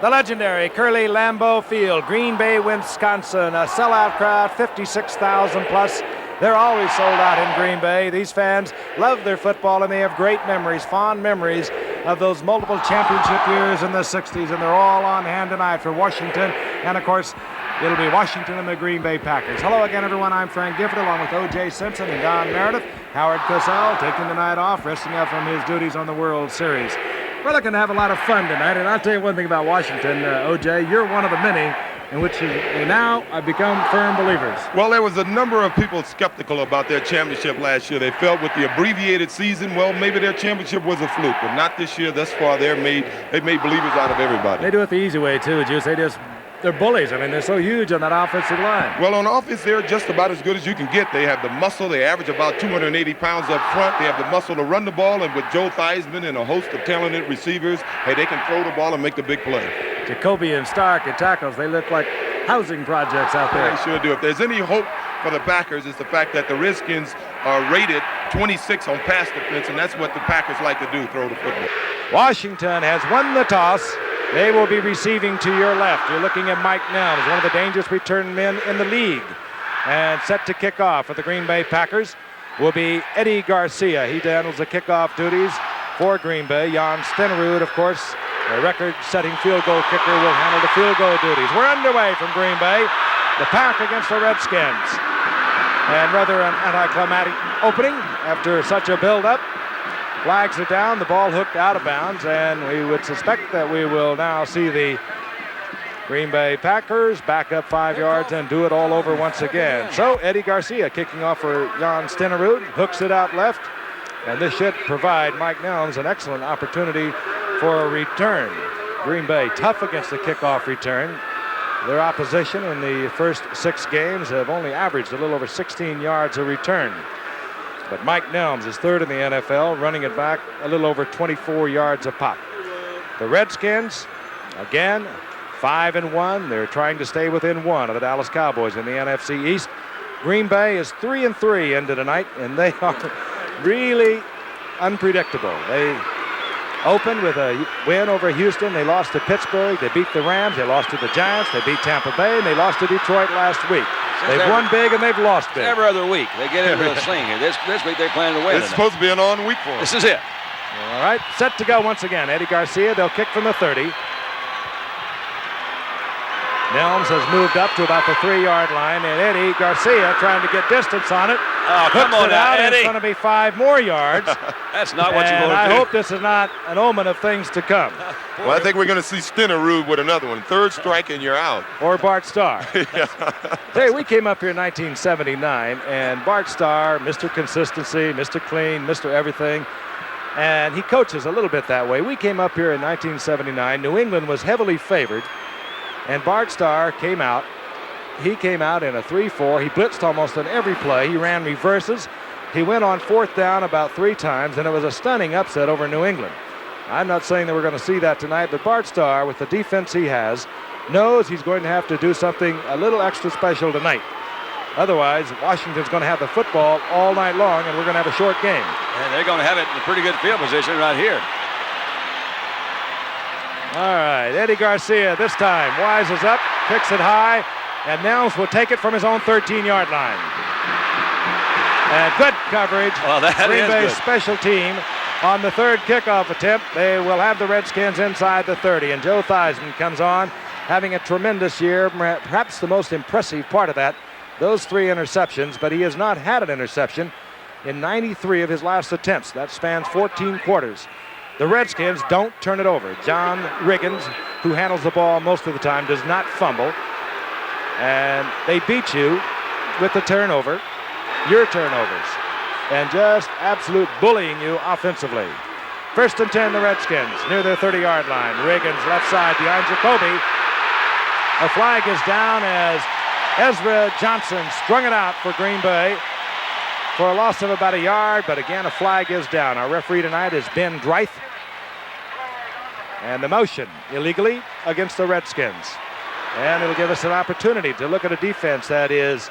The legendary Curly Lambeau Field, Green Bay, Wisconsin. A sellout crowd, 56,000 plus. They're always sold out in Green Bay. These fans love their football, and they have great memories, fond memories of those multiple championship years in the 60s, and they're all on hand tonight for Washington. And, of course, it'll be Washington and the Green Bay Packers. Hello again, everyone. I'm Frank Gifford, along with O.J. Simpson and Don Meredith. Howard Cosell taking the night off, resting up from his duties on the World Series. We're looking to have a lot of fun tonight, and I'll tell you one thing about Washington, O.J., you're one of the many in which they now have become firm believers. Well, there was a number of people skeptical about their championship last year. They felt with the abbreviated season, well, maybe their championship was a fluke, but not this year. Thus far, they've made believers out of everybody. They do it the easy way, too, Juice. They're bullies. I mean, they're so huge on that offensive line. Well, on offense, they're just about as good as you can get. They have the muscle. They average about 280 pounds up front. They have the muscle to run the ball, and with Joe Theismann and a host of talented receivers, hey, they can throw the ball and make the big play. Jacoby and Stark at tackles, they look like housing projects out there. They sure do. If there's any hope for the Packers, it's the fact that the Redskins are rated 26 on pass defense, and that's what the Packers like to do, throw the football. Washington has won the toss. They will be receiving to your left. You're looking at Mike Nelms, one of the dangerous return men in the league. And set to kick off for the Green Bay Packers will be Eddie Garcia. He handles the kickoff duties for Green Bay. Jan Stenerud, of course, the record-setting field goal kicker, will handle the field goal duties. We're underway from Green Bay. The Pack against the Redskins. And rather an anticlimactic opening after such a build-up. Flags are down, the ball hooked out of bounds, and we would suspect that we will now see the Green Bay Packers back up 5 yards and do it all over once again. So Eddie Garcia kicking off for Jan Stenerud, hooks it out left, and this should provide Mike Nelms an excellent opportunity for a return. Green Bay tough against the kickoff return. Their opposition in the first 6 games have only averaged a little over 16 yards a return. But Mike Nelms is third in the NFL, running it back a little over 24 yards a pop. The Redskins, again, 5-1. They're trying to stay within 1 of the Dallas Cowboys in the NFC East. Green Bay is 3-3 into tonight, and they are really unpredictable. They opened with a win over Houston. They lost to Pittsburgh. They beat the Rams. They lost to the Giants. They beat Tampa Bay, and they lost to Detroit last week. They've won big and they've lost big. Every other week they get into a sling here. This week they're planning to win. It's supposed to be an on week for them. This is it. All right, set to go once again. Eddie Garcia, they'll kick from the 30. Nelms has moved up to about the 3-yard line, and Eddie Garcia trying to get distance on it. Oh, come on now, Eddie. Eddie. It's going to be 5 more yards. That's not what you want to do. I hope this is not an omen of things to come. Well, I think we're going to see Stenerud with another one. 3rd strike and you're out. Or Bart Starr. Yeah. Hey, we came up here in 1979, and Bart Starr, Mr. Consistency, Mr. Clean, Mr. Everything, and he coaches a little bit that way. We came up here in 1979. New England was heavily favored, and Bart Starr came out. He came out in a 3-4. He blitzed almost on every play. He ran reverses. He went on 4th down about 3 times, and it was a stunning upset over New England. I'm not saying that we're going to see that tonight, but Bart Starr, with the defense he has, knows he's going to have to do something a little extra special tonight. Otherwise, Washington's going to have the football all night long, and we're going to have a short game. And they're going to have it in a pretty good field position right here. All right, Eddie Garcia this time wises up, kicks it high, and Nelms will take it from his own 13-yard line. And good coverage. Well, that Green is Bay's good. special team on the 3rd kickoff attempt. They will have the Redskins inside the 30, and Joe Theismann comes on, having a tremendous year. Perhaps the most impressive part of that, those 3 interceptions, but he has not had an interception in 93 of his last attempts. That spans 14 quarters. The Redskins don't turn it over. John Riggins, who handles the ball most of the time, does not fumble. And they beat you with the turnover, your turnovers, and just absolute bullying you offensively. 1st and 10, the Redskins, near their 30-yard line. Riggins left side behind Jacoby. A flag is down as Ezra Johnson strung it out for Green Bay for a loss of about 1 yard, but again, a flag is down. Our referee tonight is Ben Dreith. And the motion illegally against the Redskins. And it'll give us an opportunity to look at a defense that is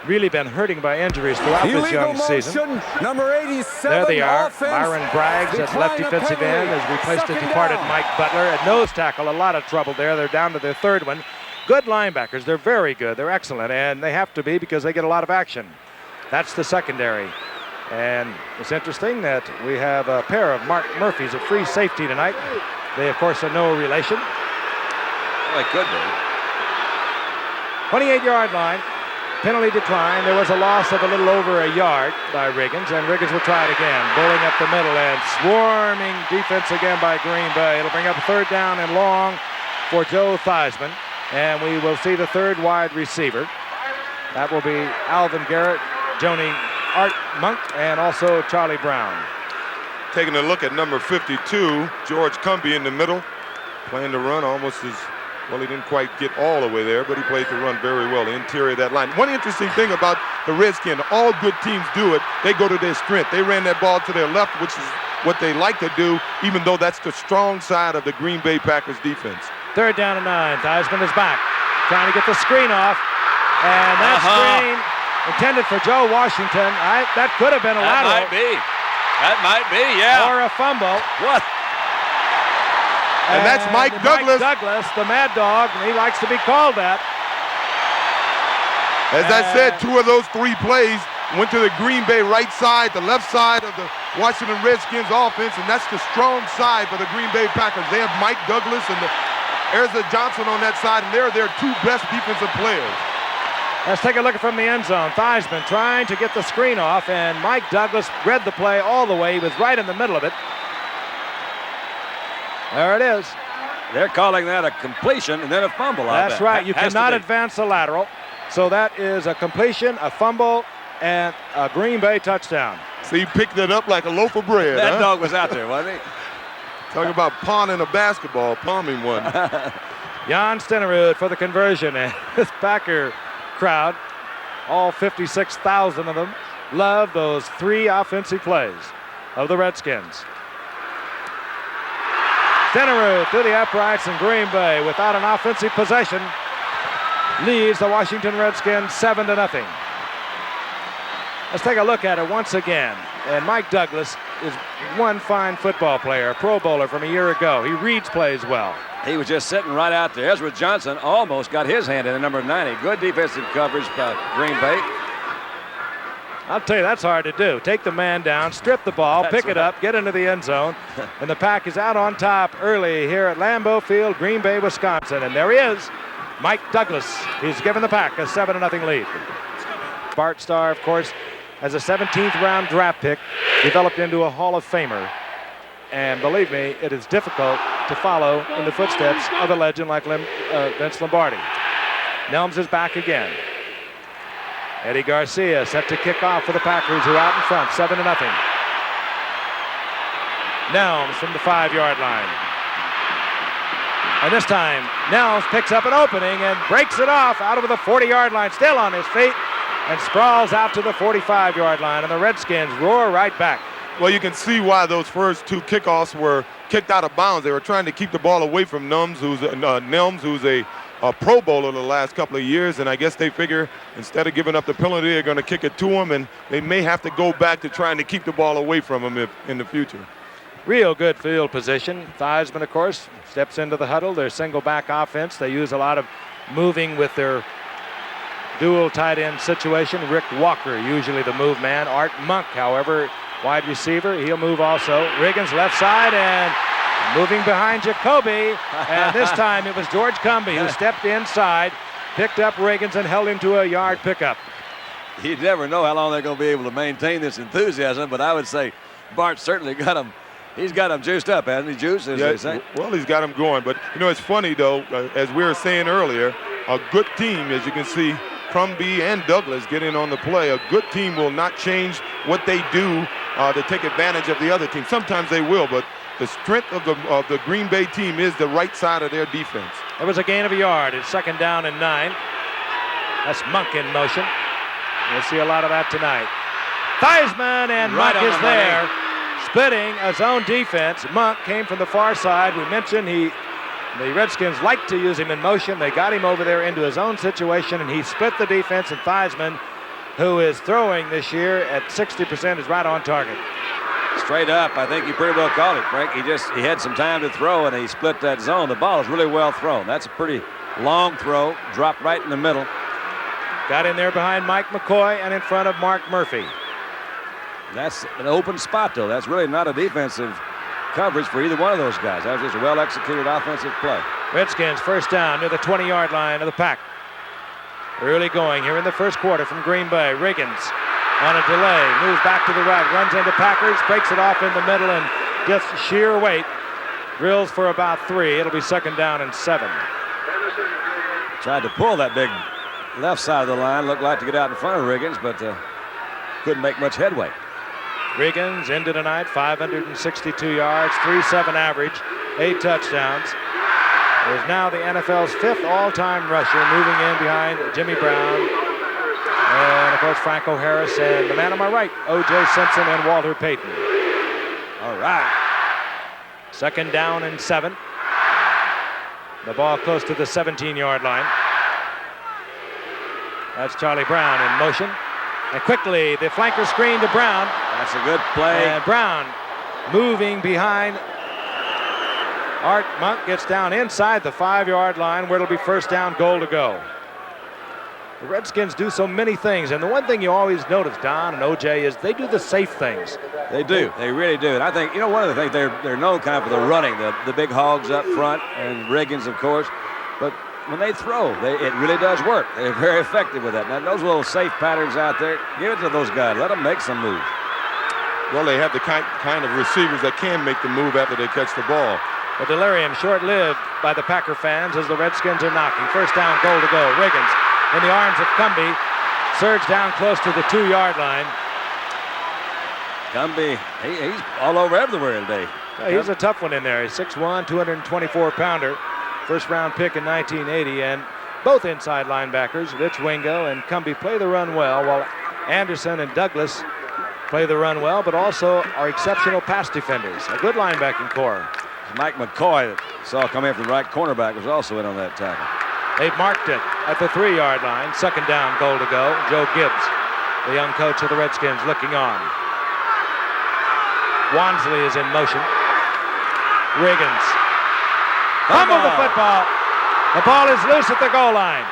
really been hurting by injuries throughout this young season. Number 87. There they are. Offense. Byron Braggs at left defensive end has replaced the departed Mike Butler. At nose tackle, a lot of trouble there. They're down to their third one. Good linebackers. They're very good. They're excellent, and they have to be because they get a lot of action. That's the secondary. And it's interesting that we have a pair of Mark Murphys at free safety tonight. They, of course, are no relation. Well, they could be. 28-yard line. Penalty decline. There was a loss of a little over a yard by Riggins, and Riggins will try it again. Bowling up the middle and swarming defense again by Green Bay. It'll bring up a third down and long for Joe Theismann, and we will see the third wide receiver. That will be Alvin Garrett, Joni Art Monk, and also Charlie Brown. Taking a look at number 52, George Cumbie in the middle, playing the run almost as well. He didn't quite get all the way there, but he played the run very well, the interior of that line. One interesting thing about the Redskins, all good teams do it, they go to their strength. They ran that ball to their left, which is what they like to do, even though that's the strong side of the Green Bay Packers defense. Third down and 9. Theismann is back, trying to get the screen off, and that screen intended for Joe Washington. That could have been a lateral. That might be, yeah. Or a fumble. What? And that's Mike Douglas. Mike Douglas, the Mad Dog, and he likes to be called that. As I said, 2 of those 3 plays went to the Green Bay right side, the left side of the Washington Redskins offense, and that's the strong side for the Green Bay Packers. They have Mike Douglas and Erza Johnson on that side, and they're their 2 best defensive players. Let's take a look from the end zone. Theismann trying to get the screen off, and Mike Douglas read the play all the way. He was right in the middle of it. There it is. They're calling that a completion and then a fumble. That's right. You cannot advance a lateral. So that is a completion, a fumble, and a Green Bay touchdown. So he picked it up like a loaf of bread. That dog was out there, wasn't he? Talking about pawning a basketball, palming one. Jan Stenerud for the conversion, and this Packer crowd, all 56,000 of them, love those 3 offensive plays of the Redskins. Stenerud through the uprights, in Green Bay, without an offensive possession, leads the Washington Redskins 7-0. Let's take a look at it once again. And Mike Douglas is one fine football player, a Pro Bowler from a year ago. He reads plays well. He was just sitting right out there. Ezra Johnson almost got his hand in the number 90. Good defensive coverage by Green Bay. I'll tell you, that's hard to do. Take the man down, strip the ball, pick it up, get into the end zone, and the Pack is out on top early here at Lambeau Field, Green Bay, Wisconsin. And there he is, Mike Douglas. He's given the Pack a 7-0 lead. Bart Starr, of course, as a 17th round draft pick, developed into a Hall of Famer. And believe me, it is difficult to follow in the footsteps of a legend like Vince Lombardi. Nelms is back again. Eddie Garcia set to kick off for the Packers, who are out in front, 7-0. Nelms from the 5-yard line. And this time, Nelms picks up an opening and breaks it off out over the 40-yard line, still on his feet, and sprawls out to the 45-yard line, and the Redskins roar right back. Well, you can see why those first 2 kickoffs were kicked out of bounds. They were trying to keep the ball away from Nelms, who's a Pro Bowler the last couple of years, and I guess they figure instead of giving up the penalty, they're going to kick it to him, and they may have to go back to trying to keep the ball away from him in the future. Real good field position. Theismann, of course, steps into the huddle. Their single back offense. They use a lot of moving with their dual tight end situation. Rick Walker, usually the move man. Art Monk, however, wide receiver. He'll move also. Riggins left side and moving behind Jacoby. And this time it was George Cumbie who stepped inside, picked up Riggins, and held him to a yard pickup. You never know how long they're going to be able to maintain this enthusiasm, but I would say Bart certainly got him. He's got him juiced up, hasn't he? Juiced, as they say. Well, he's got him going. But, you know, it's funny, though, as we were saying earlier, a good team, as you can see, Cumbie and Douglas get in on the play. A good team will not change what they do to take advantage of the other team. Sometimes they will, but the strength of the Green Bay team is the right side of their defense. It was a gain of a yard. It's 2nd down and 9. That's Monk in motion. We'll see a lot of that tonight. Theismann, and Right Monk is the there, splitting a zone defense. Monk came from the far side. We mentioned the Redskins like to use him in motion. They got him over there into his own situation, and he split the defense, and Theismann who is throwing this year at 60%, is right on target. Straight up, I think you pretty well called it, Frank. He had some time to throw, and he split that zone. The ball is really well thrown. That's a pretty long throw, dropped right in the middle. Got in there behind Mike McCoy and in front of Mark Murphy. That's an open spot, though. That's really not a defensive coverage for either one of those guys. That was just a well-executed offensive play. Redskins first down near the 20-yard line of the pack. Early going here in the first quarter from Green Bay. Riggins on a delay, moves back to the right, runs into Packers, breaks it off in the middle, and just sheer weight. Drills for about 3. It'll be second down and 7. Tried to pull that big left side of the line. Looked like to get out in front of Riggins, but couldn't make much headway. Riggins into tonight, 562 yards, 3.7 average, 8 touchdowns. Is now the NFL's 5th all-time rusher, moving in behind Jimmy Brown and, of course, Franco Harris and the man on my right, O.J. Simpson and Walter Payton. All right. Second down and 7. The ball close to the 17-yard line. That's Charlie Brown in motion. And quickly, the flanker screen to Brown. That's a good play. And Brown moving behind Art Monk, gets down inside the 5-yard line where it'll be first down, goal to go. The Redskins do so many things, and the one thing you always notice, Don and OJ, is they do the safe things. They do. They really do. And I think, one of the things, they're known kind of for the running, the big hogs up front, and Riggins, of course. But when they throw, it really does work. They're very effective with that. Now, those little safe patterns out there, give it to those guys. Let them make some moves. Well, they have the kind of receivers that can make the move after they catch the ball. The delirium short-lived by the Packer fans as the Redskins are knocking. First down, goal to go. Riggins in the arms of Cumbie. Surge down close to the 2-yard line. Cumbie, he's all over everywhere today. He's a tough one in there. He's 6'1", 224-pounder. First-round pick in 1980. And both inside linebackers, Rich Wingo and Cumbie, play the run well, while Anderson and Douglas play the run well, but also are exceptional pass defenders. A good linebacking core. Mike McCoy, that saw come in from the right cornerback, was also in on that tackle. They've marked it at the 3-yard line. Second down, goal to go. Joe Gibbs, the young coach of the Redskins, looking on. Wansley is in motion. Riggins. Fumble the football. The ball is loose at the goal line.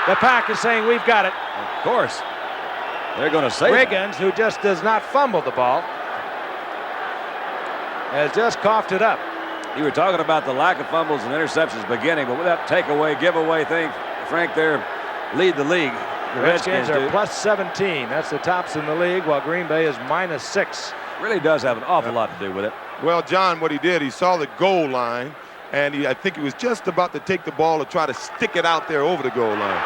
The Pack is saying, we've got it. Of course. They're going to save Riggins, who just does not fumble the ball, has just coughed it up. You were talking about the lack of fumbles and interceptions beginning, but with that takeaway, giveaway thing, Frank, they're lead the league. The Redskins are plus 17. That's the tops in the league, while Green Bay is minus 6. Really does have an awful lot to do with it. Well, John, what he did, he saw the goal line, and I think he was just about to take the ball to try to stick it out there over the goal line.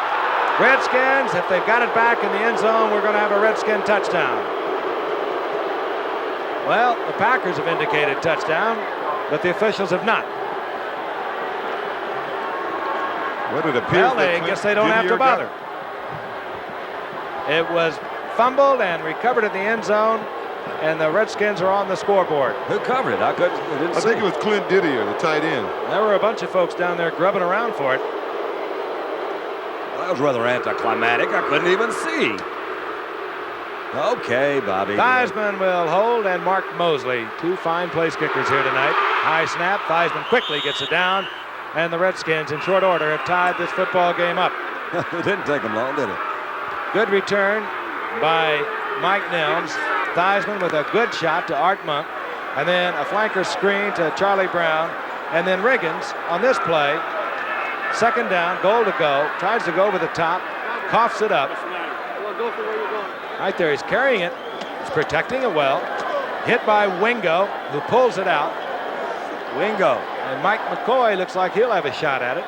Redskins, if they've got it back in the end zone, we're going to have a Redskin touchdown. Well, the Packers have indicated touchdown, but the officials have not. What it appears, well, I guess they don't have to bother. It was fumbled and recovered in the end zone, and the Redskins are on the scoreboard. Who covered it? I think it was Clint Didier, the tight end. There were a bunch of folks down there grubbing around for it. Well, that was rather anticlimactic. I couldn't even see. Okay, Bobby. Theismann will hold, and Mark Mosley, 2 fine place kickers here tonight. High snap. Theismann quickly gets it down, and the Redskins, in short order, have tied this football game up. It didn't take them long, did it? Good return by Mike Nelms. Theismann with a good shot to Art Monk, and then a flanker screen to Charlie Brown, and then Riggins on this play. Second down, goal to go. Tries to go over the top, coughs it up. Right there, he's carrying it. He's protecting it well. Hit by Wingo, who pulls it out. Wingo. And Mike McCoy looks like he'll have a shot at it.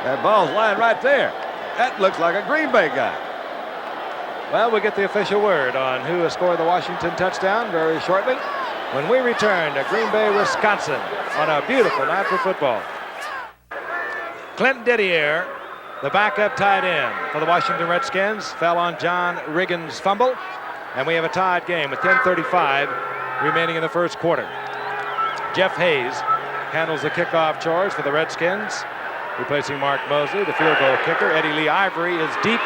That ball's lying right there. That looks like a Green Bay guy. Well, we'll get the official word on who has scored the Washington touchdown very shortly when we return to Green Bay, Wisconsin on a beautiful night for football. Clint Didier, the backup tight end for the Washington Redskins, fell on John Riggins' fumble, and we have a tied game with 10:35 remaining in the first quarter. Jeff Hayes handles the kickoff chores for the Redskins. replacing Mark Mosley. The field goal kicker, Eddie Lee Ivory, is deep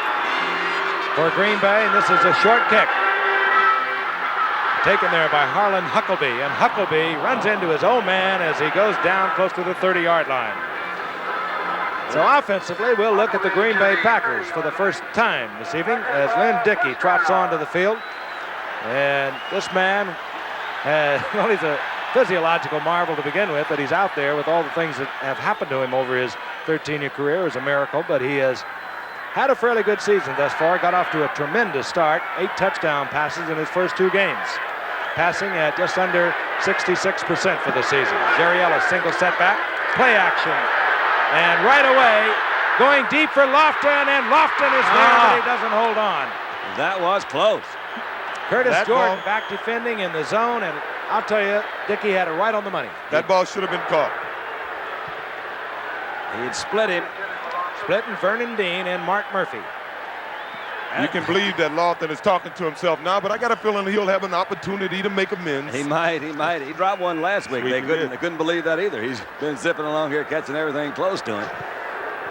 for Green Bay, and this is a short kick. Taken there by Harlan Huckleby, and Huckleby runs into his own man as he goes down close to the 30-yard line. So offensively, we'll look at the Green Bay Packers for the first time this evening as Lynn Dickey trots onto the field. And this man, well, he's a physiological marvel to begin with, but he's out there with all the things that have happened to him over his 13-year career is a miracle, but he has had a fairly good season thus far. Got off to a tremendous start. 8 touchdown passes in his first 2 games. Passing at just under 66% for the season. Jerry Ellis, single setback, play action. And right away, going deep for Lofton, and Lofton is there, but he doesn't hold on. That was close. Curtis Jordan back defending in the zone, and I'll tell you, Dickey had it right on the money. That ball should have been caught. He'd split him. Splitting Vernon Dean and Mark Murphy. You can believe that Lofton is talking to himself now, but I got a feeling he'll have an opportunity to make amends. He might. He dropped one last week. They couldn't believe that either. He's been zipping along here, catching everything close to him.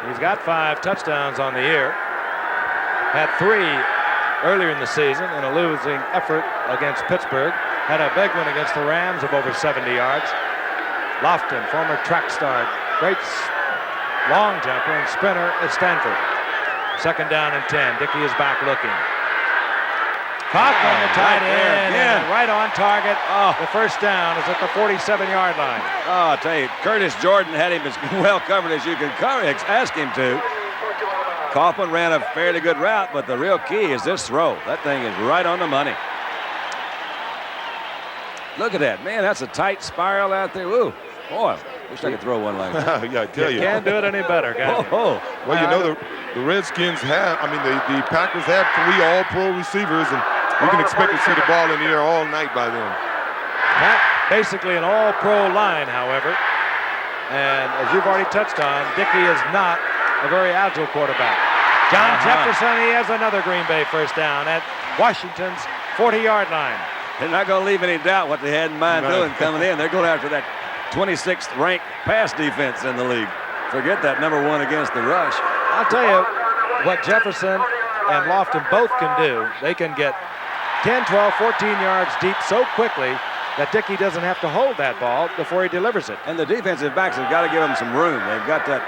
He's got 5 touchdowns on the year. Had 3 earlier in the season in a losing effort against Pittsburgh. Had a big one against the Rams of over 70 yards. Lofton, former track star, great long jumper and sprinter at Stanford. 2nd down and 10. Dickey is back looking. Kaufman, the tight end, and right on target. The first down is at the 47-yard line. Oh, I'll tell you, Curtis Jordan had him as well covered as you can ask him to. Kaufman ran a fairly good route, but the real key is this throw. That thing is right on the money. Look at that, man. That's a tight spiral out there. Ooh, boy, wish I could throw one like that. Yeah, I tell you. Can't do it any better, guys. Well, you know, the Redskins have, the Packers have 3 all-pro receivers, and we can expect to see the ball in the air all night by them. Not basically an all-pro line, however. And as you've already touched on, Dickey is not a very agile quarterback. John Jefferson, he has another Green Bay first down at Washington's 40-yard line. They're not going to leave any doubt what they had in mind doing coming in. They're going after that 26th ranked pass defense in the league. Forget that #1 against the rush. I'll tell you what Jefferson and Lofton both can do. They can get 10, 12, 14 yards deep so quickly that Dickey doesn't have to hold that ball before he delivers it. And the defensive backs have got to give them some room. They've got that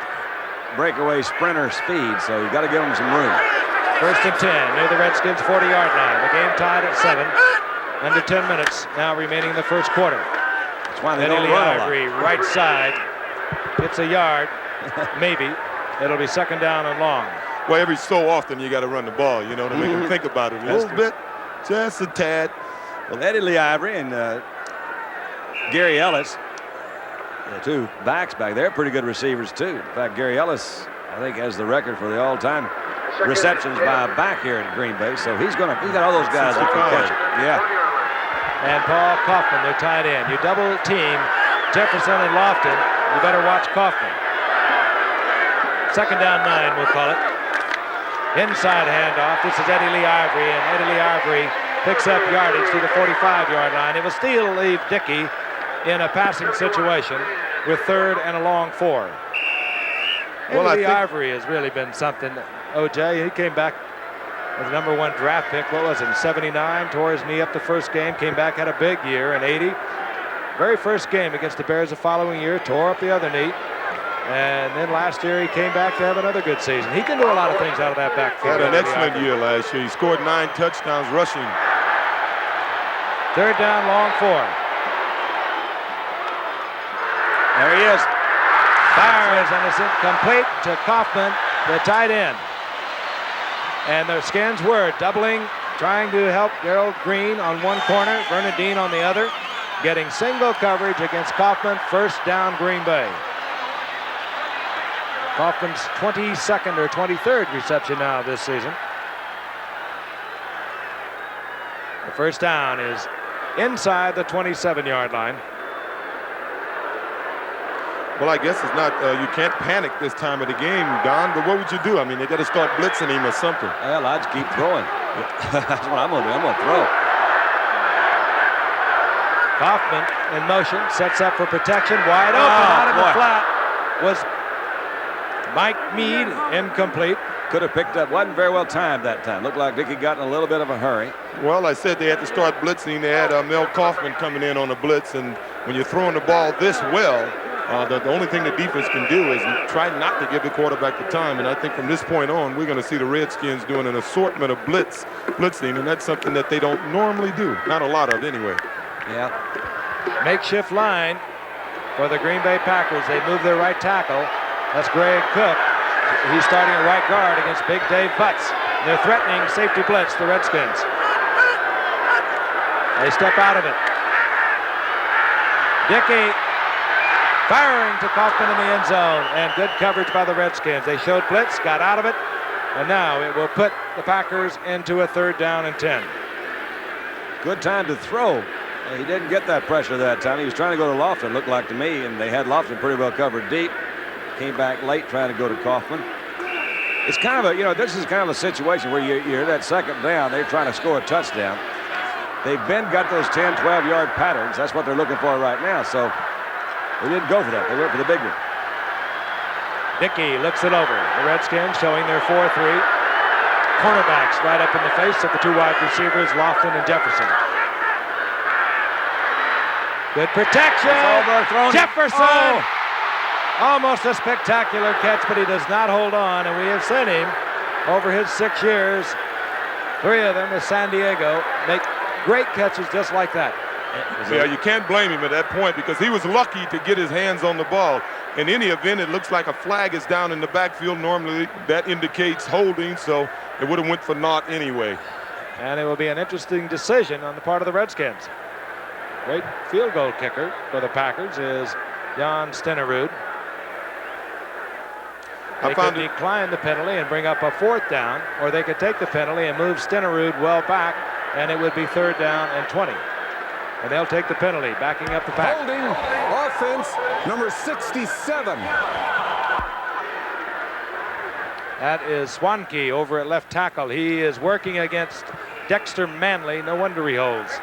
breakaway sprinter speed, so you've got to give them some room. 1st and 10 near the Redskins 40-yard line. The game tied at 7. Under 10 minutes now remaining in the first quarter. That's why they don't run a lot. Right side. Gets a yard. Maybe. It'll be 2nd down and long. Well, every so often you got to run the ball, you know, to make them think about it a little bit. Just a tad. Well, Eddie Lee Ivory and Gary Ellis, the 2 backs back there, pretty good receivers too. In fact, Gary Ellis, I think, has the record for the all-time receptions by a back here in Green Bay. So he's got all those guys who can catch it. Yeah. And Paul Kaufman, their tight end. You double team Jefferson and Lofton, you better watch Kaufman. 2nd down 9, we'll call it. Inside handoff. This is Eddie Lee Ivory, and Eddie Lee Ivory picks up yardage to the 45-yard line. It will still leave Dickey in a passing situation with 3rd and a long 4. Eddie Lee Ivory has really been something. OJ, he came back as the #1 draft pick. What was it, in 79? Tore his knee up the first game, came back, had a big year in 80. Very first game against the Bears the following year, tore up the other knee. And then last year he came back to have another good season. He can do a lot of things out of that backfield. Had an excellent year last year. He scored 9 touchdowns rushing. 3rd down, long 4. There he is. Fires, and it's incomplete to Kaufman, the tight end. And the Skins were doubling, trying to help Gerald Green on one corner, Vernon Dean on the other, getting single coverage against Kaufman. 1st down, Green Bay. Kaufman's 22nd or 23rd reception now this season. The 1st down is inside the 27-yard line. Well, I guess it's not, you can't panic this time of the game, Don, but what would you do? They got to start blitzing him or something. Well, I'd just keep throwing. That's what I'm going to do. I'm going to throw. Kaufman in motion, sets up for protection, wide open out of the flat. Was Mike Mead, incomplete. Could have picked up. Wasn't very well timed that time. Looked like Dickey got in a little bit of a hurry. Well, I said they had to start blitzing. They had Mel Kaufman coming in on a blitz, and when you're throwing the ball this well, the only thing the defense can do is try not to give the quarterback the time. And I think from this point on, we're going to see the Redskins doing an assortment of blitzing, and that's something that they don't normally do. Not a lot of, anyway. Yeah. Makeshift line for the Green Bay Packers. They move their right tackle. That's Greg Cook. He's starting at right guard against Big Dave Butts. They're threatening safety blitz, the Redskins. They step out of it. Dickey firing to Kaufman in the end zone, and good coverage by the Redskins. They showed blitz, got out of it, and now it will put the Packers into a 3rd down and 10. Good time to throw. He didn't get that pressure that time. He was trying to go to Lofton, looked like to me, and they had Lofton pretty well covered deep. Came back late trying to go to Kaufman. It's kind of a, this is kind of a situation where you're that 2nd down. They're trying to score a touchdown. They've got those 10, 12-yard patterns. That's what they're looking for right now. So they didn't go for that. They went for the big one. Dickey looks it over. The Redskins showing their 4-3. Cornerbacks right up in the face of the 2 wide receivers, Lofton and Jefferson. Good protection. Jefferson. Oh. Almost a spectacular catch, but he does not hold on, and we have seen him over his 6 years, 3 of them with San Diego, make great catches just like that. Yeah, you can't blame him at that point because he was lucky to get his hands on the ball. In any event, it looks like a flag is down in the backfield. Normally, that indicates holding, so it would have went for naught anyway. And it will be an interesting decision on the part of the Redskins. Great field goal kicker for the Packers is Jan Stenerud. They could decline the penalty and bring up a 4th down, or they could take the penalty and move Stenerud well back, and it would be 3rd down and 20. And they'll take the penalty, backing up the pack. Holding offense number 67. That is Swanke over at left tackle. He is working against Dexter Manley. No wonder he holds.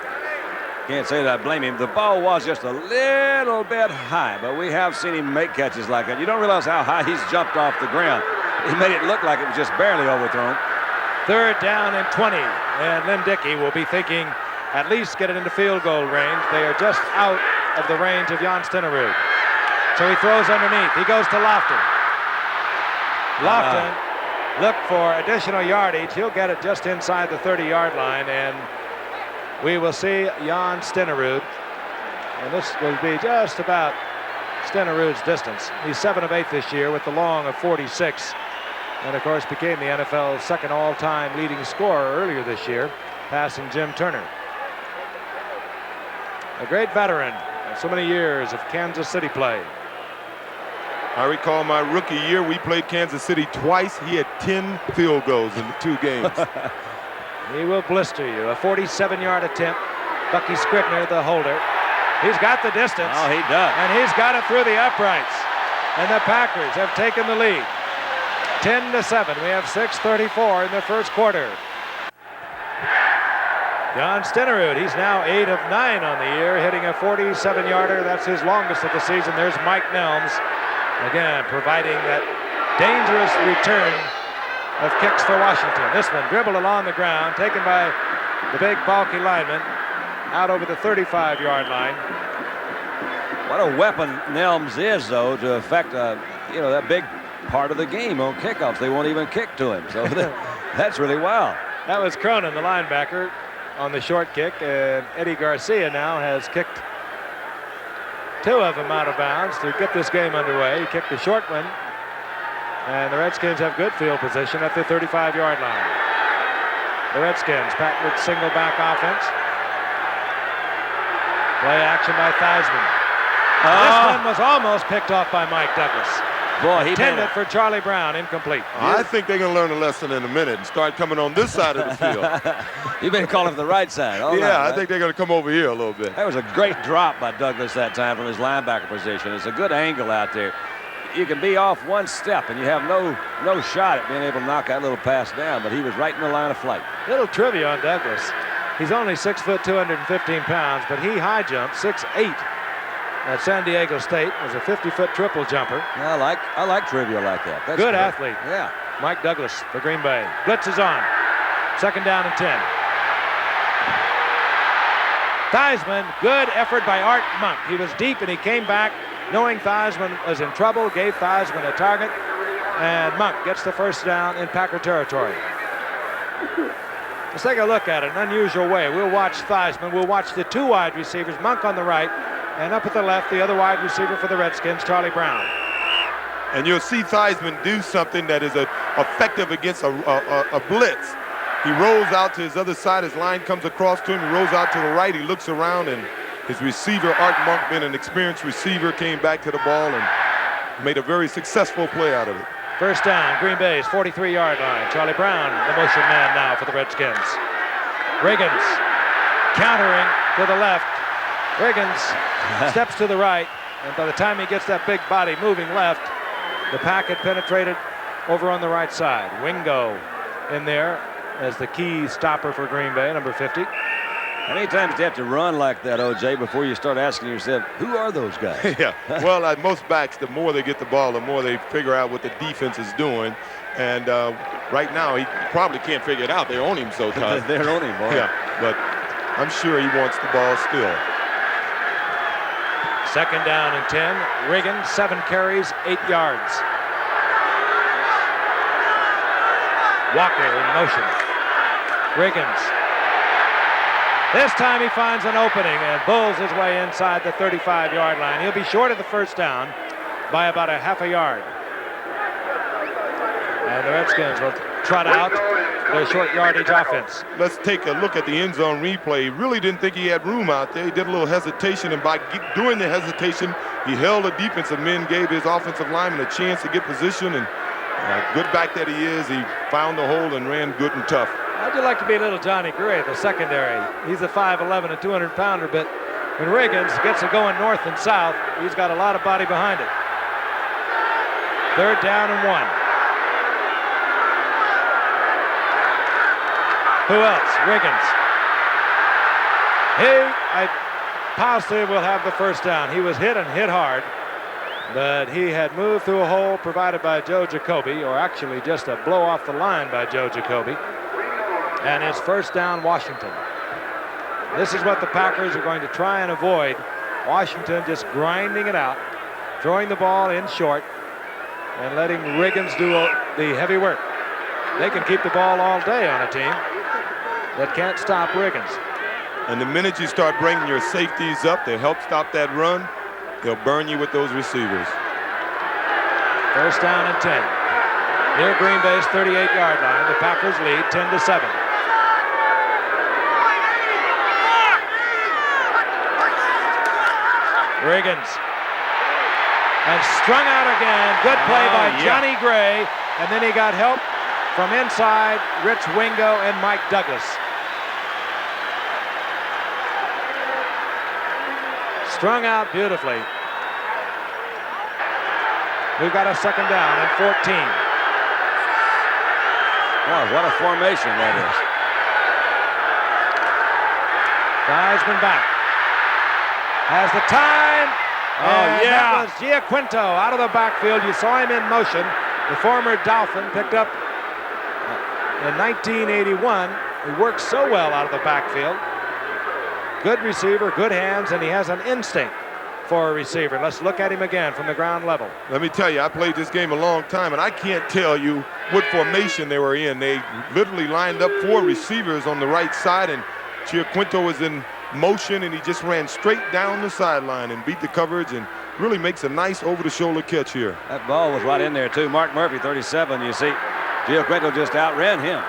Can't say that I blame him. The ball was just a little bit high, but we have seen him make catches like that. You don't realize how high he's jumped off the ground. He made it look like it was just barely overthrown. 3rd down and 20, and Lynn Dickey will be thinking at least get it into field goal range. They are just out of the range of Jan Stenerud. So he throws underneath. He goes to Lofton. Lofton look for additional yardage. He'll get it just inside the 30-yard line, and we will see Jan Stenerud, and this will be just about Stenerud's distance. He's 7 of 8 this year with the long of 46, and of course became the NFL's 2nd all-time leading scorer earlier this year, passing Jim Turner. A great veteran of so many years of Kansas City play. I recall my rookie year, we played Kansas City twice. He had 10 field goals in the 2 games. He will blister you. A 47-yard attempt. Bucky Scribner, the holder. He's got the distance. Oh, he does. And he's got it through the uprights. And the Packers have taken the lead. 10-7. We have 6:34 in the 1st quarter. Jan Stenerud, he's now 8 of 9 on the year, hitting a 47-yarder. That's his longest of the season. There's Mike Nelms, again, providing that dangerous return of kicks for Washington. This one dribbled along the ground, taken by the big bulky lineman out over the 35-yard line. What a weapon Nelms is, though, to affect that big part of the game on kickoffs. They won't even kick to him, so that's really wild. That was Cronin, the linebacker, on the short kick, and Eddie Garcia now has kicked 2 of them out of bounds to get this game underway. He kicked the short one. And the Redskins have good field position at the 35-yard line. The Redskins, patented single back offense. Play action by Theismann. This one was almost picked off by Mike Douglas. Boy, he intended for Charlie Brown, incomplete. I think they're going to learn a lesson in a minute and start coming on this side of the field. You've been calling for the right side. I think they're going to come over here a little bit. That was a great drop by Douglas that time from his linebacker position. It's a good angle out there. You can be off 1 step and you have no shot at being able to knock that little pass down, but he was right in the line of flight. Little trivia on Douglas. He's only 6 foot 215 pounds, but he high jumped 6'8". at San Diego State, was a 50-foot triple jumper. Yeah, I like trivia like that. That's Good athlete. Yeah. Mike Douglas for Green Bay. Blitz is on. 2nd down and 10. Theismann, good effort by Art Monk. He was deep and he came back knowing Theismann was in trouble, gave Theismann a target, and Monk gets the 1st down in Packer territory. Let's take a look at it, an unusual way. We'll watch Theismann. We'll watch the 2 wide receivers, Monk on the right, and up at the left, the other wide receiver for the Redskins, Charlie Brown. And you'll see Theismann do something that is effective against a blitz. He rolls out to his other side. His line comes across to him. He rolls out to the right. He looks around, and his receiver, Art Monk, being an experienced receiver, came back to the ball and made a very successful play out of it. 1st down, Green Bay's 43-yard line. Charlie Brown, the motion man now for the Redskins. Riggins countering to the left. Riggins steps to the right, and by the time he gets that big body moving left, the pack had penetrated over on the right side. Wingo in there as the key stopper for Green Bay, number 50. How many times do you have to run like that, O.J., before you start asking yourself, who are those guys? Yeah, well, most backs, the more they get the ball, the more they figure out what the defense is doing. And right now, he probably can't figure it out. They own him so tight. They're on him, boy. Yeah, but I'm sure he wants the ball still. 2nd down and 10. Riggins, 7 carries, 8 yards. Walker in motion. Riggins. This time he finds an opening and bulls his way inside the 35-yard line. He'll be short of the 1st down by about a half a yard. And the Redskins will trot out their short yardage offense. Let's take a look at the end zone replay. He really didn't think he had room out there. He did a little hesitation, and by doing the hesitation, he held the defensive men, gave his offensive lineman a chance to get position, and good back that he is, he found the hole and ran good and tough. How'd you like to be little Johnny Gray, the secondary? He's a 5'11", and 200-pounder, but when Riggins gets it going north and south, he's got a lot of body behind it. 3rd down and 1. Who else? Riggins. I positive will have the 1st down. He was hit and hit hard, but he had moved through a hole provided by Joe Jacoby, or actually just a blow off the line by Joe Jacoby. And it's 1st down, Washington. This is what the Packers are going to try and avoid. Washington just grinding it out, throwing the ball in short, and letting Riggins do the heavy work. They can keep the ball all day on a team that can't stop Riggins. And the minute you start bringing your safeties up to help stop that run, they'll burn you with those receivers. 1st down and 10. Near Green Bay's 38-yard line, the Packers lead 10-7. Riggins. And strung out again. Good play by Johnny Gray. And then he got help from inside Rich Wingo and Mike Douglas. Strung out beautifully. We've got a 2nd down and 14. Wow, what a formation that is. Theismann back. Has the time. And that was Giaquinto out of the backfield. You saw him in motion. The former Dolphin picked up in 1981. He works so well out of the backfield. Good receiver, good hands, and he has an instinct for a receiver. Let's look at him again from the ground level. Let me tell you, I played this game a long time, and I can't tell you what formation they were in. They literally lined up 4 receivers on the right side, and Giaquinto was in motion, and he just ran straight down the sideline and beat the coverage and really makes a nice over-the-shoulder catch here. That ball was right in there, too. Mark Murphy, 37. You see, Giaquinto just outran him.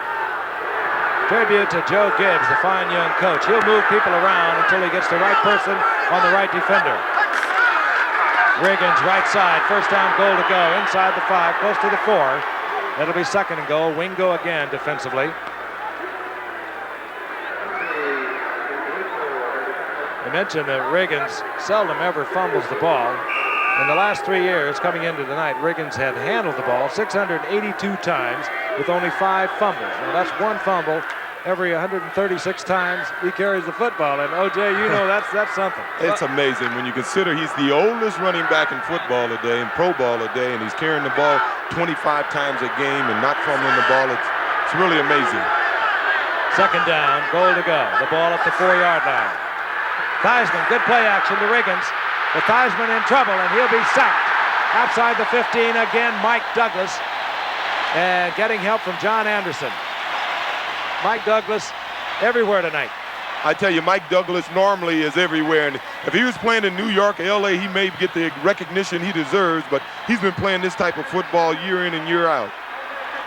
Tribute to Joe Gibbs, the fine young coach. He'll move people around until he gets the right person on the right defender. Riggins, right side, 1st down, goal to go. Inside the 5, close to the 4. It'll be 2nd and goal. Wingo again defensively. I mentioned that Riggins seldom ever fumbles the ball. In the last 3 years, coming into the night, Riggins had handled the ball 682 times with only 5 fumbles. Now that's 1 fumble every 136 times he carries the football. And OJ, you know that's something. It's amazing when you consider he's the oldest running back in football today, in pro ball today, and he's carrying the ball 25 times a game and not fumbling the ball. It's really amazing. Second down, goal to go. The ball at the 4-yard line. Theismann, good play action to Riggins. But Theismann in trouble, and he'll be sacked. Outside the 15 again, Mike Douglas. And getting help from John Anderson. Mike Douglas everywhere tonight. I tell you, Mike Douglas normally is everywhere. And if he was playing in New York or LA, he may get the recognition he deserves, but he's been playing this type of football year in and year out.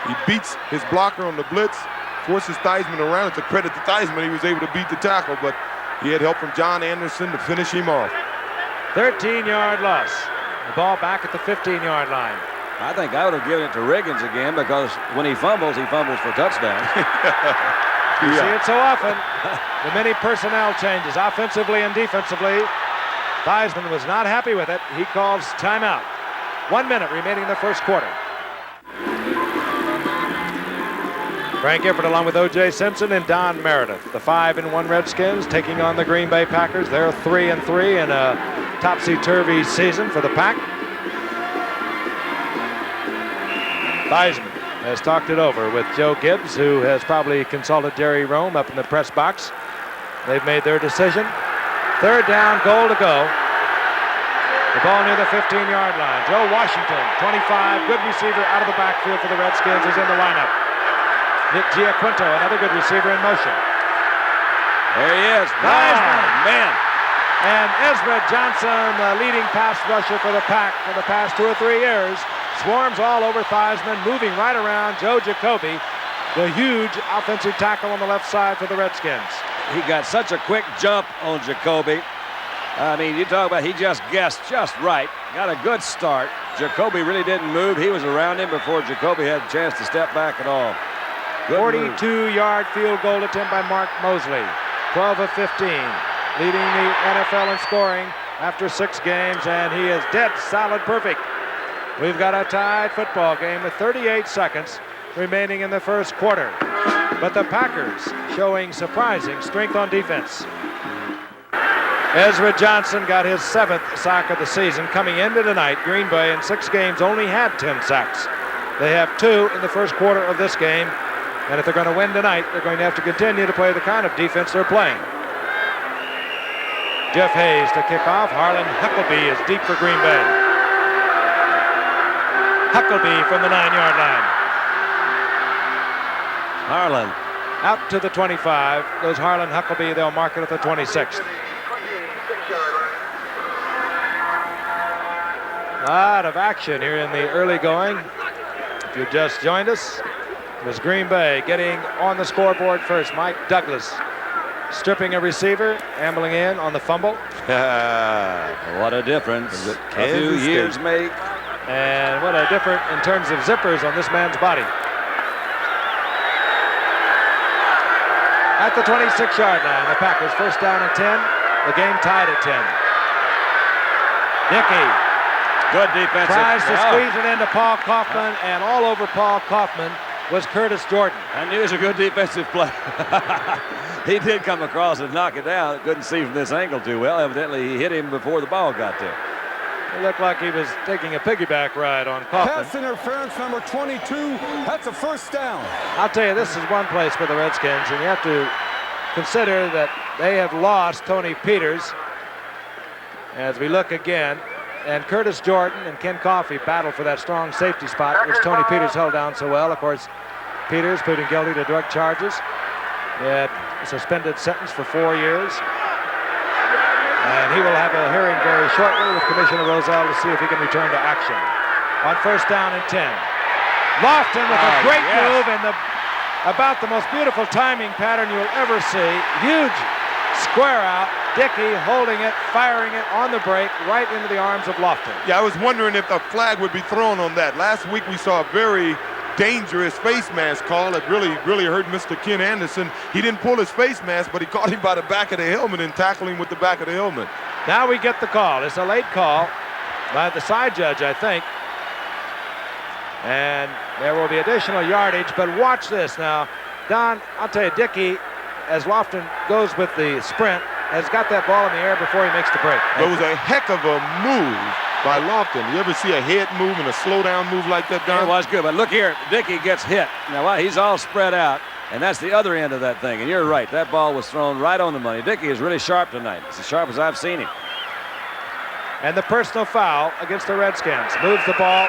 He beats his blocker on the blitz, forces Theismann around. It's a credit to Theismann. He was able to beat the tackle, but he had help from John Anderson to finish him off. 13-yard loss. The ball back at the 15-yard line. I think I would have given it to Riggins again because when he fumbles for touchdowns. You see it so often. The many personnel changes, offensively and defensively. Theismann was not happy with it. He calls timeout. 1 minute remaining in the first quarter. Frank Gifford along with O.J. Simpson and Don Meredith. The 5-1 Redskins taking on the Green Bay Packers. They're 3-3 in a topsy-turvy season for the Pack. Theismann has talked it over with Joe Gibbs, who has probably consulted Jerry Rome up in the press box. They've made their decision. Third down, goal to go. The ball near the 15-yard line. Joe Washington, 25, good receiver out of the backfield for the Redskins, is in the lineup. Nick Giaquinto, another good receiver in motion. There he is. Theismann. Oh, man. And Ezra Johnson, the leading pass rusher for the Pack for the past 2 or 3 years, swarms all over Theismann, moving right around Joe Jacoby, the huge offensive tackle on the left side for the Redskins. He got such a quick jump on Jacoby. I mean, you talk about he just guessed just right. Got a good start. Jacoby really didn't move. He was around him before Jacoby had a chance to step back at all. 42-yard field goal attempt by Mark Mosley. 12 of 15. Leading the NFL in scoring after 6 games, and he is dead solid perfect. We've got a tied football game with 38 seconds remaining in the first quarter. But the Packers showing surprising strength on defense. Ezra Johnson got his 7th sack of the season. Coming into tonight, Green Bay in 6 games only had 10 sacks. They have 2 in the first quarter of this game. And if they're going to win tonight, they're going to have to continue to play the kind of defense they're playing. Jeff Hayes to kick off. Harlan Huckleby is deep for Green Bay. Huckleby from the 9-yard line. Harlan. Out to the 25. Goes Harlan Huckleby. They'll mark it at the 26th. A lot of action here in the early going. If you just joined us, it was Green Bay getting on the scoreboard first. Mike Douglas stripping a receiver, ambling in on the fumble. What a difference a few years make. And what a difference in terms of zippers on this man's body. At the 26-yard line, the Packers first down and 10. The game tied at 10. Dickey. Good defensive. Tries to squeeze it into Paul Kaufman, and all over Paul Kaufman was Curtis Jordan. I knew it was a good defensive play. He did come across and knock it down. Couldn't see from this angle too well. Evidently, he hit him before the ball got there. It looked like he was taking a piggyback ride on Kaufman. Pass interference number 22. That's a first down. I'll tell you, this is one place for the Redskins, and you have to consider that they have lost Tony Peters. As we look again, and Curtis Jordan and Ken Coffey battle for that strong safety spot, which Tony Peters held down so well. Of course, Peters pleading guilty to drug charges. He had a suspended sentence for 4 years. And he will have a hearing very shortly with Commissioner Rozelle to see if he can return to action. On first down and 10. Lofton with a great move and about the most beautiful timing pattern you'll ever see. Huge square out. Dickey holding it, firing it on the break right into the arms of Lofton. Yeah, I was wondering if the flag would be thrown on that. Last week we saw a very dangerous face mask call that really hurt Mr. Ken Anderson. He didn't pull his face mask, but he caught him by the back of the helmet and tackled him with the back of the helmet. Now we get the call. It's a late call by the side judge, I think. And there will be additional yardage, but watch this now. Don, I'll tell you, Dickey, as Lofton goes with the sprint, has got that ball in the air before he makes the break. It was a heck of a move by Lofton. You ever see a head move and a slow down move like that, Don? It was good, but look here, Dickey gets hit. Now, he's all spread out, and that's the other end of that thing. And you're right, that ball was thrown right on the money. Dickey is really sharp tonight. It's as sharp as I've seen him. And the personal foul against the Redskins moves the ball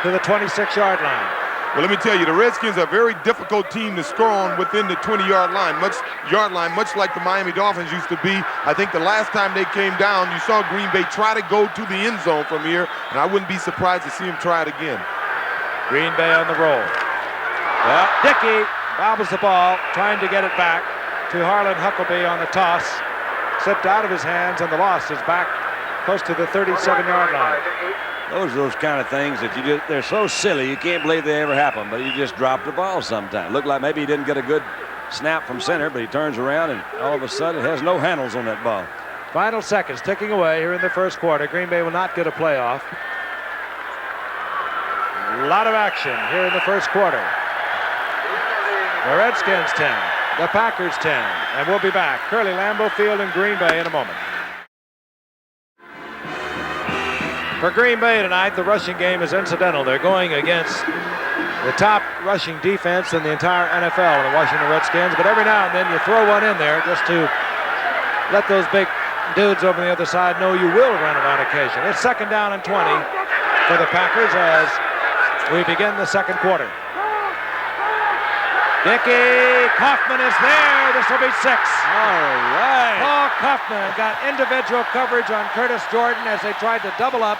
to the 26-yard line. Well, let me tell you, the Redskins are a very difficult team to score on within the 20-yard line, much like the Miami Dolphins used to be. I think the last time they came down, you saw Green Bay try to go to the end zone from here, and I wouldn't be surprised to see them try it again. Green Bay on the roll. Well, Dickey bobbles the ball, trying to get it back to Harlan Huckabee on the toss. Slipped out of his hands, and the loss is back close to the 37-yard line. Those are those kind of things that they're so silly, you can't believe they ever happen, but you just drop the ball sometime. Looked like maybe he didn't get a good snap from center, but he turns around and all of a sudden it has no handles on that ball. Final seconds ticking away here in the first quarter. Green Bay will not get a playoff. A lot of action here in the first quarter. The Redskins 10, the Packers 10, and we'll be back. Curly, Lambeau Field, and Green Bay in a moment. For Green Bay tonight, the rushing game is incidental. They're going against the top rushing defense in the entire NFL, the Washington Redskins. But every now and then you throw one in there just to let those big dudes over the other side know you will run it on occasion. It's 2nd down and 20 for the Packers as we begin the second quarter. Dickey Kaufman is there. This will be 6. All right. Paul Kaufman got individual coverage on Curtis Jordan as they tried to double up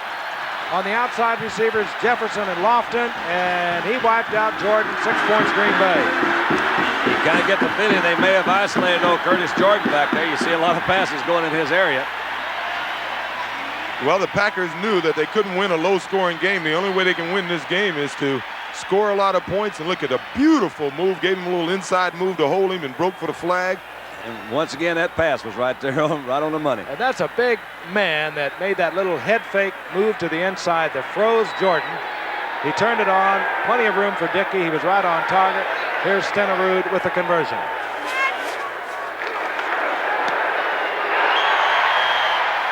on the outside receivers Jefferson and Lofton, and he wiped out Jordan. 6 points, Green Bay. You kind of get the feeling they may have isolated old Curtis Jordan back there. You see a lot of passes going in his area. Well, the Packers knew that they couldn't win a low-scoring game. The only way they can win this game is to score a lot of points, and look at a beautiful move. Gave him a little inside move to hold him and broke for the flag. And once again, that pass was right there, right on the money. And that's a big man that made that little head fake move to the inside that froze Jordan. He turned it on. Plenty of room for Dickey. He was right on target. Here's Stenerud with the conversion.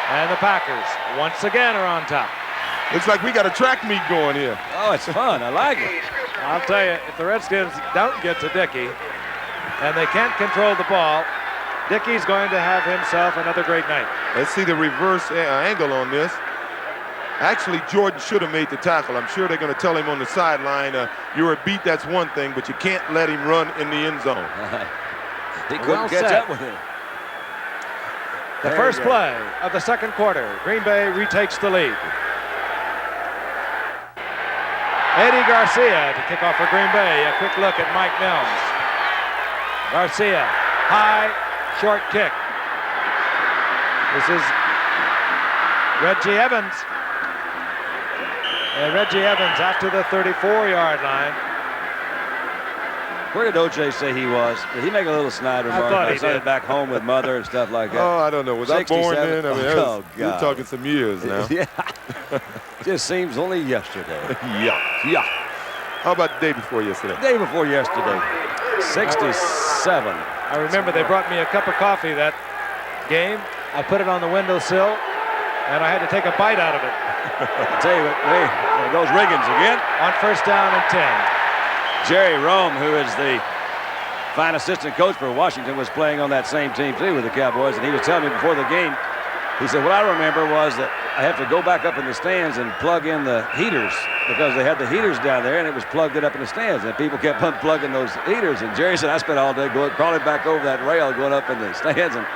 And the Packers once again are on top. Looks like we got a track meet going here. Oh, it's fun. I like it. I'll tell you, if the Redskins don't get to Dickey and they can't control the ball, Dickey's going to have himself another great night. Let's see the reverse angle on this. Actually, Jordan should have made the tackle. I'm sure they're going to tell him on the sideline, you were beat, that's one thing, but you can't let him run in the end zone. He couldn't catch up with him. The first play of the second quarter. Green Bay retakes the lead. Eddie Garcia to kick off for Green Bay. A quick look at Mike Milnes. Garcia, high, short kick. This is Reggie Evans. And Reggie Evans out to the 34-yard line. Where did O.J. say he was? Did he make a little snide remark? I thought he started did. back home with mother and stuff like that. Oh, I don't know. Was I born 67? then? I mean, Oh, you're God. talking some years now. Yeah. Just seems only yesterday. Yeah. Yeah. How about the day before yesterday? Day before yesterday. 67. I remember they brought me a cup of coffee that game. I put it on the windowsill, and I had to take a bite out of it. I'll tell you what, there goes Riggins again. On 1st down and 10. Jerry Rome, who is the fine assistant coach for Washington, was playing on that same team too with the Cowboys, and he was telling me before the game, he said, what I remember was that I have to go back up in the stands and plug in the heaters because they had the heaters down there and it was plugged up in the stands, and people kept unplugging those heaters, and Jerry said, I spent all day crawling back over that rail, going up in the stands and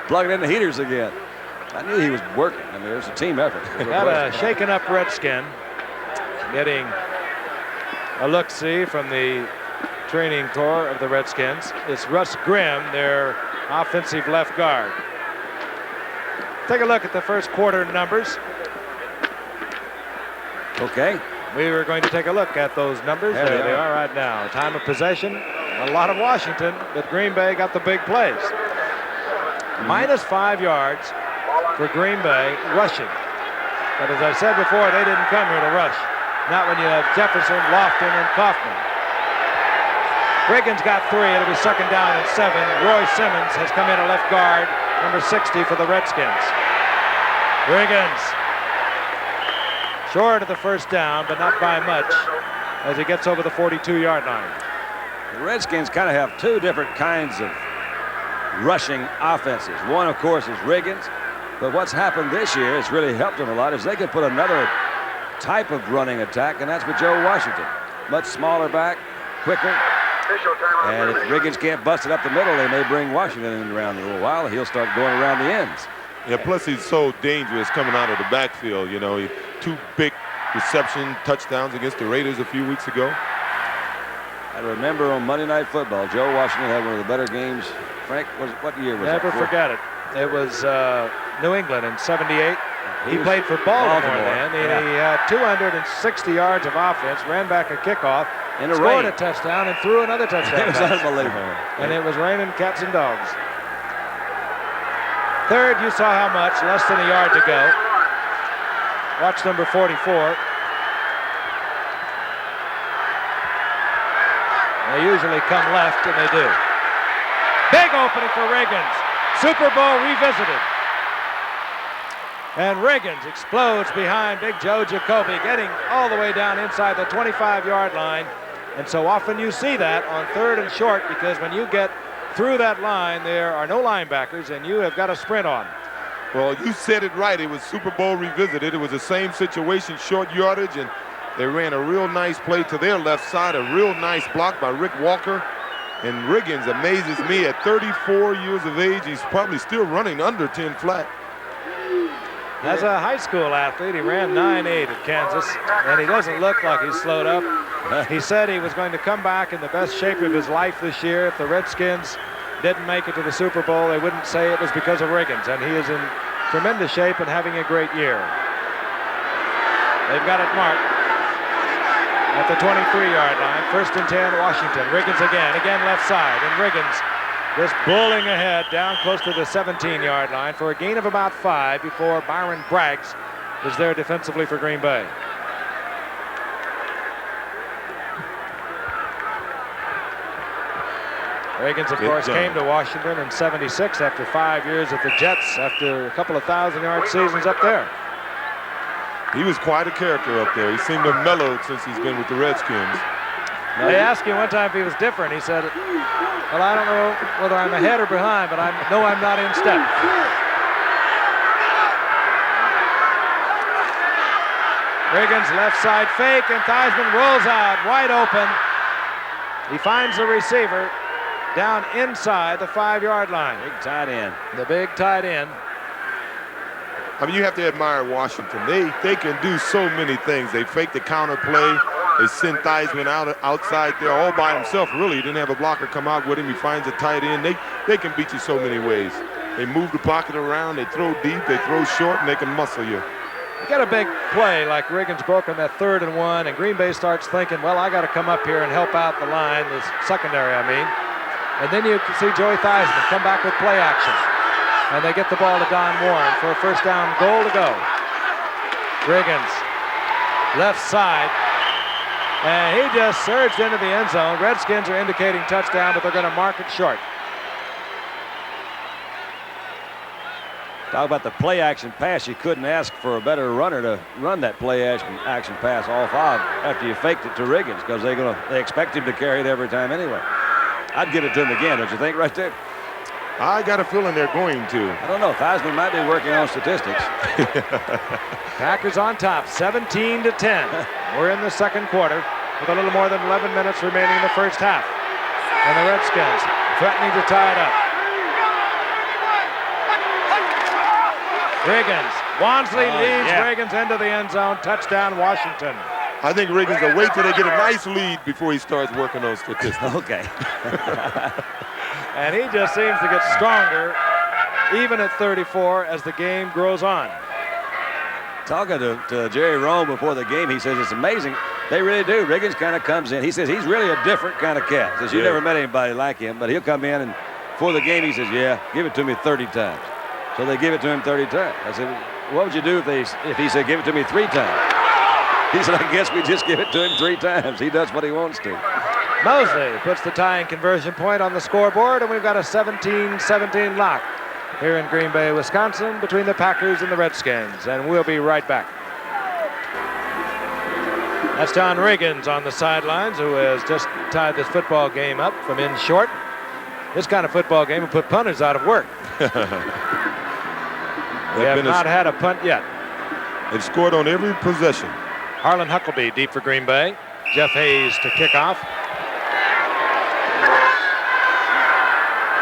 plugging in the heaters again. I knew he was working. I mean, it was a team effort. Got a shaken up Redskin getting a look-see from the training corps of the Redskins. It's Russ Grimm, their offensive left guard. Take a look at the first quarter numbers. Okay. We were going to take a look at those numbers. There they are right now. Time of possession, a lot of Washington, but Green Bay got the big plays. Minus 5 yards for Green Bay rushing. But as I said before, they didn't come here to rush. Not when you have Jefferson, Lofton, and Kaufman. Riggins got 3. It'll be second down and 7. Roy Simmons has come in at left guard, number 60 for the Redskins. Riggins short of the first down, but not by much as he gets over the 42-yard line. The Redskins kind of have two different kinds of rushing offenses. One, of course, is Riggins, but what's happened this year, it's really helped them a lot, is they can put another type of running attack, and that's with Joe Washington. Much smaller back, quicker, and if Riggins can't bust it up the middle, they may bring Washington in around a little while. He'll start going around the ends. Yeah, plus he's so dangerous coming out of the backfield. You know, 2 big reception touchdowns against the Raiders a few weeks ago. I remember on Monday Night Football, Joe Washington had one of the better games. Frank, what year was that? Never forget it. It was New England in '78. He played for Baltimore then. He had 260 yards of offense, ran back a kickoff, scored a touchdown, and threw another touchdown. It was unbelievable. And it was raining cats and dogs. Third, you saw how much, less than a yard to go. Watch number 44. They usually come left, and they do. Big opening for Riggins. Super Bowl revisited. And Riggins explodes behind Big Joe Jacoby, getting all the way down inside the 25-yard line. And so often you see that on 3rd and short, because when you get through that line, there are no linebackers, and you have got to sprint on. Well, you said it right. It was Super Bowl revisited. It was the same situation, short yardage, and they ran a real nice play to their left side, a real nice block by Rick Walker. And Riggins amazes me. At 34 years of age, he's probably still running under 10 flat. As a high school athlete, he ran 9.8 at Kansas, and he doesn't look like he's slowed up. He said he was going to come back in the best shape of his life this year. If the Redskins didn't make it to the Super Bowl, they wouldn't say it was because of Riggins, and he is in tremendous shape and having a great year. They've got it marked at the 23-yard line. 1st and 10, Washington. Riggins again left side, and Riggins just bowling ahead down close to the 17-yard line for a gain of about 5 before Byron Braggs is there defensively for Green Bay. Riggins, of course, came to Washington in '76 after 5 years at the Jets, after a couple of 1,000-yard seasons up there. He was quite a character up there. He seemed to have mellowed since he's been with the Redskins. They asked him one time if he was different. He said, well, I don't know whether I'm ahead or behind, but I know I'm not in step. Riggins left side fake, and Theismann rolls out wide open. He finds the receiver down inside the 5-yard line. Big tight end. The big tight end. I mean, you have to admire Washington. They can do so many things. They fake the counter play. They send Theismann outside there all by himself. Really, he didn't have a blocker come out with him. He finds a tight end. They can beat you so many ways. They move the pocket around. They throw deep. They throw short, and they can muscle you. You got a big play like Riggins broke on that 3rd and 1, and Green Bay starts thinking, well, I got to come up here and help out the line, the secondary, I mean. And then you see Joey Theismann come back with play action. And they get the ball to Don Warren for a 1st down goal to go. Riggins, left side. And he just surged into the end zone. Redskins are indicating touchdown, but they're going to mark it short. Talk about the play action pass. You couldn't ask for a better runner to run that play action pass off of after you faked it to Riggins, because they expect him to carry it every time anyway. I'd give it to him again, don't you think, right there? I got a feeling they're going to. I don't know. Theismann might be working on statistics. Packers on top, 17-10. We're in the 2nd quarter with a little more than 11 minutes remaining in the 1st half. And the Redskins threatening to tie it up. Riggins. Wansley leads Riggins into the end zone. Touchdown, Washington. I think Riggins will wait till they get a nice lead before he starts working on statistics. Okay. And he just seems to get stronger, even at 34, as the game grows on. Talking to Jerry Rome before the game, he says it's amazing. They really do. Riggins kind of comes in. He says he's really a different kind of cat. He says you never met anybody like him, but he'll come in and before the game he says, yeah, give it to me 30 times. So they give it to him 30 times. I said, what would you do if he said give it to me 3 times? He said, I guess we just give it to him 3 times. He does what he wants to. Mosley puts the tying conversion point on the scoreboard, and we've got a 17-17 lock here in Green Bay, Wisconsin, between the Packers and the Redskins. And we'll be right back. That's Don Riggins on the sidelines, who has just tied this football game up from in short. This kind of football game will put punters out of work. We have not had a punt yet. They've scored on every possession. Harlan Huckleby deep for Green Bay. Jeff Hayes to kick off.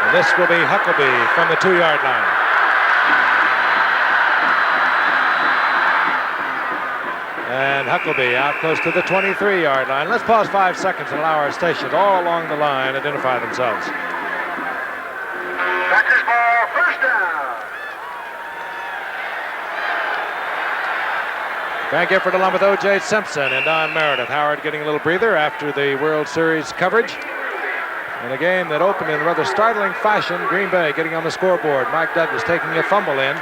And this will be Huckleby from the 2-yard line. And Huckleby out close to the 23-yard line. Let's pause 5 seconds and allow our stations all along the line to identify themselves. Packers ball, first down. Frank Gifford along with O.J. Simpson and Don Meredith. Howard getting a little breather after the World Series coverage. In a game that opened in rather startling fashion, Green Bay getting on the scoreboard. Mike Douglas taking a fumble in.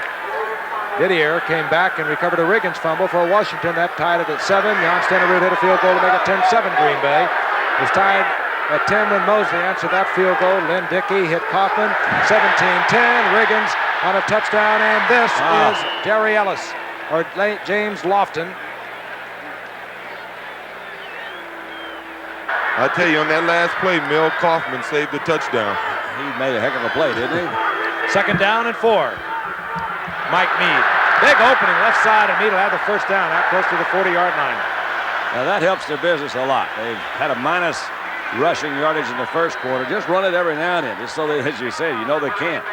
Didier came back and recovered a Riggins fumble for Washington. That tied it at 7. Jan Stenerud hit a field goal to make it 10-7 Green Bay. It was tied at 10 when Mosley answered that field goal. Lynn Dickey hit Kaufman. 17-10. Riggins on a touchdown. And this is Jerry Ellis, or James Lofton. I tell you, on that last play, Mel Kaufman saved the touchdown. He made a heck of a play, didn't he? Second down and 4. Mike Mead. Big opening left side, and Mead will have the first down out close to the 40-yard line. Now that helps their business a lot. They've had a minus rushing yardage in the first quarter. Just run it every now and then, just so that, as you say, you know they can't.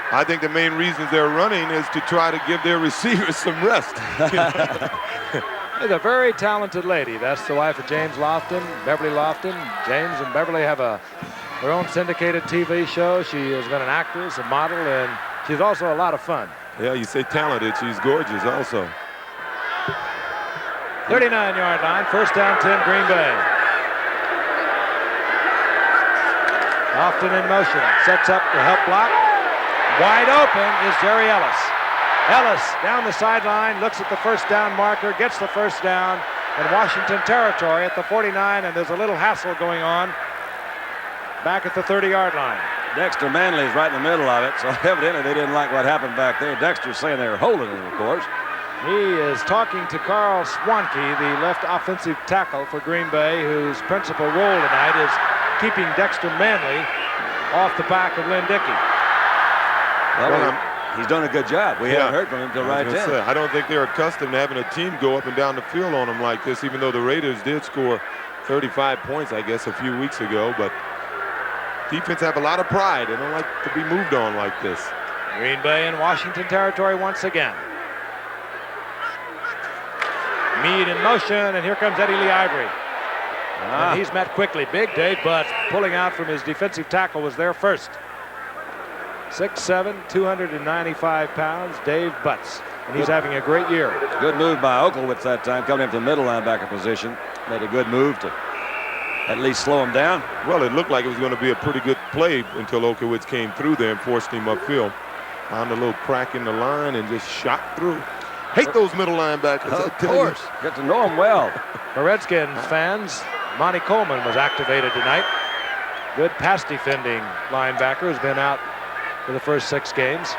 I think the main reasons they're running is to try to give their receivers some rest. She's a very talented lady. That's the wife of James Lofton, Beverly Lofton. James and Beverly have their own syndicated TV show. She has been an actress, a model, and she's also a lot of fun. Yeah, you say talented. She's gorgeous also. 39-yard line, first down 10, Green Bay. Lofton in motion, sets up the help block. Wide open is Jerry Ellis. Ellis down the sideline, looks at the first down marker, gets the first down in Washington territory at the 49, and there's a little hassle going on back at the 30-yard line. Dexter Manley is right in the middle of it, so evidently they didn't like what happened back there. Dexter's saying they were holding him, of course. He is talking to Carl Swanke, the left offensive tackle for Green Bay, whose principal role tonight is keeping Dexter Manley off the back of Lynn Dickey. Well, he's done a good job. We haven't heard from him until right then. I don't think they're accustomed to having a team go up and down the field on them like this, even though the Raiders did score 35 points, I guess, a few weeks ago. But defense have a lot of pride. They don't like to be moved on like this. Green Bay in Washington territory once again. Meade in motion, and here comes Eddie Lee Ivory. And he's met quickly. Big Dave Butts pulling out from his defensive tackle was there first. 6'7", 295 pounds, Dave Butts. And he's having a great year. Good move by Oklowitz that time, coming in from the middle linebacker position. Made a good move to at least slow him down. Well, it looked like it was going to be a pretty good play until Oklowitz came through there and forced him upfield. Found a little crack in the line and just shot through. Hate those middle linebackers. Of course. Get to know him well. For Redskins fans, Monty Coleman was activated tonight. Good pass defending linebacker who's been out for the first 6 games.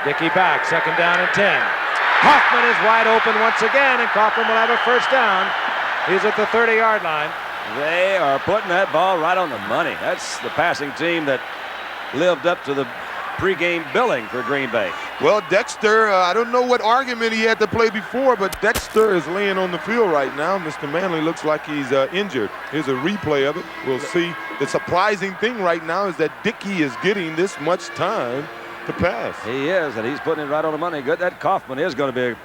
Dickey back, second down and 10. Kaufman is wide open once again, and Kaufman will have a first down. He's at the 30-yard line. They are putting that ball right on the money. That's the passing team that lived up to the pregame billing for Green Bay. Well, Dexter, I don't know what argument he had to play before, but Dexter is laying on the field right now. Mr. Manley looks like he's injured. Here's a replay of it. We'll see. The surprising thing right now is that Dickey is getting this much time to pass. He is, and he's putting it right on the money. Good. That Kaufman is going to be,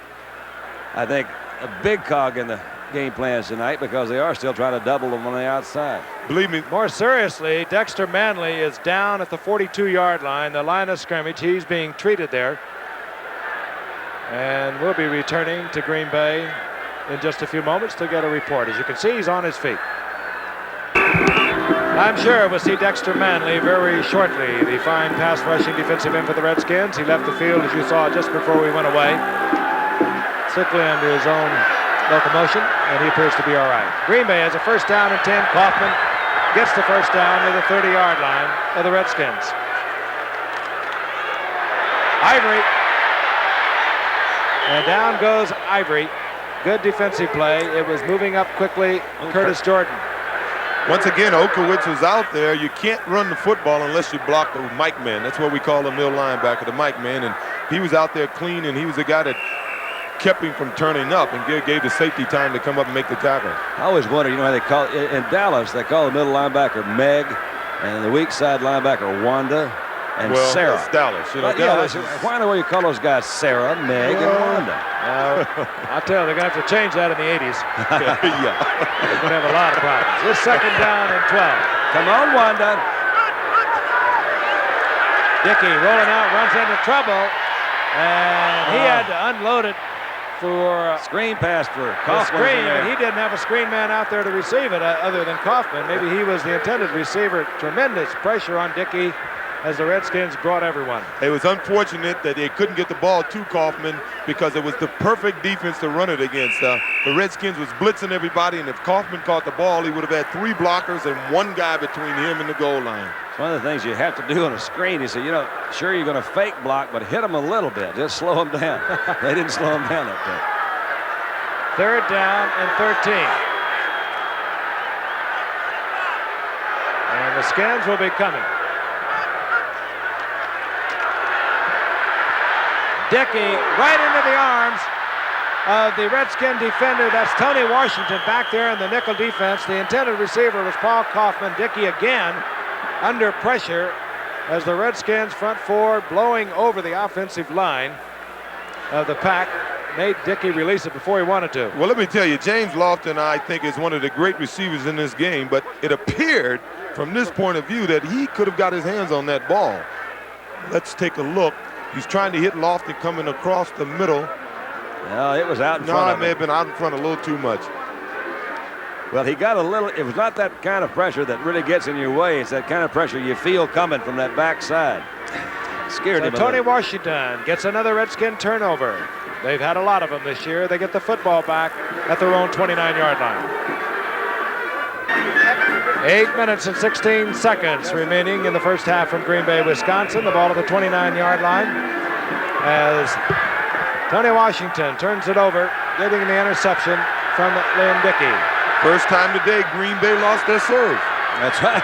I think, a big cog in the game plans tonight because they are still trying to double them on the outside. Believe me. More seriously, Dexter Manley is down at the 42-yard line, the line of scrimmage. He's being treated there. And we'll be returning to Green Bay in just a few moments to get a report. As you can see, he's on his feet. I'm sure we'll see Dexter Manley very shortly, the fine pass rushing defensive end for the Redskins. He left the field, as you saw, just before we went away. Sickly under his own locomotion, and he appears to be all right. Green Bay has a first down and 10. Kaufman gets the first down to the 30-yard line of the Redskins. Ivory. And down goes Ivory. Good defensive play. It was moving up quickly. Curtis Jordan. Once again, Okowitz was out there. You can't run the football unless you block the Mike man. That's what we call the middle linebacker, the Mike man. And he was out there clean, and he was the guy that kept him from turning up and gave the safety time to come up and make the tackle. I always wonder, how they call in Dallas, they call the middle linebacker Meg, and the weak side linebacker Wanda and Sarah. That's Dallas. Dallas. Why do you call those guys Sarah, Meg, and Wanda? I'll tell you, they're going to have to change that in the 80s. Yeah. They're going to have a lot of problems. This second down and 12. Come on, Wanda. Dickey rolling out, runs into trouble, and he had to unload it for screen pass for the Kaufman. screen, and he didn't have a screen man out there to receive it other than Kaufman. Maybe he was the intended receiver. Tremendous pressure on Dickey as the Redskins brought everyone. It was unfortunate that they couldn't get the ball to Kaufman because it was the perfect defense to run it against. The Redskins was blitzing everybody, and if Kaufman caught the ball, he would have had 3 blockers and 1 guy between him and the goal line. It's one of the things you have to do on a screen. You say, sure, you're going to fake block, but hit them a little bit. Just slow them down. They didn't slow them down that time. Third down and 13. And the Skins will be coming. Dickey right into the arms of the Redskin defender. That's Tony Washington back there in the nickel defense. The intended receiver was Paul Kaufman. Dickey again under pressure as the Redskins front 4 blowing over the offensive line of the pack. Made Dickey release it before he wanted to. Well, let me tell you, James Lofton, I think, is one of the great receivers in this game, but it appeared from this point of view that he could have got his hands on that ball. Let's take a look. He's trying to hit Lofton coming across the middle. No, it was out in front of him. No, it may have been out in front a little too much. Well, he got a little, it was not that kind of pressure that really gets in your way. It's that kind of pressure you feel coming from that backside. Scared him. Tony Washington gets another Redskin turnover. They've had a lot of them this year. They get the football back at their own 29-yard line. 8 minutes and 16 seconds remaining in the first half from Green Bay, Wisconsin. The ball at the 29-yard line as Tony Washington turns it over, getting the interception from Liam Dickey. First time today Green Bay lost their serve. That's right.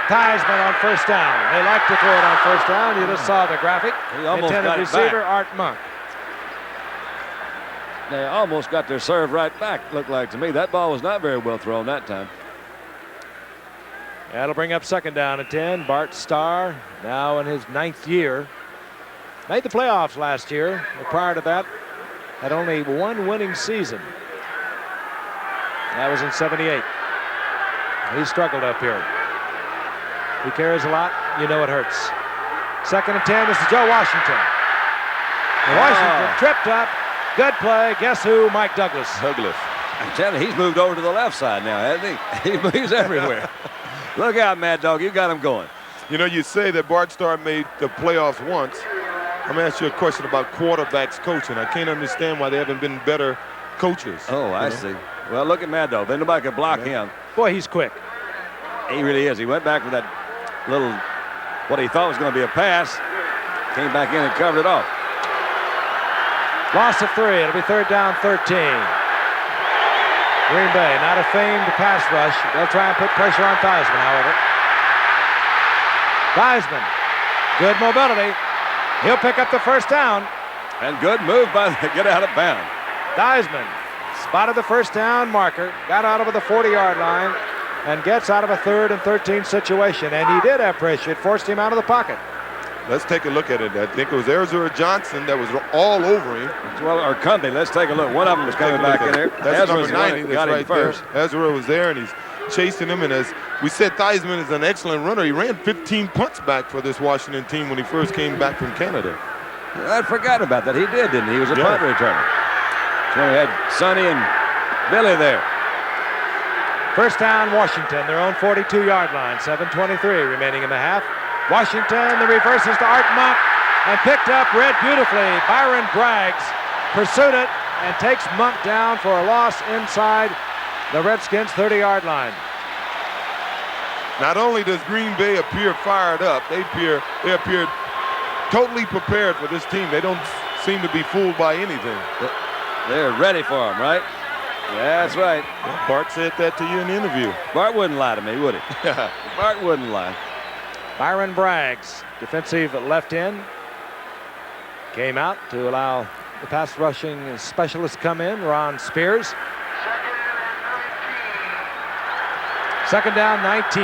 Theismann on first down. They like to throw it on first down. You just saw the graphic. He almost intended got it receiver, back. Art Monk. They almost got their serve right back, looked like to me. That ball was not very well thrown that time. That'll bring up second down and 10. Bart Starr, now in his 9th year. Made the playoffs last year. But prior to that, had only 1 winning season. That was in '78. He struggled up here. He carries a lot. You know it hurts. Second and 10. This is Joe Washington. Washington tripped up. Good play. Guess who? Mike Douglas. I'm telling you, he's moved over to the left side now, hasn't he? He moves everywhere. Look out, Mad Dog. You got him going. You know, you say that Bart Starr made the playoffs once. I'm going to ask you a question about quarterbacks coaching. I can't understand why they haven't been better coaches. Oh, I see. Well, look at Mad Dog. Then nobody can block him. Boy, he's quick. He really is. He went back with that little, what he thought was going to be a pass. Came back in and covered it off. Loss of 3. It'll be third down 13. Green Bay, not a famed pass rush. They'll try and put pressure on Theismann, however. Theismann, good mobility. He'll pick up the first down. And good move by the get out of bounds. Theismann spotted the first down marker, got out of the 40-yard line, and gets out of a 3rd and 13 situation. And he did have pressure. It forced him out of the pocket. Let's take a look at it. I think it was Ezra Johnson that was all over him. Well, or Cumby. Let's take a look. One of them was coming back in there. That's Ezra's number 90. the one that That's got him right first. there. Ezra was there, and he's chasing him. And as we said, Theismann is an excellent runner. He ran 15 punts back for this Washington team when he first came back from Canada. I'd forgotten about that. He did, didn't he? He was a punt returner. So we had Sonny and Billy there. First down, Washington, their own 42-yard line. 7:23 remaining in the half. Washington, the reverses to Art Monk. and picked up, read beautifully. Byron Braggs pursued it and takes Monk down for a loss inside the Redskins' 30-yard line. Not only does Green Bay appear fired up, they appear totally prepared for this team. They don't seem to be fooled by anything. They're ready for him, right? That's right. Well, Bart said that to you in the interview. Bart wouldn't lie to me, would he? Bart wouldn't lie. Byron Braggs, defensive left end, came out to allow the pass rushing specialist come in, Ron Spears. Second down, 19.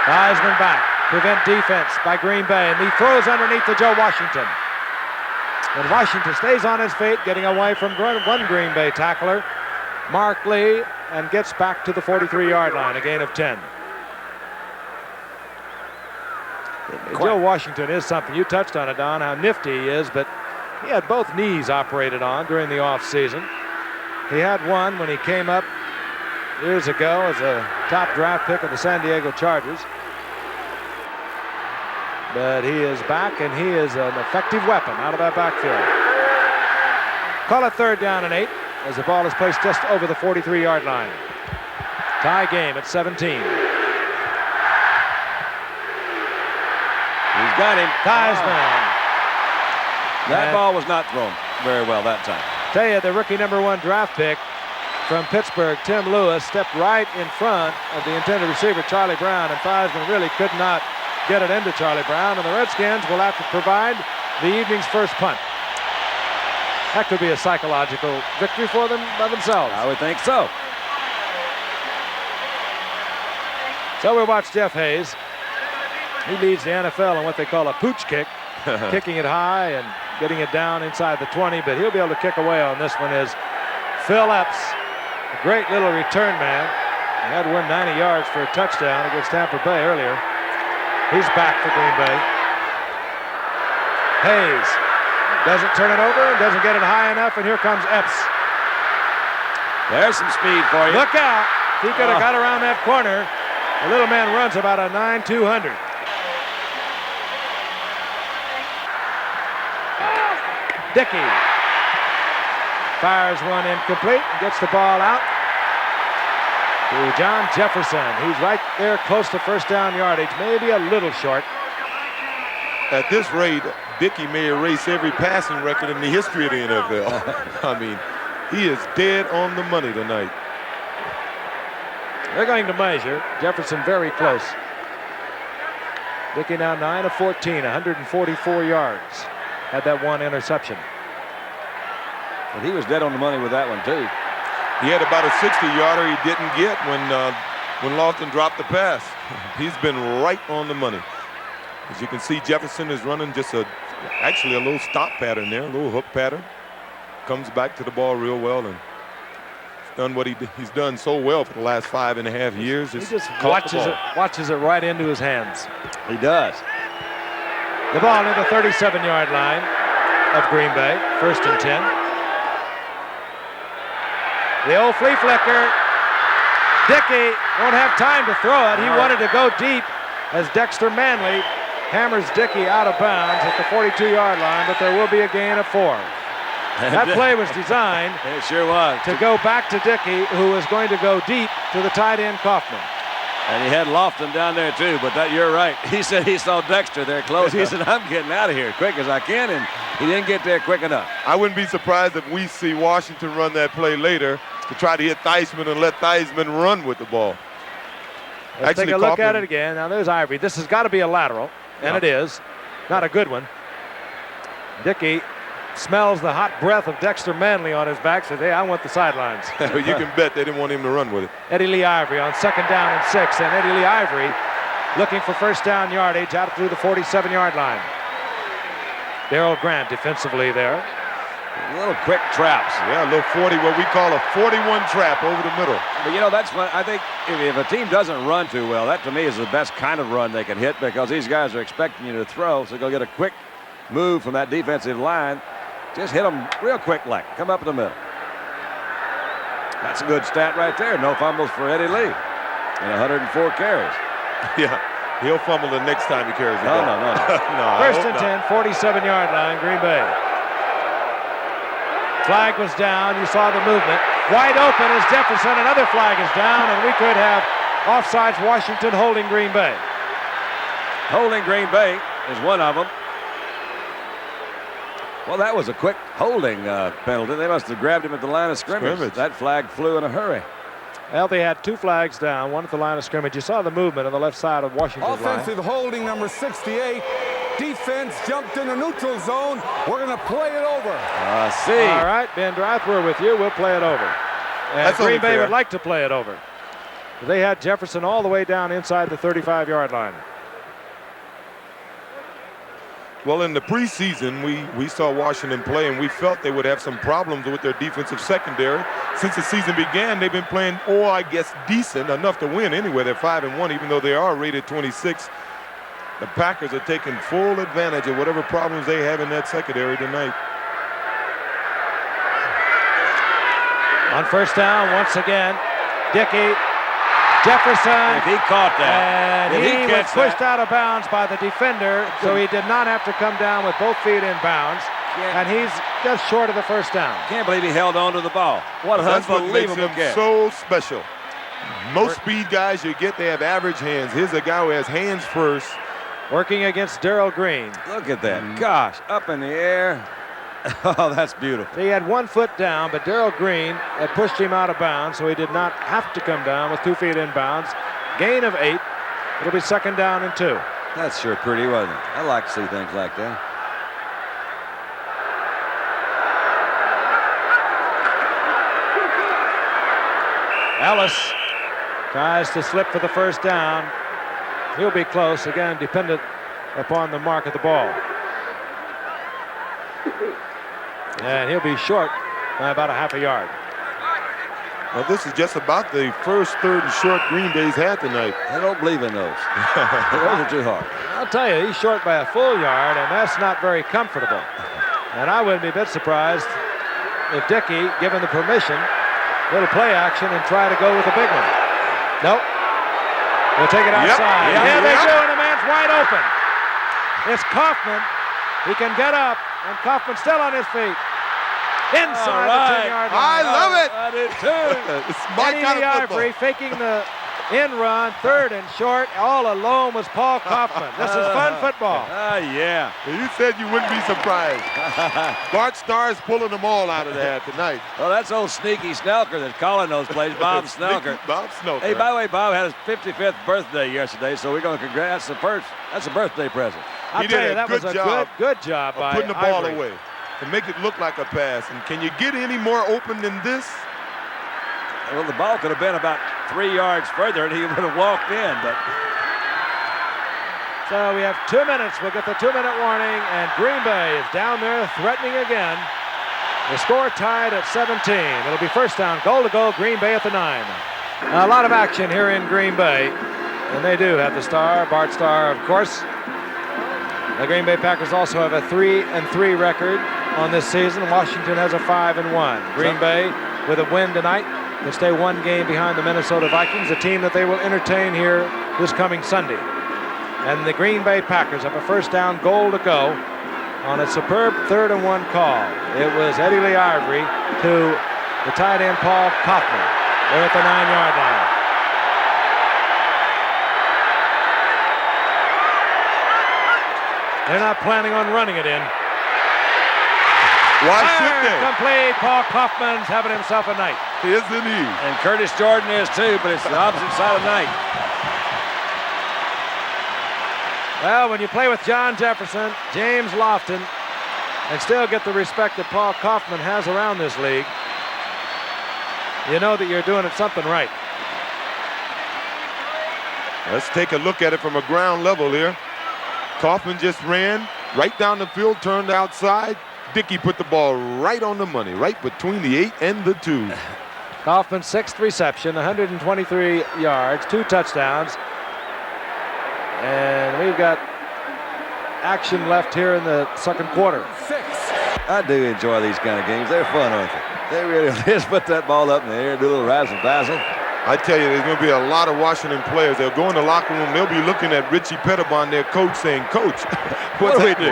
Heisman back, prevent defense by Green Bay, and he throws underneath to Joe Washington. And Washington stays on his feet, getting away from one Green Bay tackler, Mark Lee, and gets back to the 43-yard line, a gain of 10. Joe Washington is something. You touched on it, Don, how nifty he is, but he had both knees operated on during the offseason. He had one when he came up years ago as a top draft pick of the San Diego Chargers. But he is back, and he is an effective weapon out of that backfield. Call it third down and 8 as the ball is placed just over the 43-yard line. Tie game at 17. He's got him. Theismann. That ball was not thrown very well that time. Tell you, the rookie #1 draft pick from Pittsburgh, Tim Lewis, stepped right in front of the intended receiver, Charlie Brown, and Theismann really could not get it into Charlie Brown, and the Redskins will have to provide the evening's first punt. That could be a psychological victory for them by themselves. I would think so. So we watch Jeff Hayes. He leads the NFL in what they call a pooch kick, kicking it high and getting it down inside the 20, but he'll be able to kick away on this one is Phil Epps, a great little return man. He had to win 90 yards for a touchdown against Tampa Bay earlier. He's back for Green Bay. Hayes doesn't turn it over, doesn't get it high enough, and here comes Epps. There's some speed for you. Look out. If he could have got around that corner, the little man runs about a 9-200. Dickey fires one incomplete and gets the ball out to John Jefferson. He's right there close to first down yardage, maybe a little short. At this rate, Dickey may erase every passing record in the history of the NFL. I mean, he is dead on the money tonight. They're going to measure. Jefferson very close. Dickey now 9 of 14, 144 yards. Had that one interception. But he was dead on the money with that one, too. He had about a 60-yarder he didn't get when Lofton dropped the pass. He's been right on the money. As you can see, Jefferson is running just actually a little stop pattern there, a little hook pattern. Comes back to the ball real well and done what he's done so well for the last 5.5 years. He just watches it right into his hands. He does. The ball near the 37-yard line of Green Bay, 1st and 10. The old flea flicker. Dickey won't have time to throw it. He wanted to go deep as Dexter Manley hammers Dickey out of bounds at the 42-yard line, but there will be a gain of 4. That play was designed it sure was. to go back to Dickey, who was going to go deep to the tight end Kaufman. And he had Lofton down there, too, but you're right. He said he saw Dexter there close. He said, I'm getting out of here quick as I can, and he didn't get there quick enough. I wouldn't be surprised if we see Washington run that play later to try to hit Theismann and let Theismann run with the ball. Let's take a look at it again. Now, there's Ivory. This has got to be a lateral, and it is. Not a good one. Dickey smells the hot breath of Dexter Manley on his back, says, hey, I want the sidelines. You can bet they didn't want him to run with it. Eddie Lee Ivory on 2nd down and 6, and Eddie Lee Ivory looking for first down yardage out through the 47-yard line. Darrell Grant defensively there. Little quick traps. Yeah, a little 40, what we call a 41 trap over the middle. But, you know, that's what I think if a team doesn't run too well, that to me is the best kind of run they can hit because these guys are expecting you to throw, so go get a quick move from that defensive line. Just hit them real quick like. Come up in the middle. That's a good stat right there. No fumbles for Eddie Lee. and 104 carries. Yeah, he'll fumble the next time he carries the ball. No. No, I First hope and not. 10, 47-yard line, Green Bay. Flag was down. You saw the movement. Wide open is Jefferson. Another flag is down, and we could have offsides Washington holding Green Bay. Holding Green Bay is one of them. Well, that was a quick holding penalty. They must have grabbed him at the line of scrimmage. That flag flew in a hurry. Well, they had two flags down, one at the line of scrimmage. You saw the movement on the left side of Washington's line. Offensive holding number 68. Defense jumped in the neutral zone. We're going to play it over. See. All right, Ben Drath, we're with you. We'll play it over. And That's Green only Bay fair. would like to play it over. They had Jefferson all the way down inside the 35-yard line. Well, in the preseason, we saw Washington play, and we felt they would have some problems with their defensive secondary. Since the season began, they've been playing, I guess, decent, enough to win anyway. They're 5-1, even though they are rated 26. The Packers are taking full advantage of whatever problems they have in that secondary tonight. On first down, once again, Dickey, Jefferson. If he caught that. And If he was catch pushed that. out of bounds by the defender, so he did not have to come down with both feet in bounds. And he's just short of the first down. Can't believe he held on to the ball. What an That's what makes unbelievable him catch. so special. Most speed guys you get, they have average hands. Here's a guy who has hands first. Working against Darrell Green. Look at that. Gosh, up in the air. Oh, that's beautiful. He had 1 foot down, but Darrell Green had pushed him out of bounds, so he did not have to come down with 2 feet in bounds. Gain of 8. It'll be second down and 2. That's sure pretty, wasn't it? I like to see things like that. Ellis tries to slip for the first down. He'll be close, again, dependent upon the mark of the ball. And he'll be short by about a half a yard. Well, this is just about the first third and short Green Bay's had tonight. I don't believe in those. Those are too hard. I'll tell you, he's short by a full yard, and that's not very comfortable. And I wouldn't be a bit surprised if Dickey, given the permission, little play action and try to go with a big one. Nope. We'll take it outside. Yep. Yeah, they Yep. do, and the man's wide open. It's Kaufman. He can get up, and Kaufman's still on his feet. Inside the 10-yard line. I love it. I did too. It's my Eddie kind the of football. Ivory faking the in run, third and short. All alone was Paul Kaufman. This is fun football. Yeah. You said you wouldn't be surprised. Bart Starr's pulling them all out of there tonight. Well, that's old Sneaky Snelker that's calling those plays, Bob Snelker. Bob Snelker. Hey, by the way, Bob had his 55th birthday yesterday, so we're going to congrats. That's a birthday present. I'll He tell did you, a that good was a job good job by putting the ball Ivory. away to make it look like a pass. And can you get any more open than this? Well, the ball could have been about 3 yards further, and he would have walked in. But So we have 2 minutes. We'll get the 2-minute warning, and Green Bay is down there threatening again. The score tied at 17. It'll be first down, goal to go, Green Bay at the 9. A lot of action here in Green Bay, and they do have the star, Bart Starr, of course. The Green Bay Packers also have a 3-3 record on this season. Washington has a 5-1. Green Bay, with a win tonight, can stay 1 game behind the Minnesota Vikings, a team that they will entertain here this coming Sunday. And the Green Bay Packers have a first down, goal to go on a superb 3rd and 1 call. It was Eddie Lee Ivory to the tight end Paul Kaufman. They're at the 9-yard line. They're not planning on running it in. Why should they? Complete. Paul Kaufman's having himself a night. Isn't he? and Curtis Jordan is too, but it's the opposite side of night. Well, when you play with John Jefferson, James Lofton, and still get the respect that Paul Kaufman has around this league, you know that you're doing it something right. Let's take a look at it from a ground level here. Kaufman just ran right down the field, turned outside. Dickey put the ball right on the money, right between the 8 and the 2. Kaufman's 6th reception, 123 yards, 2 touchdowns. And we've got action left here in the second quarter. 6. I do enjoy these kind of games. They're fun, aren't they? They really are. Just put that ball up in the air, do a little razzle dazzle. I tell you, there's going to be a lot of Washington players. They'll go in the locker room. They'll be looking at Richie Pettibon, their coach, saying, "Coach, what do we do?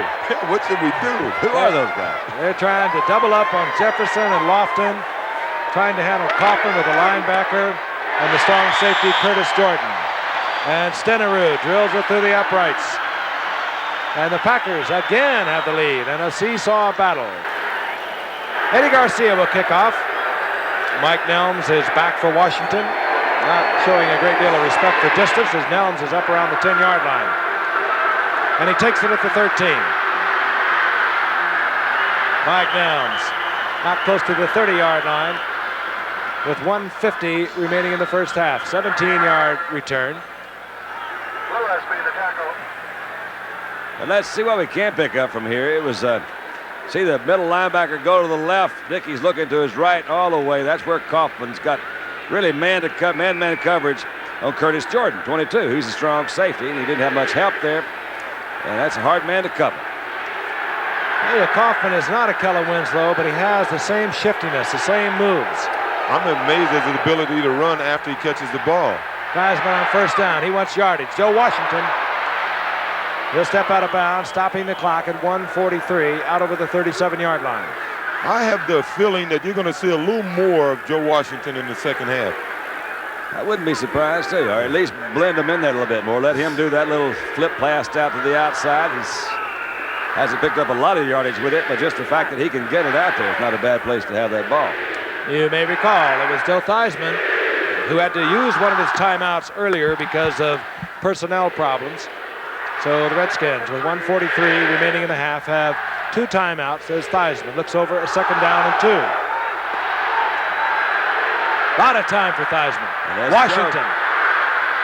What should we do?" Who are those guys? They're trying to double up on Jefferson and Lofton, trying to handle Kaufman with a linebacker and the strong safety Curtis Jordan. And Stenerud drills it through the uprights. And the Packers again have the lead in a seesaw battle. Eddie Garcia will kick off. Mike Nelms is back for Washington, not showing a great deal of respect for distance as Nelms is up around the 10-yard line. And he takes it at the 13. Mike Nelms not close to the 30-yard line with 1:50 remaining in the first half. 17-yard return. Lewis made the tackle. And let's see what we can pick up from here. It was, see the middle linebacker go to the left. Dickey's looking to his right all the way. That's where Kaufman's got really man-to-man coverage on Curtis Jordan, 22. He's a strong safety, and he didn't have much help there. And that's a hard man to cover. Hey, Kaufman is not a Kellen Winslow, but he has the same shiftiness, the same moves. I'm amazed at his ability to run after he catches the ball. Theismann on first down. He wants yardage. Joe Washington. He'll step out of bounds, stopping the clock at 1:43 out over the 37-yard line. I have the feeling that you're going to see a little more of Joe Washington in the second half. I wouldn't be surprised, too, or at least blend him in there a little bit more. Let him do that little flip pass out to the outside. He hasn't picked up a lot of yardage with it, but just the fact that he can get it out there is not a bad place to have that ball. You may recall it was Joe Theismann who had to use one of his timeouts earlier because of personnel problems. So the Redskins, with 1:43 remaining in the half, have 2 timeouts as Theismann looks over a second down and 2. A lot of time for Theismann. Washington.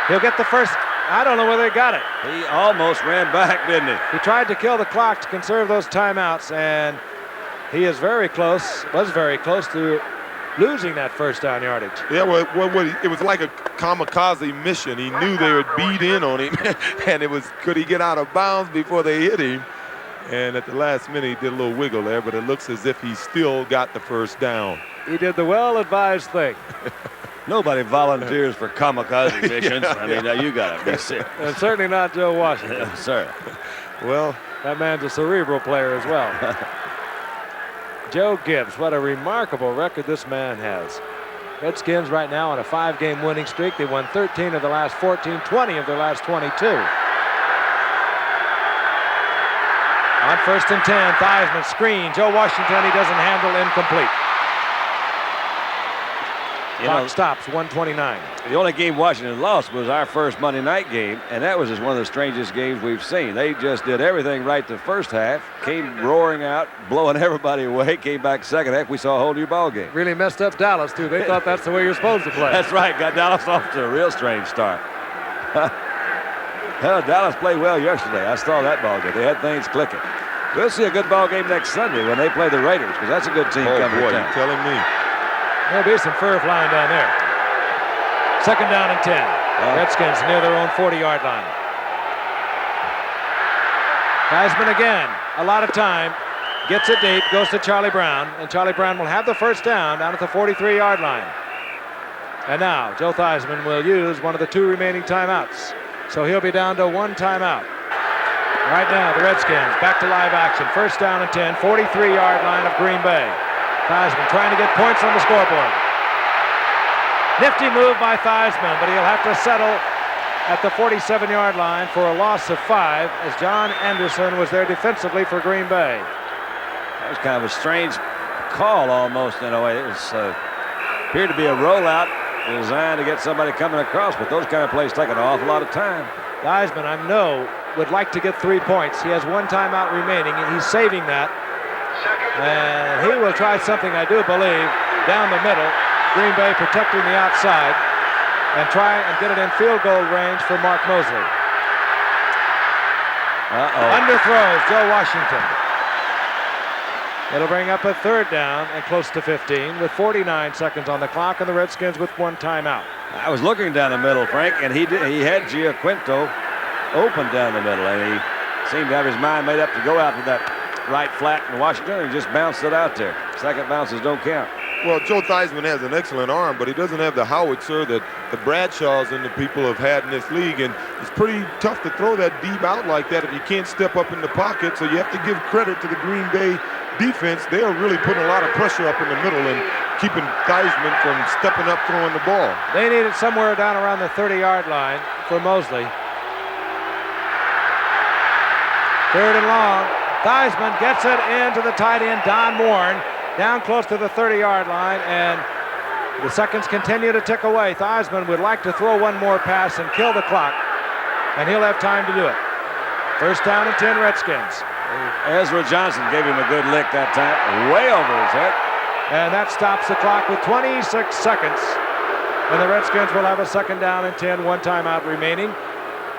He'll get the first. I don't know whether he got it. He almost ran back, didn't he? He tried to kill the clock to conserve those timeouts, and he is very close, was very close to losing that first down yardage. Yeah, well, it was like a kamikaze mission. He knew they would beat in on him, and it was, could he get out of bounds before they hit him? And at the last minute, he did a little wiggle there, but it looks as if he still got the first down. He did the well-advised thing. Nobody volunteers for kamikaze missions. I mean, now you got to be sick. And certainly not Joe Washington. Sir. Well, that man's a cerebral player as well. Joe Gibbs, what a remarkable record this man has. Redskins right now on a 5-game winning streak. They won 13 of the last 14, 20 of their last 22. On first and 10, Theismann screen. Joe Washington, he doesn't handle, incomplete. Clock stops, 1:29. The only game Washington lost was our first Monday night game, and that was just one of the strangest games we've seen. They just did everything right the first half, came roaring out, blowing everybody away, came back second half. We saw a whole new ball game. Really messed up Dallas, too. They thought that's the way you're supposed to play. That's right. Got Dallas off to a real strange start. Hell, Dallas played well yesterday. I saw that ball game. They had things clicking. We'll see a good ball game next Sunday when they play the Raiders, because that's a good team coming to town. You're telling me. There'll be some fur flying down there. Second down and 10. Redskins near their own 40-yard line. Theismann again, a lot of time, gets it deep, goes to Charlie Brown, and Charlie Brown will have the first down at the 43-yard line. And now Joe Theismann will use one of the 2 remaining timeouts. So he'll be down to 1 timeout. Right now, the Redskins back to live action. First down and 10, 43-yard line of Green Bay. Theismann trying to get points on the scoreboard. Nifty move by Theismann, but he'll have to settle at the 47-yard line for a loss of 5 as John Anderson was there defensively for Green Bay. That was kind of a strange call almost in a way. It was appeared to be a rollout designed to get somebody coming across, but those kind of plays take an awful lot of time. Theismann, I know, would like to get 3 points. He has 1 timeout remaining, and he's saving that. And he will try something, I do believe, down the middle. Green Bay protecting the outside and try and get it in field goal range for Mark Mosley. Underthrows Joe Washington. It'll bring up a 3rd down and close to 15 with 49 seconds on the clock, and the Redskins with 1 timeout. I was looking down the middle, Frank, and he had Giaquinto open down the middle, and he seemed to have his mind made up to go out to that right flat in Washington and just bounced it out there. Second bounces don't count. Well, Joe Theismann has an excellent arm, but he doesn't have the howitzer that the Bradshaws and the people have had in this league, and it's pretty tough to throw that deep out like that if you can't step up in the pocket, so you have to give credit to the Green Bay defense. They are really putting a lot of pressure up in the middle and keeping Theismann from stepping up throwing the ball. They need it somewhere down around the 30-yard line for Mosley. 3rd and long. Theismann gets it into the tight end, Don Warren, down close to the 30-yard line, and the seconds continue to tick away. Theismann would like to throw one more pass and kill the clock, and he'll have time to do it. 1st down and 10 Redskins. Ezra Johnson gave him a good lick that time, way over his head. And that stops the clock with 26 seconds. And the Redskins will have a 2nd down and 10, 1 timeout remaining.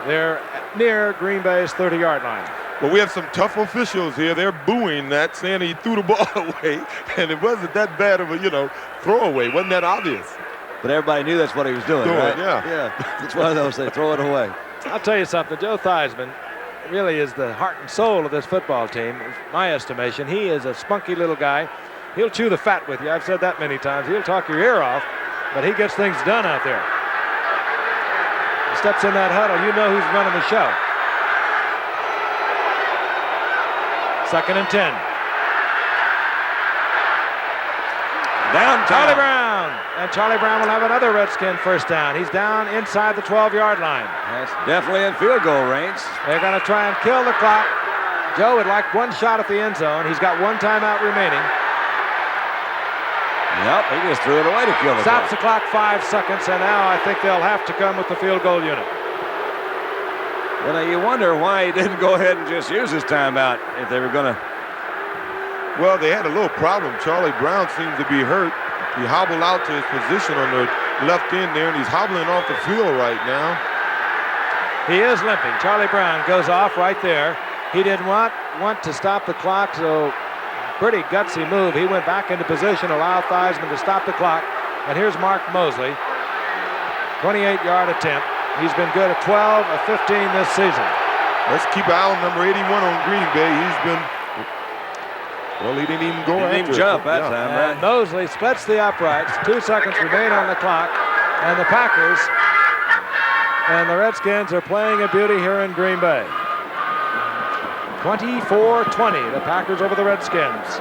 They're near Green Bay's 30-yard line. But we have some tough officials here. They're booing that, saying he threw the ball away, and it wasn't that bad of a, throwaway. Wasn't that obvious? But everybody knew that's what he was doing, right? Yeah. It's one of those, they throw it away. I'll tell you something, Joe Theismann really is the heart and soul of this football team, in my estimation. He is a spunky little guy. He'll chew the fat with you. I've said that many times. He'll talk your ear off, but he gets things done out there. He steps in that huddle, you know who's running the show. 2nd and 10. Down Charlie Brown. And Charlie Brown will have another Redskin 1st down. He's down inside the 12-yard line. That's definitely in field goal range. They're going to try and kill the clock. Joe would like one shot at the end zone. He's got 1 timeout remaining. Yep, he just threw it away to kill the Stops the clock. clock 5 seconds, and now I think they'll have to come with the field goal unit. Well, now you wonder why he didn't go ahead and just use his timeout if they were going to. Well, they had a little problem. Charlie Brown seems to be hurt. He hobbled out to his position on the left end there, and he's hobbling off the field right now. He is limping. Charlie Brown goes off right there. He didn't want to stop the clock, so pretty gutsy move. He went back into position, allowed Theismann to stop the clock. And here's Mark Mosley, 28-yard attempt. He's been good at 12 of 15 this season. Let's keep an eye on number 81 on Green Bay. He's been, well, he didn't even go after it. He didn't even jump that time, right? And Mosley splits the uprights. 2 seconds remain on the clock. And the Packers and the Redskins are playing a beauty here in Green Bay. 24-20, the Packers over the Redskins.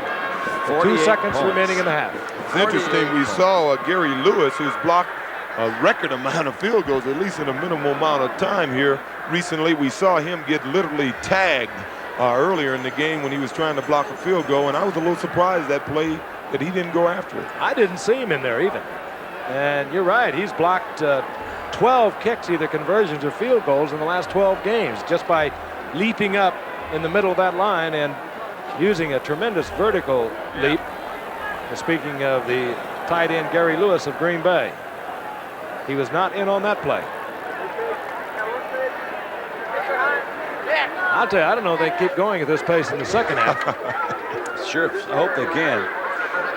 2 seconds points remaining in the half. It's interesting, we saw Gary Lewis, who's blocked a record amount of field goals, at least in a minimal amount of time here. Recently, we saw him get literally tagged earlier in the game when he was trying to block a field goal, and I was a little surprised that play that he didn't go after it. I didn't see him in there even. And you're right, he's blocked 12 kicks, either conversions or field goals in the last 12 games, just by leaping up in the middle of that line and using a tremendous vertical leap. Speaking of the tight end Gary Lewis of Green Bay. He was not in on that play. I'll tell you, I don't know if they keep going at this pace in the second half. Sure, I hope they can.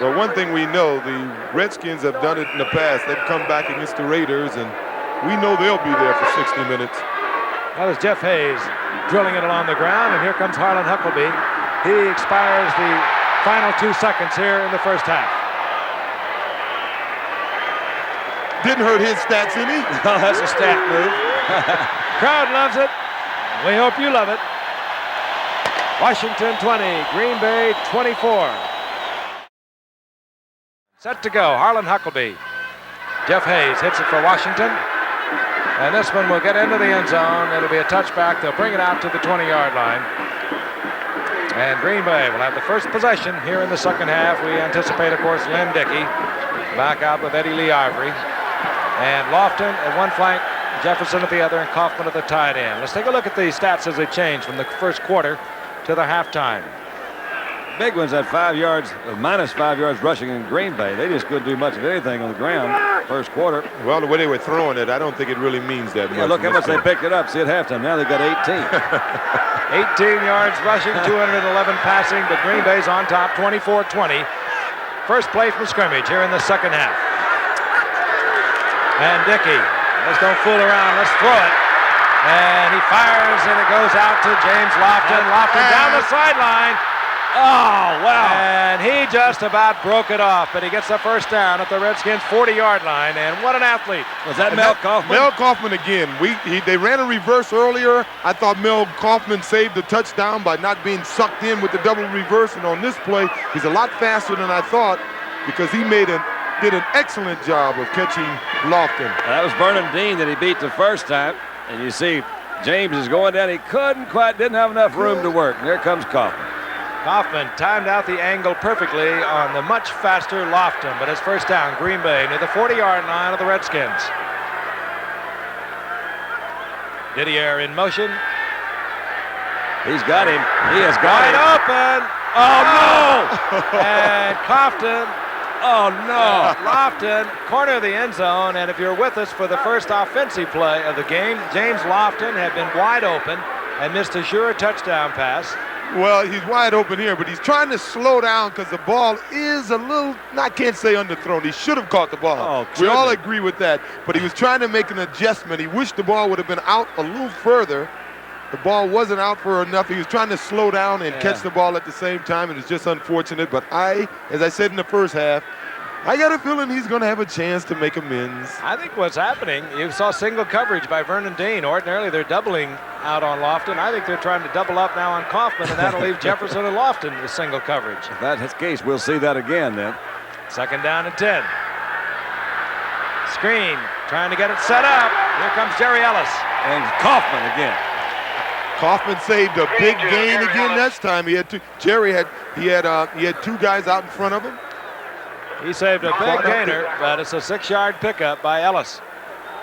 Well, one thing we know, the Redskins have done it in the past. They've come back against the Raiders, and we know they'll be there for 60 minutes. That was Jeff Hayes drilling it along the ground, and here comes Harlan Huckleby. He expires the final 2 seconds here in the first half. Didn't hurt his stats any. Oh, that's a stat move. Crowd loves it. We hope you love it. Washington 20, Green Bay 24. Set to go, Harlan Huckleby. Jeff Hayes hits it for Washington. And this one will get into the end zone. It'll be a touchback. They'll bring it out to the 20-yard line. And Green Bay will have the first possession here in the second half. We anticipate, of course, Len Dickey back out with Eddie Lee Ivory. And Lofton at one flank, Jefferson at the other, and Kaufman at the tight end. Let's take a look at the stats as they change from the first quarter to the halftime. Big ones at 5 yards, minus 5 yards rushing in Green Bay. They just couldn't do much of anything on the ground first quarter. Well, the way they were throwing it, I don't think it really means that much. Yeah, look how much they picked it up. See at halftime. Now they've got 18. 18 yards rushing, 211 passing, but Green Bay's on top, 24-20. First play from scrimmage here in the second half. And Dickey, let's don't fool around, let's throw it. And he fires, and it goes out to James Lofton. Lofton down the sideline. Oh, wow. And he just about broke it off, but he gets the first down at the Redskins 40-yard line, and what an athlete. Was that Mel Kaufman? Mel Kaufman again. They ran a reverse earlier. I thought Mel Kaufman saved the touchdown by not being sucked in with the double reverse, and on this play, he's a lot faster than I thought because he did an excellent job of catching Lofton. That was Vernon Dean that he beat the first time, and you see James is going down. He didn't have enough room to work, and there comes Kaufman. Kaufman timed out the angle perfectly on the much faster Lofton, but it's first down, Green Bay, near the 40-yard line of the Redskins. Didier in motion. He's got him. He has got Wide him. open. Oh, no! And Kaufman. Oh, no. Lofton, corner of the end zone, and if you're with us for the first offensive play of the game, James Lofton had been wide open and missed a sure touchdown pass. Well, he's wide open here, but he's trying to slow down because the ball is a little, I can't say underthrown. He should have caught the ball. Oh, we all agree with that, but he was trying to make an adjustment. He wished the ball would have been out a little further. The ball wasn't out for enough. He was trying to slow down and catch the ball at the same time, and it's just unfortunate. But as I said in the first half, I got a feeling he's going to have a chance to make amends. I think what's happening, you saw single coverage by Vernon Dean. Ordinarily, they're doubling out on Lofton. I think they're trying to double up now on Kaufman, and that'll leave Jefferson and Lofton with single coverage. If that's the case, we'll see that again then. Second down and 10. Screen, trying to get it set up. Here comes Jerry Ellis. And Kaufman again. Kaufman saved a big gain again this time. He had two. Jerry had two guys out in front of him. He saved a big gainer, but it's a 6-yard pickup by Ellis.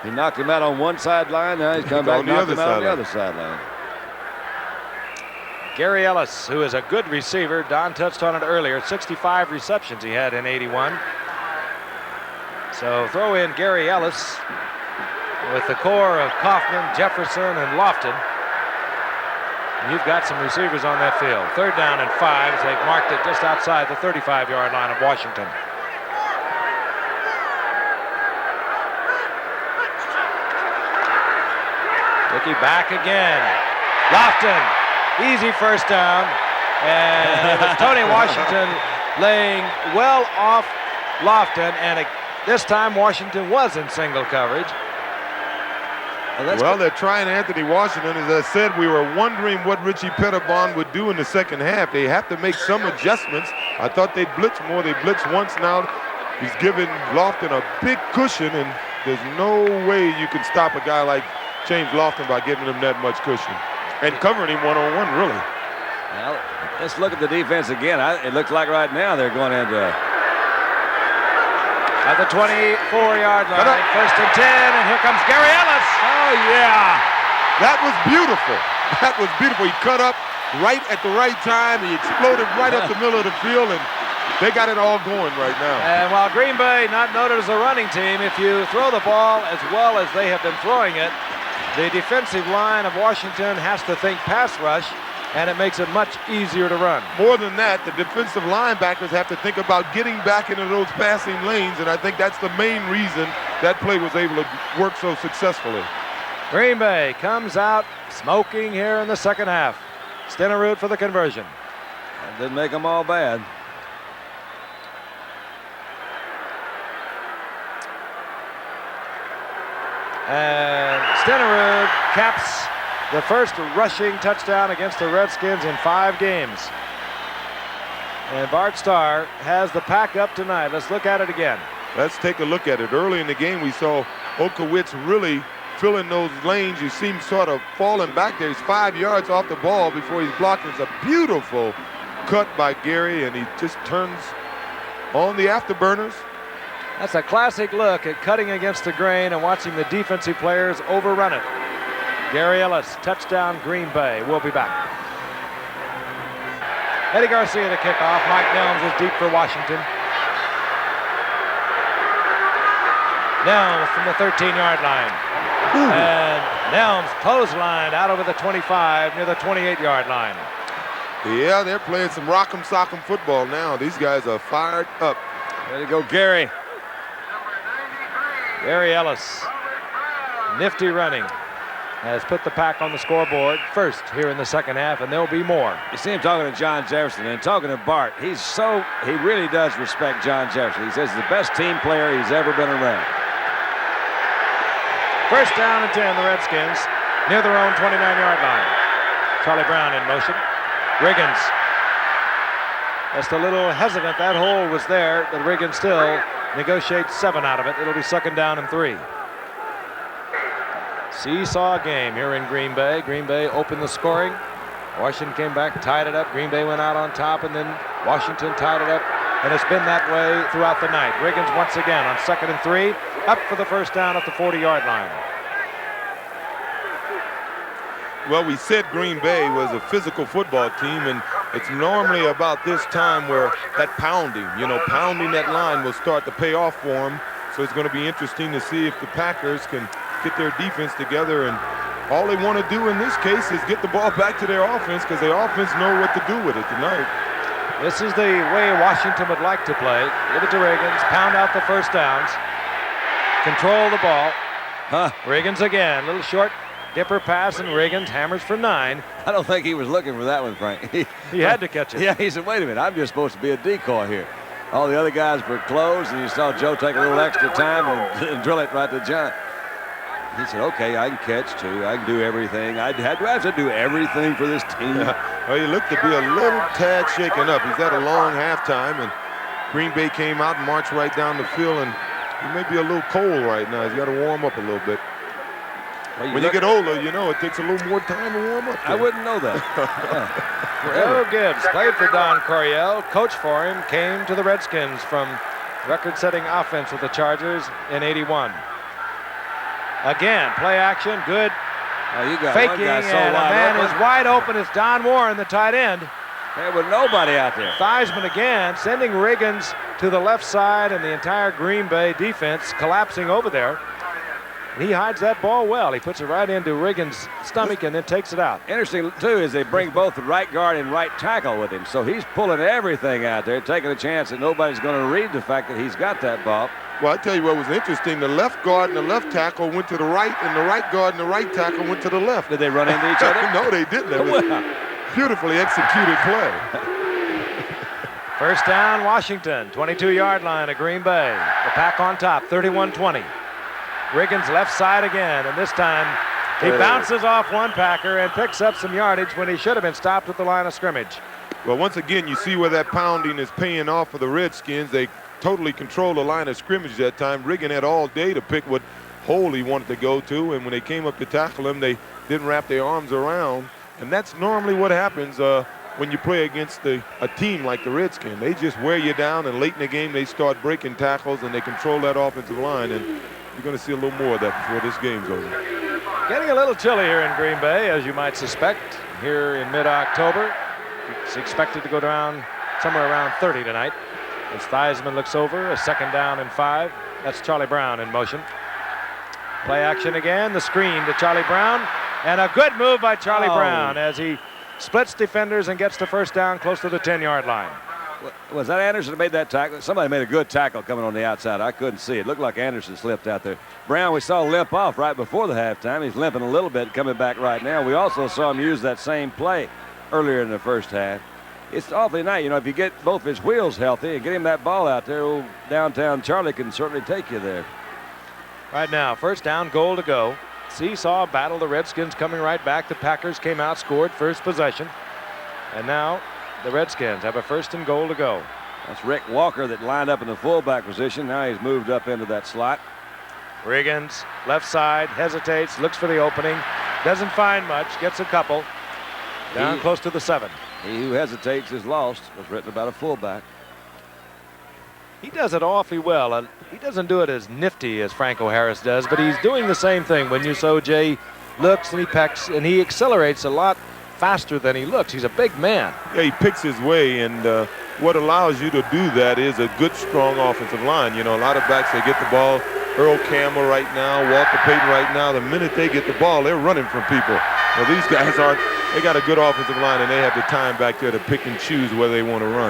He knocked him out on one sideline. Now he's come back and knocked him out on the other sideline. Gary Ellis, who is a good receiver. Don touched on it earlier. 65 receptions he had in 81. So throw in Gary Ellis with the core of Kaufman, Jefferson, and Lofton. You've got some receivers on that field. Third down and 5 as they've marked it just outside the 35-yard line of Washington. Dickey back again. Lofton, easy first down. And it was Tony Washington laying well off Lofton, and this time Washington was in single coverage. Well, they're trying Anthony Washington. As I said, we were wondering what Richie Pettibon would do in the second half. They have to make some adjustments. I thought they'd blitz more. They blitzed once now. He's given Lofton a big cushion, and there's no way you can stop a guy like James Lofton by giving him that much cushion and covering him one-on-one, really. Well, let's look at the defense again. It looks like right now they're going into at the 24-yard line, first and 10, and here comes Gary Ellis. Oh, yeah. That was beautiful. That was beautiful. He cut up right at the right time. He exploded right up the middle of the field, and they got it all going right now. And while Green Bay, not noted as a running team, if you throw the ball as well as they have been throwing it, the defensive line of Washington has to think pass rush, and it makes it much easier to run. More than that, the defensive linebackers have to think about getting back into those passing lanes, and I think that's the main reason that play was able to work so successfully. Green Bay comes out smoking here in the second half. Stenerud for the conversion. That didn't make them all bad. And Stenerud caps the first rushing touchdown against the Redskins in 5 games. And Bart Starr has the pack up tonight. Let's look at it again. Let's take a look at it. Early in the game, we saw Okowitz really filling those lanes. You see him sort of falling back there. He's 5 yards off the ball before he's blocked. It's a beautiful cut by Gary, and he just turns on the afterburners. That's a classic look at cutting against the grain and watching the defensive players overrun it. Gary Ellis, touchdown Green Bay. We'll be back. Eddie Garcia to kick off. Mike Nelms is deep for Washington. Nelms from the 13-yard line. And Nelms clotheslined out over the 25 near the 28-yard line. Yeah, they're playing some rock'em sock'em football now. These guys are fired up. Way to go, Gary. Gary Ellis. Nifty running. has put the Pack on the scoreboard first here in the second half, and there'll be more. You see him talking to John Jefferson and talking to Bart. He really does respect John Jefferson. He says he's the best team player he's ever been around. First down and 10, the Redskins near their own 29-yard line. Charlie Brown in motion. Riggins just a little hesitant. That hole was there, but Riggins still negotiates 7 out of it. It'll be second down and 3. Seesaw game here in Green Bay. Green Bay opened the scoring. Washington came back, tied it up. Green Bay went out on top, and then Washington tied it up. And it's been that way throughout the night. Riggins once again on second and 3, up for the first down at the 40-yard line. Well, we said Green Bay was a physical football team, and it's normally about this time where that pounding that line will start to pay off for them. So it's going to be interesting to see if the Packers can get their defense together, and all they want to do in this case is get the ball back to their offense, because their offense know what to do with it tonight. This is the way Washington would like to play. Give it to Riggins, pound out the first downs, control the ball. Riggins again, little short dipper pass, and Riggins hammers for 9. I don't think he was looking for that one, Frank. He had to catch it. Yeah, he said, wait a minute, I'm just supposed to be a decoy here. All the other guys were closed, and you saw Joe take a little extra time and drill it right to John. He said, okay, I can catch too. I can do everything. Do I have to do everything for this team? Well, he looked to be a little tad shaken up. He's had a long halftime, and Green Bay came out and marched right down the field, and he may be a little cold right now. He's got to warm up a little bit. Well, when you get older, it takes a little more time to warm up. I wouldn't know that. Joe Gibbs played for Don Coryell. Coach for him, came to the Redskins from record-setting offense with the Chargers in '81. Again, play action, good you got faking, one guy so and a man open. is wide open. It's Don Warren, the tight end. There was nobody out there. Theismann again, sending Riggins to the left side, and the entire Green Bay defense collapsing over there. He hides that ball well. He puts it right into Riggins' stomach and then takes it out. Interesting, too, is they bring both the right guard and right tackle with him. So he's pulling everything out there, taking a chance that nobody's going to read the fact that he's got that ball. Well, I tell you what was interesting. The left guard and the left tackle went to the right, and the right guard and the right tackle went to the left. Did they run into each other? No, they didn't. It was beautifully executed play. First down, Washington, 22-yard line of Green Bay. The Pack on top, 31-20. Riggins left side again, and this time he bounces off one Packer and picks up some yardage when he should have been stopped at the line of scrimmage. Well, once again, you see where that pounding is paying off for the Redskins. They totally control the line of scrimmage that time. Riggins had all day to pick what hole he wanted to go to, and when they came up to tackle him, they didn't wrap their arms around. And that's normally what happens when you play against a team like the Redskins. They just wear you down, and late in the game, they start breaking tackles, and they control that offensive line. And you're going to see a little more of that before this game's over. Getting a little chilly here in Green Bay, as you might suspect, here in mid-October. It's expected to go down somewhere around 30 tonight. As Theismann looks over, a second down and 5. That's Charlie Brown in motion. Play action again, the screen to Charlie Brown, and a good move by Charlie Brown as he splits defenders and gets the first down close to the 10-yard line. Was that Anderson that made that tackle? Somebody made a good tackle coming on the outside. I couldn't see it. Looked like Anderson slipped out there. Brown, we saw limp off right before the halftime. He's limping a little bit, coming back right now. We also saw him use that same play earlier in the first half. It's awfully nice. If you get both his wheels healthy and get him that ball out there, old downtown Charlie can certainly take you there. Right now, first down, goal to go. Seesaw battle, the Redskins coming right back. The Packers came out, scored first possession. And now the Redskins have a first and goal to go. That's Rick Walker that lined up in the fullback position. Now he's moved up into that slot. Riggins, left side, hesitates, looks for the opening. Doesn't find much, gets a couple. Down close to the 7. He who hesitates is lost, was written about a fullback. He does it awfully well. He doesn't do it as nifty as Franco Harris does, but he's doing the same thing. When you saw Jay looks and he pecks, and he accelerates a lot faster than he looks. He's a big man. Yeah, he picks his way, and what allows you to do that is a good, strong offensive line. A lot of backs, they get the ball. Earl Campbell right now, Walter Payton right now, the minute they get the ball, they're running from people. Well, these guys aren't. They got a good offensive line, and they have the time back there to pick and choose where they want to run.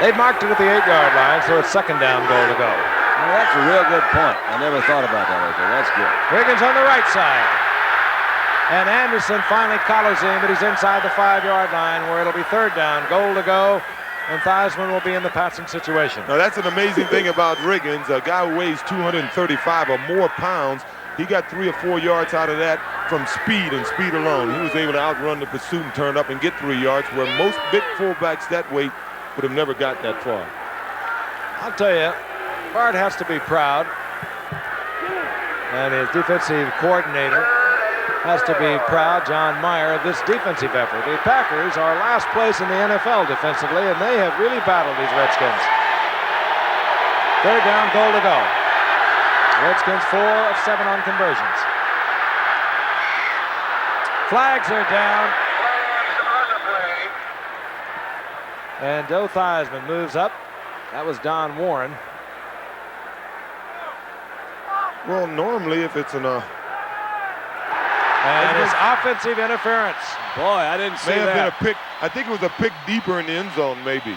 They've marked it at the 8-yard line, so it's second down, goal to go. Well, that's a real good point. I never thought about that right there. That's good. Riggins on the right side. And Anderson finally collars him, but he's inside the 5-yard line where it'll be third down, goal to go, and Theismann will be in the passing situation. Now, that's an amazing thing about Riggins. A guy who weighs 235 or more pounds. He got 3 or 4 yards out of that from speed and speed alone. He was able to outrun the pursuit and turn up and get 3 yards, where most big fullbacks that weight would have never got that far. I'll tell you, Bart has to be proud, and his defensive coordinator has to be proud, John Meyer, of this defensive effort. The Packers are last place in the NFL defensively, and they have really battled these Redskins. Third down, goal to go. Redskins 4 of 7 on conversions. Flags are down. And Joe Theismann moves up. That was Don Warren. Well, normally if it's an and it's offensive interference. Boy, I didn't see may have that. been a pick. I think it was a pick deeper in the end zone, maybe.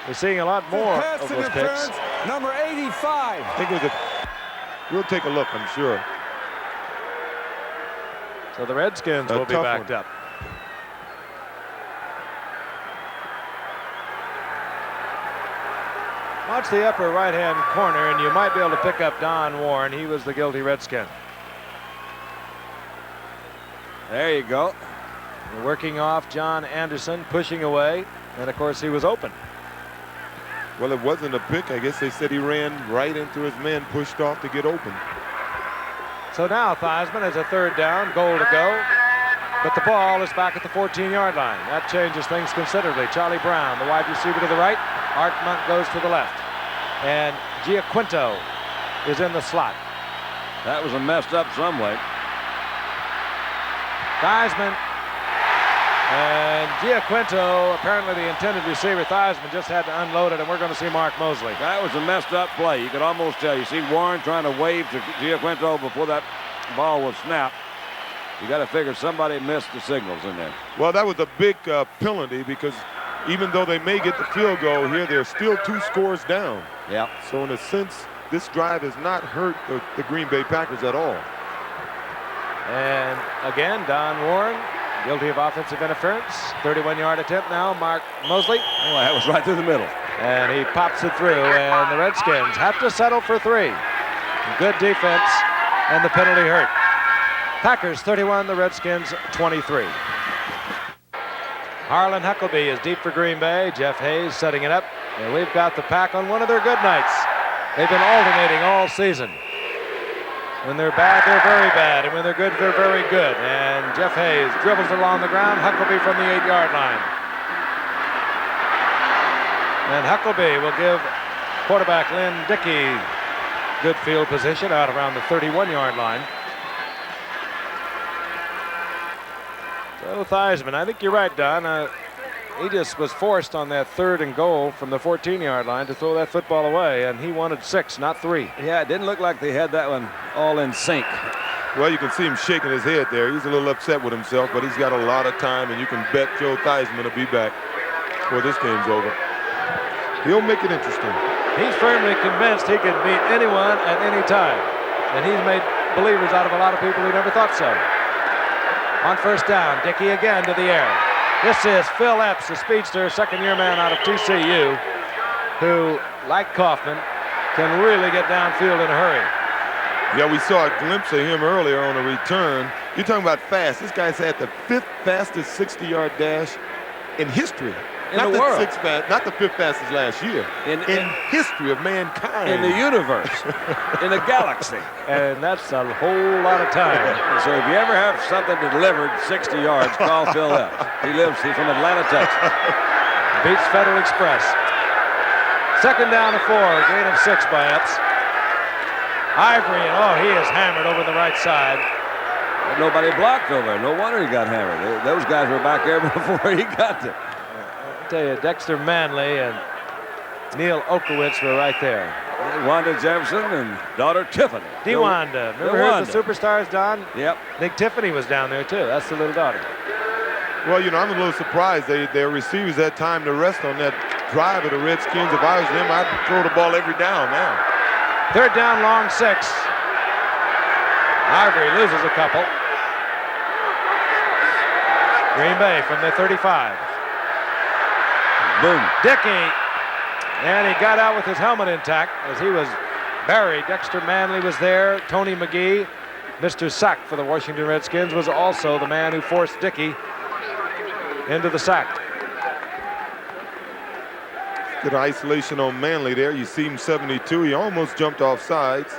We're seeing a lot more Pass of those picks. interference, number 85. I think it was a. We'll take a look, I'm sure. So the Redskins A will be tough backed one. up. Watch the upper right-hand corner, and you might be able to pick up Don Warren. He was the guilty Redskin. There you go. Working off John Anderson, pushing away, and of course he was open. Well, it wasn't a pick. I guess they said he ran right into his man, pushed off to get open. So now Theismann has a third down, goal to go, but the ball is back at the 14-yard line. That changes things considerably. Charlie Brown, the wide receiver, to the right. Art Monk goes to the left. And Giaquinto is in the slot. That was a messed up some way. Theismann and Giaquinto, apparently the intended receiver. Theismann just had to unload it, and we're going to see Mark Mosley. That was a messed up play. You could almost tell. You see Warren trying to wave to Giaquinto before that ball was snapped. You got to figure somebody missed the signals in there. Well, that was a big penalty, because even though they may get the field goal here, they're still 2 scores down. Yeah. So in a sense, this drive has not hurt the Green Bay Packers at all. And again, Don Warren, guilty of offensive interference. 31-yard attempt now, Mark Mosley. Oh, that was right through the middle. And he pops it through, and the Redskins have to settle for 3. Good defense, and the penalty hurt. Packers 31, the Redskins 23. Harlan Huckleby is deep for Green Bay. Jeff Hayes setting it up. And we've got the Pack on one of their good nights. They've been alternating all season. When they're bad, they're very bad. And when they're good, they're very good. And Jeff Hayes dribbles along the ground. Huckleby from the 8-yard line. And Huckleby will give quarterback Lynn Dickey good field position out around the 31-yard line. So Theismann, I think you're right, Don. He just was forced on that 3rd and goal from the 14-yard line to throw that football away, and he wanted 6, not 3. Yeah, it didn't look like they had that one all in sync. Well, you can see him shaking his head there. He's a little upset with himself, but he's got a lot of time, and you can bet Joe Theismann will be back before this game's over. He'll make it interesting. He's firmly convinced he can beat anyone at any time, and he's made believers out of a lot of people who never thought so. On first down, Dickey again to the air. This is Phil Epps, the speedster, second-year man out of TCU, who, like Kaufman, can really get downfield in a hurry. Yeah, we saw a glimpse of him earlier on a return. You're talking about fast. This guy's had the 5th fastest 60-yard dash in history. In the world. Not the 5th fastest last year. In history of mankind. In the universe. In the galaxy. And that's a whole lot of time. So if you ever have something delivered 60 yards, call Phil Epps. He's from Atlanta, Texas. Beats Federal Express. Second down to 4, gain of 6 by Epps. Ivory, and he is hammered over the right side. Nobody blocked over there. No wonder he got hammered. Those guys were back there before he got there. I tell you, Dexter Manley and Neil Okowitz were right there. Wanda Jefferson and daughter Tiffany. DeWanda. Remember her at the Superstars, Don? Yep. I think Tiffany was down there, too. That's the little daughter. Well, I'm a little surprised. Their receivers had time to rest on that drive of the Redskins. If I was them, I'd throw the ball every down now. Third down, long 6. Ivory loses a couple. Green Bay from the 35. Boom. Dickey. And he got out with his helmet intact as he was buried. Dexter Manley was there. Tony McGee, Mr. Sack for the Washington Redskins, was also the man who forced Dickey into the sack. Good isolation on Manley there. You see him 72. He almost jumped off sides.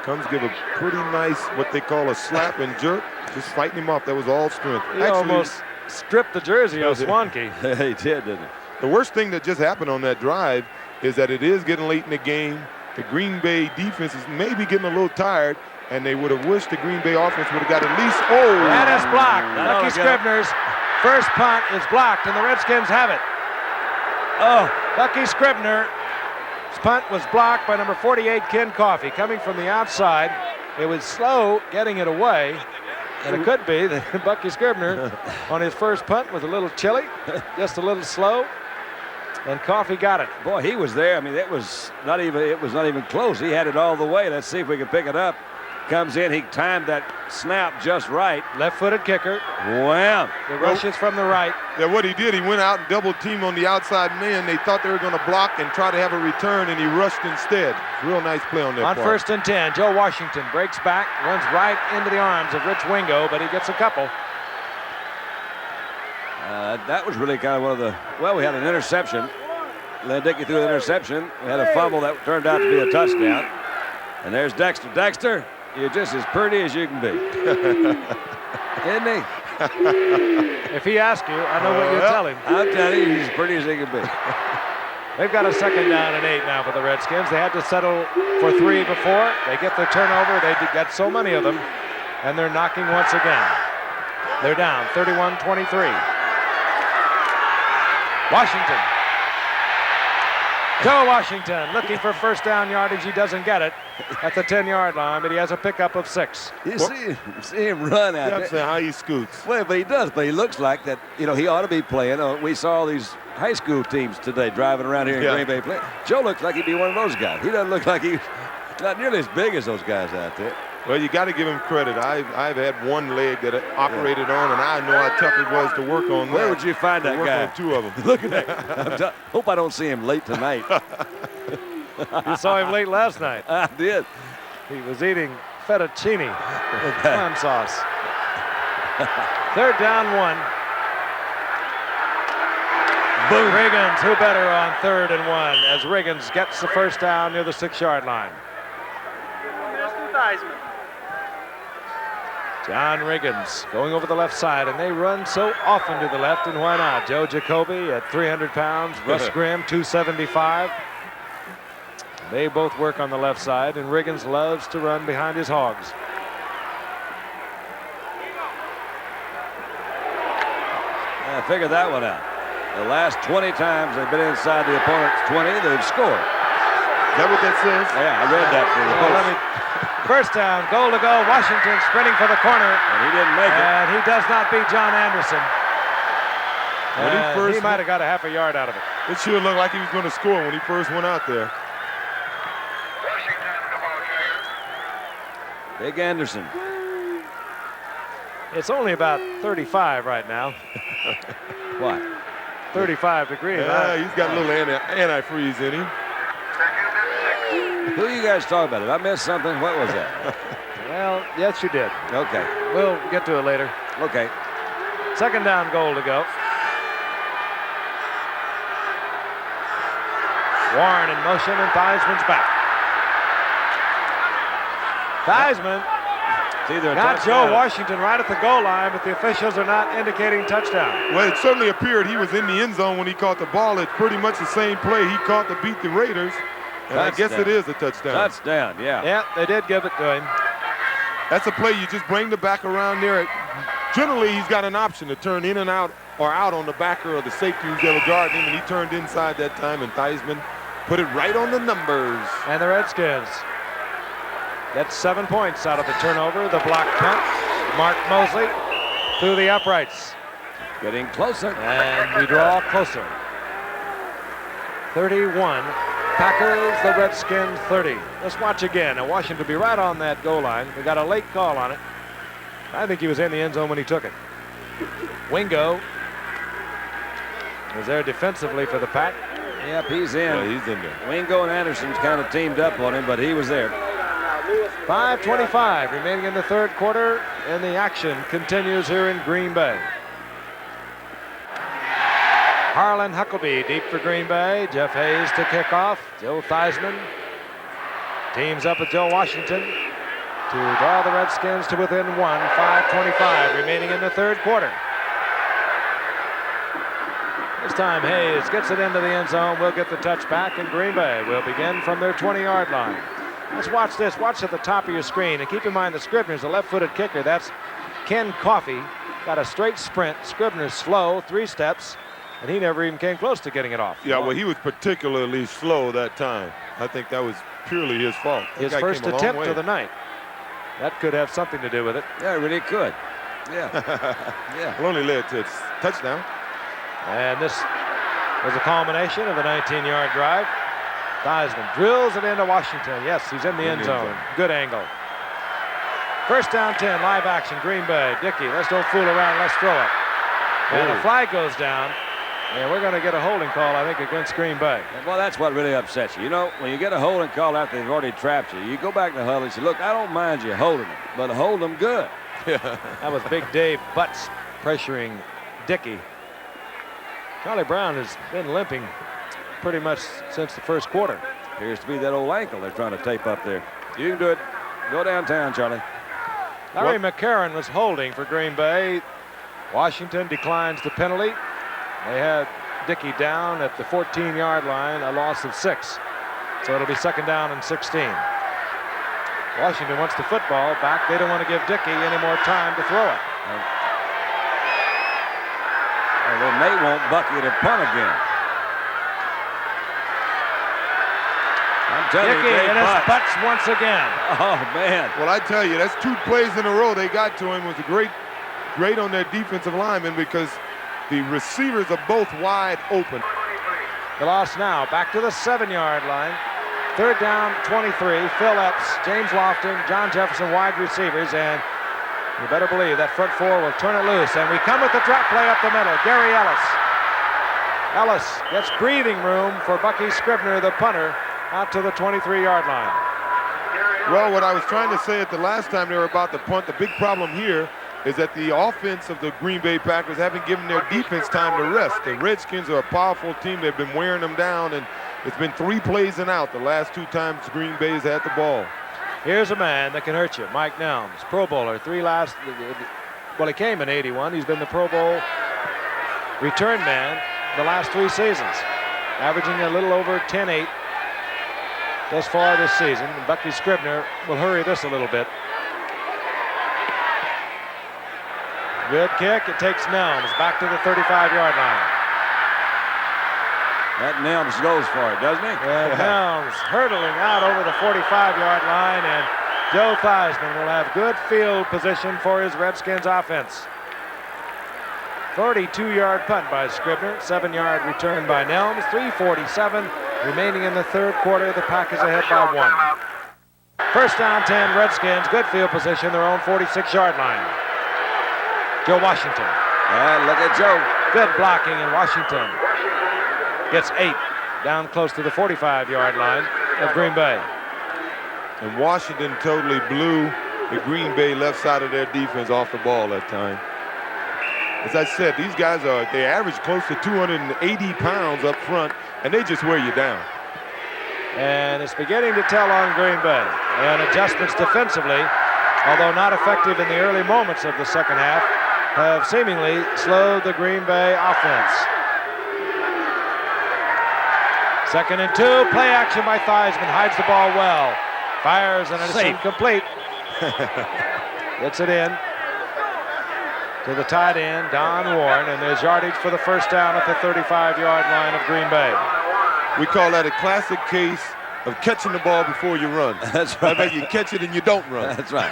Comes give a pretty nice, what they call a slap and jerk. Just fighting him off. That was all strength. He almost stripped the jersey of Swanky. He did, didn't he? The worst thing that just happened on that drive is that it is getting late in the game. The Green Bay defense is maybe getting a little tired, and they would have wished the Green Bay offense would have got at least, And it's blocked. Lucky Scribner's first punt is blocked, and the Redskins have it. Lucky Scribner's punt was blocked by number 48, Ken Coffey, coming from the outside. It was slow getting it away, and it could be that Bucky Scribner on his first punt was a little chilly, just a little slow, and Coffey got it. Boy, he was there. I mean, it was not even close. He had it all the way. Let's see if we can pick it up. Comes in, he timed that snap just right. Left-footed kicker. Wow. The rush is from the right. Yeah, what he did, he went out and double teamed on the outside man. They thought they were going to block and try to have a return, and he rushed instead. Real nice play on that On part. first and 10, Joe Washington breaks back, runs right into the arms of Rich Wingo, but he gets a couple. That was really kind of one of the, well, we had an interception. Led Dickey threw an interception. We had a fumble that turned out to be a touchdown. And there's Dexter. Dexter, you're just as pretty as you can be. Isn't he? If he asks you, I know what you'll tell him. I'll tell you, he's as pretty as he can be. They've got a second down and 8 now for the Redskins. They had to settle for 3 before. They get the turnover. They got so many of them, and they're knocking once again. They're down 31-23. Washington. Joe Washington looking for first down yardage. He doesn't get it at the 10-yard line, but he has a pickup of 6. You see him run out That's there. how he scoots. Well, but he does. But he looks like that, you know, he ought to be playing. We saw all these high school teams today driving around here in Green Bay playing. Joe looks like he'd be one of those guys. He doesn't look like he's not nearly as big as those guys out there. Well, you got to give him credit. I've had one leg that I operated on, and I know how tough it was to work on. Where would you find that guy? On 2 of them. Look at that. Hope I don't see him late tonight. You saw him late last night. I did. He was eating fettuccine with clam sauce. Third down 1. Boom. Riggins, who better on 3rd and 1 as Riggins gets the first down near the 6-yard line. John Riggins going over the left side, and they run so often to the left, and why not? Joe Jacoby at 300 pounds, Russ Grimm 275. They both work on the left side, and Riggins loves to run behind his hogs. I figured that one out. The last 20 times they've been inside the opponent's 20, they've scored. Is that what that says? Yeah, I read that for the First down, goal to go. Washington sprinting for the corner. And he didn't make it. And he does not beat John Anderson. When he might have got a half a yard out of it. It sure looked like he was going to score when he first went out there. Big Anderson. It's only about 35 right now. What? 35 degrees. Yeah, he's got a little antifreeze in him. Who are you guys talking about? Did I miss something? What was that? Well, yes, you did. Okay. We'll get to it later. Okay. Second down, goal to go. Warren in motion, and Theismann's back. Theismann got Joe Washington right at the goal line, but the officials are not indicating touchdown. Well, it certainly appeared he was in the end zone when he caught the ball. It's pretty much the same play he caught to beat the Raiders. And I guess it is a touchdown. Touchdown, yeah. Yeah, they did give it to him. That's a play you just bring the back around there. Generally, he's got an option to turn in and out or out on the backer or the safety who's ever guarding him, and he turned inside that time, and Theismann put it right on the numbers. And the Redskins get 7 points out of the turnover. The block punt. Mark Mosley through the uprights. Getting closer. And we draw closer. 31. Packers, the Redskins 30. Let's watch again. Now Washington will be right on that goal line. We got a late call on it. I think he was in the end zone when he took it. Wingo is there defensively for the Pack. Yep, he's in. Yeah, he's in there. Wingo and Anderson's kind of teamed up on him, but he was there. 5:25 remaining in the third quarter, and the action continues here in Green Bay. Harlan Huckabee deep for Green Bay. Jeff Hayes to kick off. Joe Theismann teams up with Joe Washington to draw the Redskins to within one. 5:25 remaining in the third quarter. This time Hayes gets it into the end zone. We'll get the touchback, and Green Bay will begin from their 20-yard line. Let's watch this. Watch at the top of your screen, and keep in mind that Scribner's a left-footed kicker. That's Ken Coffey. Got a straight sprint. Scribner's slow, 3 steps, and he never even came close to getting it off. Yeah, well, he was particularly slow that time. I think that was purely his fault. His first attempt of the night. That could have something to do with it. Yeah, it really could. Yeah. Yeah. It only led to its touchdown. And this was a culmination of the 19-yard drive. Theismann drills it into Washington. Yes, he's in the end zone. Good angle. First down 10, live action, Green Bay. Dickey, let's don't fool around, let's throw it. And a flag goes down, and we're going to get a holding call, I think, against Green Bay. Well, that's what really upsets you. You know, when you get a holding call after they've already trapped you, you go back to the huddle and say, look, I don't mind you holding them, but hold them good. That was Big Dave Butts pressuring Dickey. Charlie Brown has been limping pretty much since the first quarter. Appears to be that old ankle they're trying to tape up there. You can do it. Go downtown, Charlie. Larry McCarron was holding for Green Bay. Washington declines the penalty. They had Dickey down at the 14-yard line, a loss of 6. So it'll be second down and 16. Washington wants the football back. They don't want to give Dickey any more time to throw it. And then they won't bucket and punt again. I'm telling you, Dickey and his butts once again. Oh, man. Well, I tell you, that's 2 plays in a row they got to him. It was great on their defensive linemen because the receivers are both wide open. The loss now back to the 7-yard line. Third down, 23. Phil Epps, James Lofton, John Jefferson, wide receivers, and you better believe that front 4 will turn it loose. And we come with the drop play up the middle. Gary Ellis. Ellis gets breathing room for Bucky Scribner, the punter, out to the 23-yard line. Well, what I was trying to say at the last time they were about to punt, the big problem here is that the offense of the Green Bay Packers haven't given their defense time to rest. The Redskins are a powerful team. They've been wearing them down, and it's been 3 plays and out the last 2 times Green Bay's had the ball. Here's a man that can hurt you. Mike Nelms, Pro Bowler, well, he came in 81. He's been the Pro Bowl return man the last 3 seasons, averaging a little over 10-8 thus far this season. And Bucky Scribner will hurry this a little bit. Good kick. It takes Nelms back to the 35-yard line. That Nelms goes for it, doesn't he? And Nelms hurtling out over the 45-yard line, and Joe Theismann will have good field position for his Redskins offense. 42-yard punt by Scribner, 7-yard return by Nelms, 3:47 remaining in the third quarter. The Pack is ahead by 1. First down 10, Redskins, good field position, their own 46-yard line. Joe Washington. Look at Joe. Good blocking, and Washington gets 8 down close to the 45-yard line of Green Bay. And Washington totally blew the Green Bay left side of their defense off the ball that time. As I said, these guys they average close to 280 pounds up front, and they just wear you down. And it's beginning to tell on Green Bay. And adjustments defensively, although not effective in the early moments of the second half, have seemingly slowed the Green Bay offense. 2nd and 2, play action by Theismann, hides the ball well. Fires, and it's incomplete. Gets it in to the tight end, Don Warren, and there's yardage for the first down at the 35-yard line of Green Bay. We call that a classic case of catching the ball before you run. That's right. I bet you catch it and you don't run. That's right.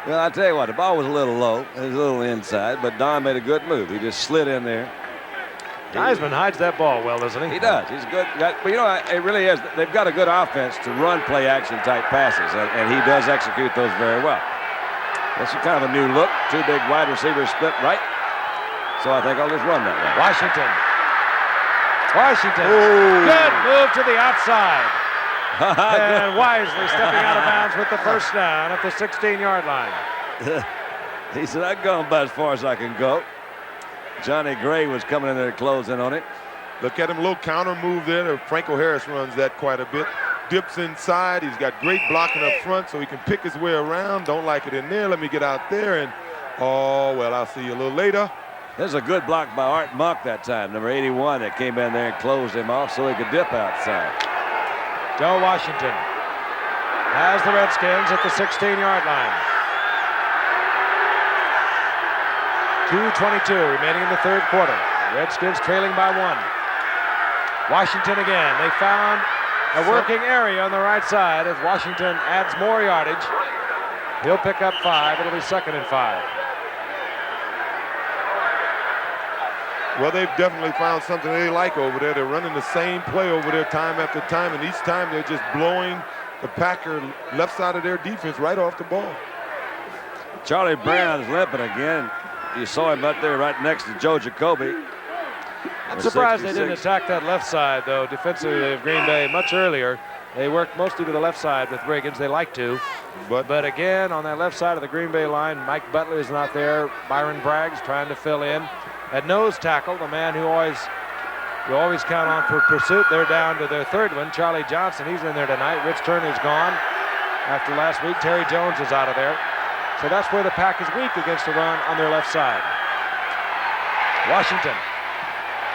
Well, I tell you what, the ball was a little low. It was a little inside, but Don made a good move. He just slid in there Theismann hides that ball well, doesn't he? He does. He's good. But you know, it really is. They've got a good offense to run play action type passes, and he does execute those very well. This is kind of a new look. Two big wide receivers split right. So I think I'll just run that way. Washington. Ooh. Good move to the outside. And wisely stepping out of bounds with the first down at the 16-yard line. He said, I've gone about as far as I can go. Johnny Gray was coming in there to close in on it. Look at him, a little counter move there. Franco Harris runs that quite a bit. Dips inside. He's got great blocking up front so he can pick his way around. Don't like it in there. Let me get out there. And, oh, well, I'll see you a little later. There's a good block by Art Monk that time, number 81, that came in there and closed him off so he could dip outside. Joe Washington has the Redskins at the 16-yard line. 2:22 remaining in the third quarter. Redskins trailing by 1. Washington again. They found a working area on the right side as Washington adds more yardage. He'll pick up 5. It'll be 2nd and 5. Well, they've definitely found something they like over there. They're running the same play over there time after time, and each time they're just blowing the Packer left side of their defense right off the ball. Charlie Brown's limping again. You saw him up there right next to Joe Jacoby. I'm surprised they didn't attack that left side, though, defensively of Green Bay much earlier. They worked mostly to the left side with Riggins. They like to. But again, on that left side of the Green Bay line, Mike Butler is not there. Byron Bragg's trying to fill in. At nose tackle, the man who you always count on for pursuit, they're down to their third one. Charlie Johnson, he's in there tonight. Rich Turner's gone after last week. Terry Jones is out of there. So that's where the Pack is weak against the run on their left side. Washington.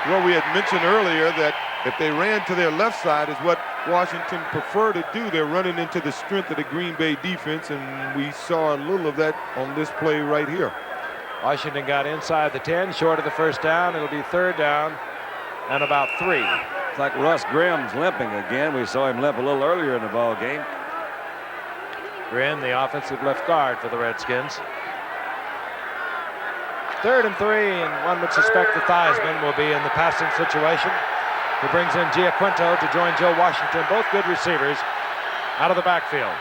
Well, we had mentioned earlier that if they ran to their left side is what Washington prefer to do. They're running into the strength of the Green Bay defense, and we saw a little of that on this play right here. Washington got inside the 10, short of the first down. It'll be 3rd down and about 3. It's like Russ Grimm's limping again. We saw him limp a little earlier in the ball game. Grimm, the offensive left guard for the Redskins. 3rd and 3, and one would suspect that Theismann will be in the passing situation. He brings in Giaquinto to join Joe Washington, both good receivers, out of the backfield.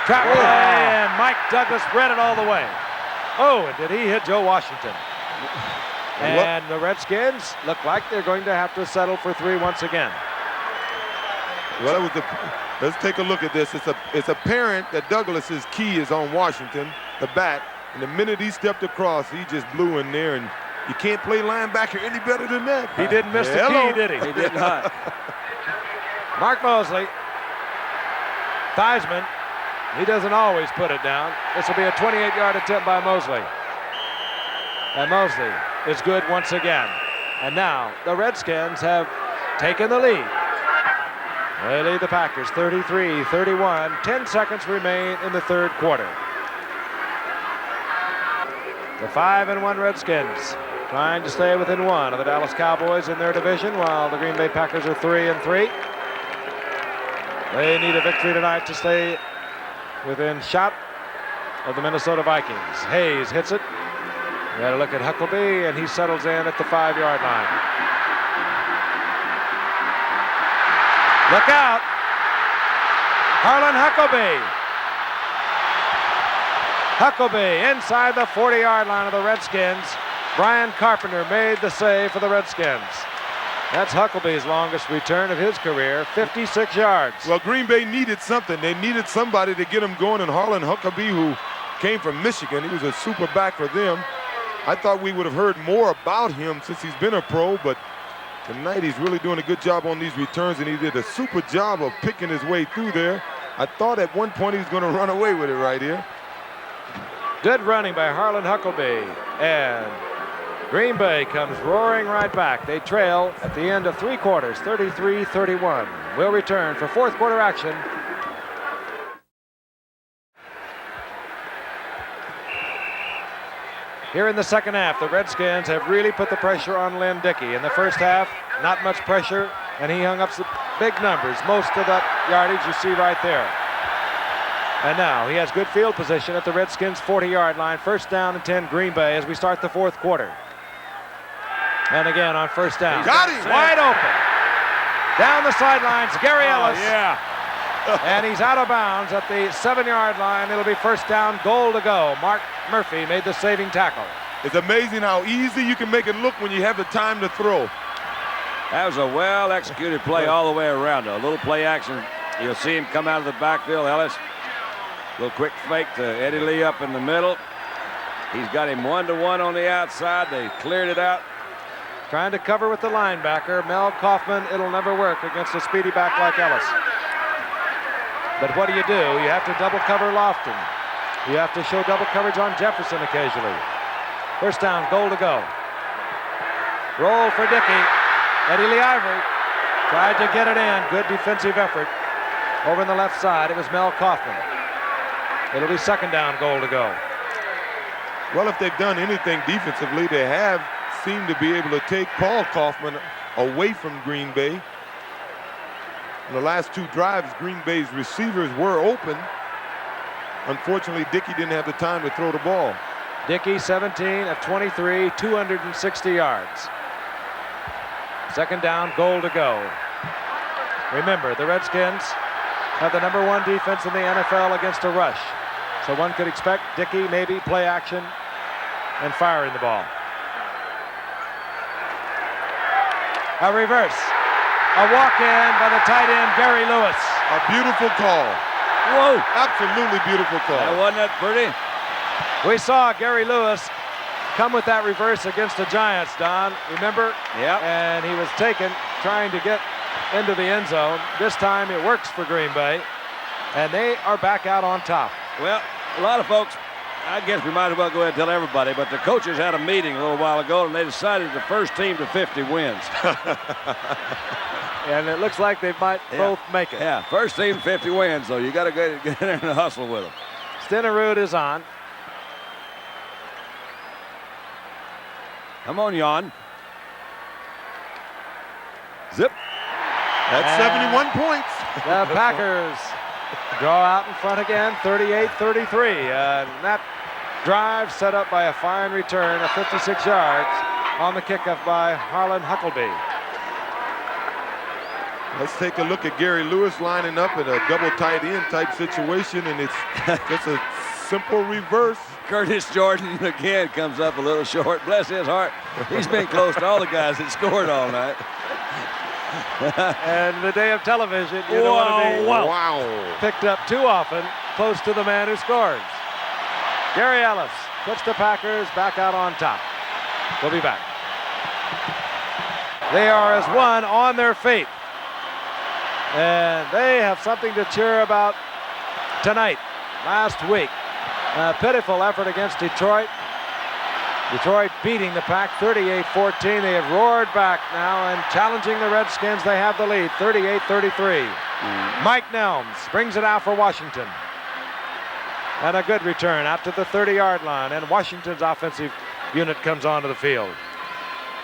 Trap play, and Mike Douglas read it all the way. Oh, and did he hit Joe Washington? And the Redskins look like they're going to have to settle for 3 once again. Well, let's take a look at this. It's apparent that Douglas's key is on Washington, the back. And the minute he stepped across, he just blew in there, and you can't play linebacker any better than that. He didn't miss the key, did he? He did not. Mark Mosley. Theismann. He doesn't always put it down. This will be a 28-yard attempt by Mosley. And Mosley is good once again. And now the Redskins have taken the lead. They lead the Packers 33-31. 10 seconds remain in the third quarter. The 5-1 Redskins trying to stay within 1 of the Dallas Cowboys in their division, while the Green Bay Packers are 3-3. They need a victory tonight to stay within shot of the Minnesota Vikings. Hayes hits it. We got a look at Huckleby, and he settles in at the 5-yard line. Look out! Harlan Huckleby. Huckleby inside the 40-yard line of the Redskins. Brian Carpenter made the save for the Redskins. That's Huckleby's longest return of his career, 56 yards. Well, Green Bay needed something. They needed somebody to get him going, and Harlan Huckleby, who came from Michigan, he was a super back for them. I thought we would have heard more about him since he's been a pro, but tonight he's really doing a good job on these returns, and he did a super job of picking his way through there. I thought at one point he was going to run away with it right here. Good running by Harlan Huckleby, and Green Bay comes roaring right back. They trail at the end of 3 quarters, 33-31. We'll return for fourth quarter action. Here in the second half, the Redskins have really put the pressure on Lynn Dickey. In the first half, not much pressure, and he hung up some big numbers. Most of that yardage you see right there. And now he has good field position at the Redskins' 40-yard line. 1st down and 10 Green Bay as we start the fourth quarter. And again on first down. Got him. Wide open. Down the sidelines, Gary Ellis. Yeah. And he's out of bounds at the 7-yard line. It'll be first down, goal to go. Mark Murphy made the saving tackle. It's amazing how easy you can make it look when you have the time to throw. That was a well-executed play all the way around. A little play action. You'll see him come out of the backfield, Ellis. A little quick fake to Eddie Lee up in the middle. He's got him 1-to-1 on the outside. They cleared it out. Trying to cover with the linebacker, Mel Kaufman. It'll never work against a speedy back like Ellis. But what do? You have to double cover Lofton. You have to show double coverage on Jefferson occasionally. First down, goal to go. Roll for Dickey. Eddie Lee Ivory tried to get it in. Good defensive effort. Over on the left side, it was Mel Kaufman. It'll be second down, goal to go. Well, if they've done anything defensively, they have seemed to be able to take Paul Kaufman away from Green Bay. In the last 2 drives, Green Bay's receivers were open. Unfortunately, Dickey didn't have the time to throw the ball. Dickey, 17 of 23, 260 yards. Second down, goal to go. Remember, the Redskins have the #1 defense in the NFL against a rush. So one could expect Dickey maybe play action and firing the ball. A reverse. A walk-in by the tight end, Gary Lewis. A beautiful call. Whoa. Absolutely beautiful call. That wasn't that pretty? We saw Gary Lewis come with that reverse against the Giants, Don. Remember? Yep. And he was taken trying to get into the end zone. This time it works for Green Bay. And they are back out on top. Well, a lot of folks, I guess we might as well go ahead and tell everybody, but the coaches had a meeting a little while ago, and they decided the first team to 50 wins. And it looks like they might both make it. Yeah, first team to 50 wins, so you got to get in there and hustle with them. Stenerud is on. Come on, Jan. Zip. That's 71 points. The Packers draw out in front again, 38-33. That drive set up by a fine return of 56 yards on the kickoff by Harlan Huckleby. Let's take a look at Gary Lewis lining up in a double tight end type situation, and it's just a simple reverse. Curtis Jordan again comes up a little short. Bless his heart. He's been close to all the guys that scored all night. And the day of television, you don't want to be picked up too often close to the man who scores. Gary Ellis puts the Packers back out on top. We'll be back. They are as one on their feet. And they have something to cheer about tonight. Last week, a pitiful effort against Detroit. Detroit beating the Pack 38-14. They have roared back now and challenging the Redskins. They have the lead, 38-33. Mike Nelms brings it out for Washington. And a good return out to the 30-yard line. And Washington's offensive unit comes onto the field.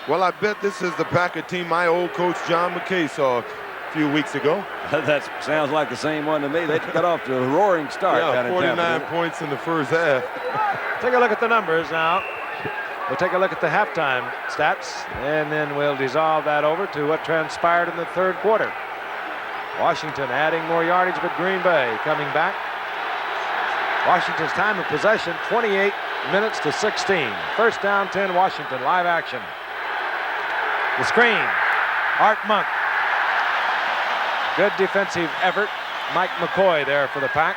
Well, I bet this is the Packer team my old coach John McKay saw a few weeks ago. That sounds like the same one to me. They got off to a roaring start. Yeah, 49 points in the first half. Take a look at the numbers now. We'll take a look at the halftime stats, and then we'll dissolve that over to what transpired in the third quarter. Washington adding more yardage, but Green Bay coming back. Washington's time of possession, 28 minutes to 16. First down, 10, Washington, live action. The screen, Art Monk. Good defensive effort. Mike McCoy there for the Pack.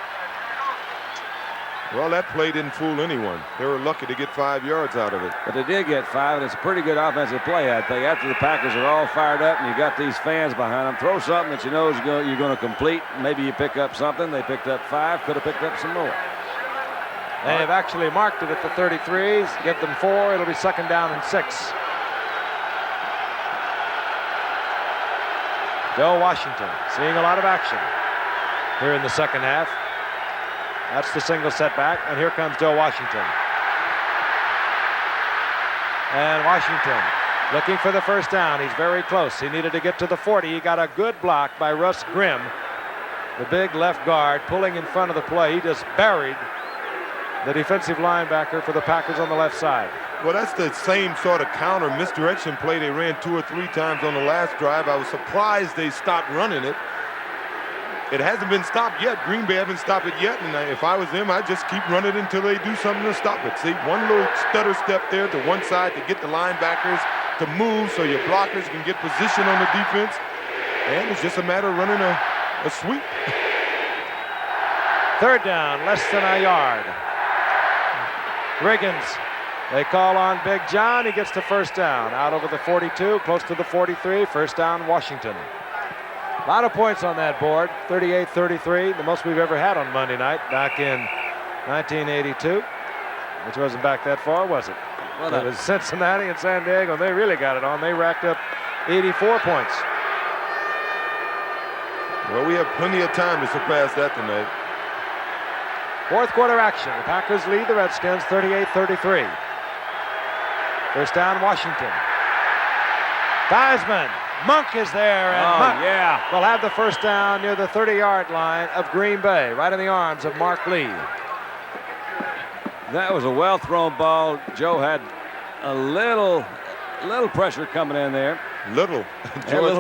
Well, that play didn't fool anyone. They were lucky to get 5 yards out of it. But they did get 5, and it's a pretty good offensive play, I think. After the Packers are all fired up and you got these fans behind them, throw something that you know you're going to complete. Maybe you pick up something. They picked up 5, could have picked up some more. They have actually marked it at the 33s. Give them 4. It'll be second down and 6. Joe Washington seeing a lot of action here in the second half. That's the single setback, and here comes Joe Washington. And Washington looking for the first down. He's very close. He needed to get to the 40. He got a good block by Russ Grimm, the big left guard, pulling in front of the play. He just buried the defensive linebacker for the Packers on the left side. Well, that's the same sort of counter misdirection play they ran 2 or 3 times on the last drive. I was surprised they stopped running it. It hasn't been stopped yet. Green Bay haven't stopped it yet, and if I was them, I'd just keep running until they do something to stop it. See, one little stutter step there to one side to get the linebackers to move so your blockers can get position on the defense, and it's just a matter of running a sweep. Third down, less than a yard. Riggins, they call on Big John. He gets the first down out over the 42, close to the 43. First down, Washington. A lot of points on that board, 38-33, the most we've ever had on Monday night back in 1982, which wasn't back that far, was it? Well, it was Cincinnati and San Diego, and they really got it on. They racked up 84 points. Well, we have plenty of time to surpass that tonight. Fourth quarter action. The Packers lead the Redskins 38-33. First down, Washington. Theismann. Monk is there, and Monk will have the first down near the 30-yard line of Green Bay, right in the arms of Mark Lee. That was a well-thrown ball. Joe had a little pressure coming in there. Little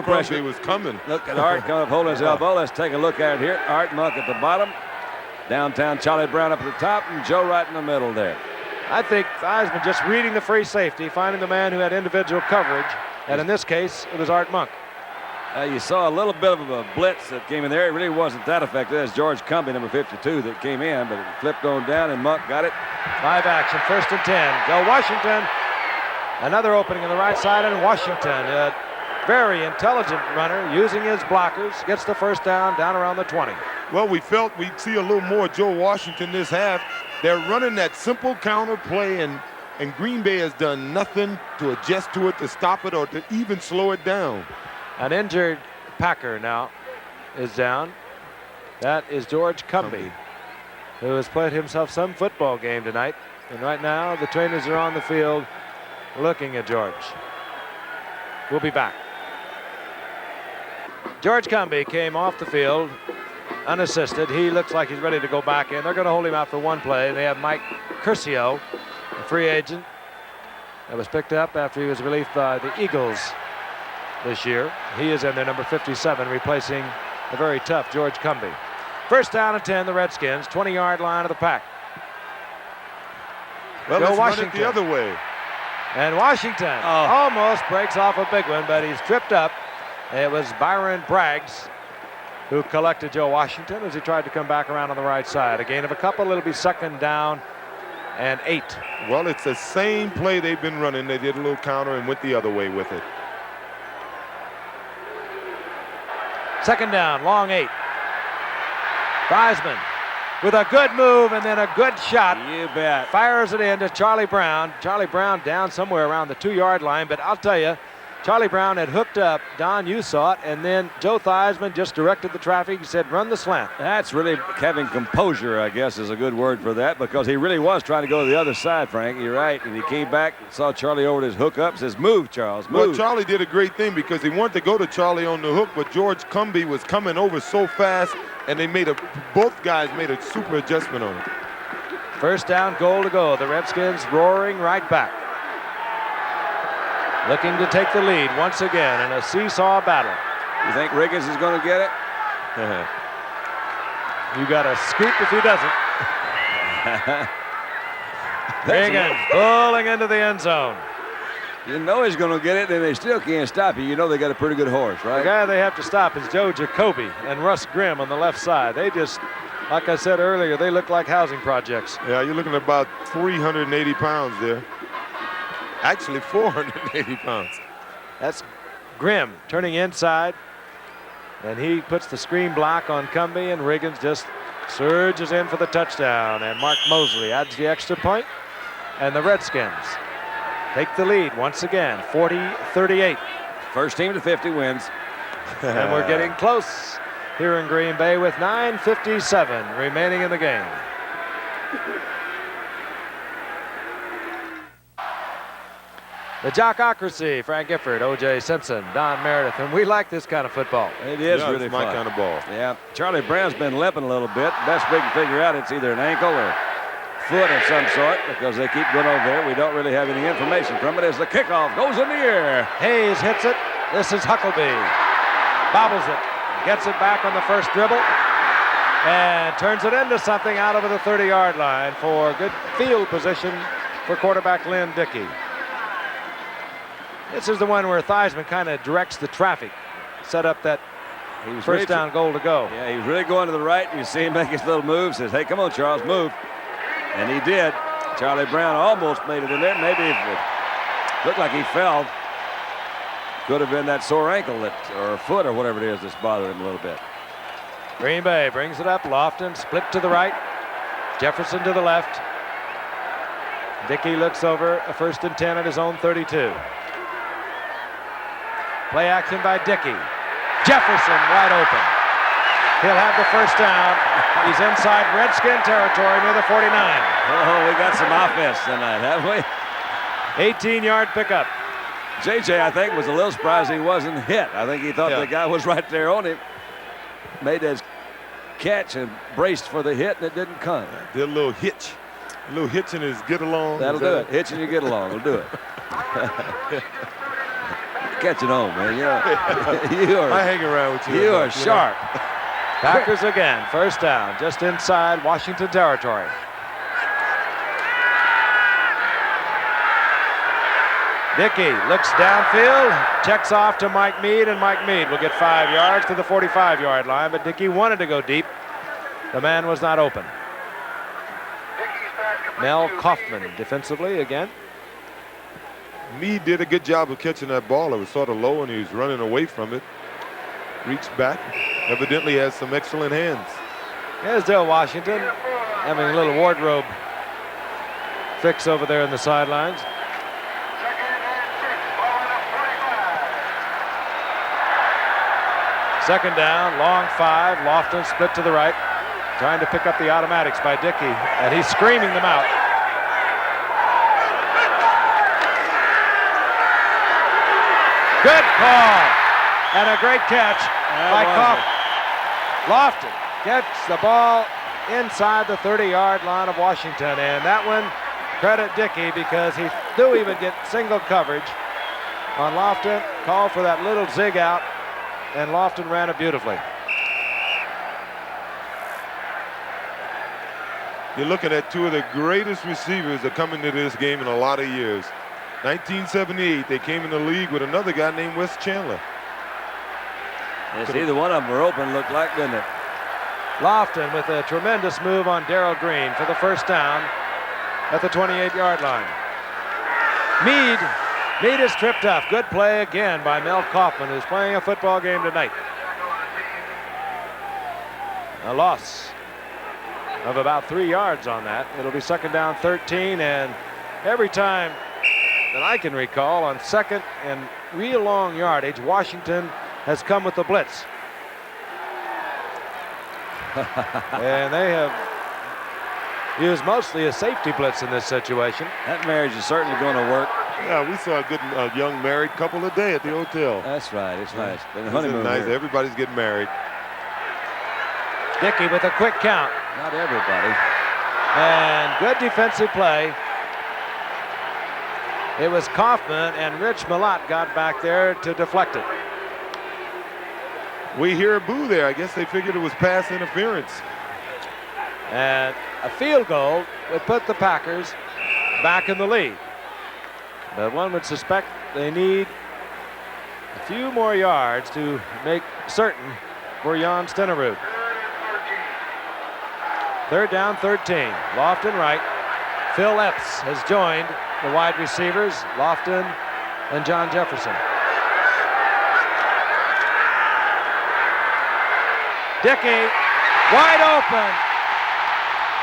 pressure was coming. Look at Art coming up holding his elbow. Let's take a look at it here. Art Monk at the bottom. Downtown Charlie Brown up at the top, and Joe right in the middle there. I think Theismann just reading the free safety, finding the man who had individual coverage, and in this case, it was Art Monk. You saw a little bit of a blitz that came in there. It really wasn't that effective. It's George Cumbie, number 52, that came in, but it flipped on down, and Monk got it. 5 action, first and 10. Go Washington. Another opening on the right side, and Washington, a very intelligent runner, using his blockers, gets the first down around the 20. Well, we felt we'd see a little more Joe Washington this half. They're running that simple counter play, and Green Bay has done nothing to adjust to it, to stop it, or to even slow it down. An injured Packer now is down. That is George Cumbie, who has played himself some football game tonight. And right now, the trainers are on the field looking at George. We'll be back. George Cumbie came off the field unassisted. He looks like he's ready to go back in. They're going to hold him out for one play. They have Mike Curcio, a free agent that was picked up after he was released by the Eagles this year. He is in there, number 57, replacing the very tough George Cumbie. First down and 10, the Redskins, 20-yard line of the pack. Well, let's run it the other way. And Washington almost breaks off a big one, but he's tripped up. It was Byron Braggs who collected Joe Washington as he tried to come back around on the right side. A gain of a couple. It'll be second down and 8. Well, it's the same play they've been running. They did a little counter and went the other way with it. Second down, long 8. Theismann with a good move and then a good shot. You bet. Fires it in to Charlie Brown. Charlie Brown down somewhere around the 2-yard line, but I'll tell you, Charlie Brown had hooked up. Don, you saw it, and then Joe Theismann just directed the traffic. He said, run the slant. That's really having composure, I guess, is a good word for that, because he really was trying to go to the other side, Frank. You're right. And he came back and saw Charlie over his hook up, says, move, Charles, move. Well, Charlie did a great thing because he wanted to go to Charlie on the hook, but George Cumbie was coming over so fast, and they both guys made a super adjustment on it. First down, goal to go. The Redskins roaring right back. Looking to take the lead once again in a seesaw battle. You think Riggins is going to get it? You got to scoop if he doesn't. Riggins pulling into the end zone. You know he's going to get it, and they still can't stop you. You know they got a pretty good horse, right? The guy they have to stop is Joe Jacoby and Russ Grimm on the left side. They just, like I said earlier, they look like housing projects. Yeah, you're looking at about 380 pounds there. Actually, 480 pounds. That's Grimm turning inside, and he puts the screen block on Cumbie, and Riggins just surges in for the touchdown, and Mark Mosley adds the extra point, and the Redskins take the lead once again, 40-38. First team to 50 wins. And we're getting close here in Green Bay with 9:57 remaining in the game. The Jockocracy, Frank Gifford, O.J. Simpson, Don Meredith, and we like this kind of football. It is really it's my fun. kind of ball. Yeah, Charlie Brown's been limping a little bit. Best we can figure out, it's either an ankle or foot of some sort because they keep going over there. We don't really have any information from it as the kickoff goes in the air. Hayes hits it. This is Huckleby. Bobbles it. Gets it back on the first dribble. And turns it into something out over the 30-yard line for good field position for quarterback Lynn Dickey. This is the one where Theismann kind of directs the traffic. Set up that first down goal to go. Yeah, he was really going to the right. You see him make his little move. Says, hey, come on, Charles, move. And he did. Charlie Brown almost made it in there. Maybe it looked like he fell. Could have been that sore ankle or foot or whatever it is that's bothering him a little bit. Green Bay brings it up. Lofton split to the right. Jefferson to the left. Dickey looks over a 1st and 10 at his own 32. Play action by Dickey. Jefferson wide open. He'll have the first down. He's inside Redskin territory near the 49. Oh, we got some offense tonight, haven't we? 18-yard pickup. JJ, I think, was a little surprised he wasn't hit. I think he thought the guy was right there on him. Made his catch and braced for the hit, and it didn't come. Did a little hitch. A little hitch in his get along. That'll do it. Hitch and you get along. We'll do it. Catching on, man. I hang around with you. You are sharp. Packers again. First down, just inside Washington territory. Dickey looks downfield, checks off to Mike Mead, and Mike Mead will get 5 yards to the 45-yard line, but Dickey wanted to go deep. The man was not open. Mel Kaufman defensively again. Mead did a good job of catching that ball. It was sort of low, and he was running away from it. Reached back. Evidently has some excellent hands. Here's Dale Washington having a little wardrobe fix over there in the sidelines. Second down, long 5. Lofton split to the right, trying to pick up the automatics by Dickey, and he's screaming them out. Good call, and a great catch by Kaufman. Lofton gets the ball inside the 30-yard line of Washington, and that one, credit Dickey, because he knew he would get single coverage on Lofton. Called for that little zig out, and Lofton ran it beautifully. You're looking at two of the greatest receivers that come into this game in a lot of years. 1978, they came in the league with another guy named Wes Chandler. Yes, either one of them were open, looked like, didn't it? Lofton with a tremendous move on Darrell Green for the first down at the 28-yard line. Mead is tripped up. Good play again by Mel Kaufman, who's playing a football game tonight. A loss of about 3 yards on that. It'll be second down 13, and every time that I can recall on second and real long yardage, Washington has come with the blitz. And they have used mostly a safety blitz in this situation. That marriage is certainly going to work. Yeah, we saw a good young married couple today at the hotel. That's right. It's nice. It's nice. Here. Everybody's getting married. Dickey with a quick count. Not everybody. And good defensive play. It was Kaufman, and Rich Malott got back there to deflect it. We hear a boo there. I guess they figured it was pass interference. And a field goal would put the Packers back in the lead. But one would suspect they need a few more yards to make certain for Jan Stenerud. Third down, 13. Lofton right. Phil Epps has joined the wide receivers, Lofton and John Jefferson. Dickey, wide open,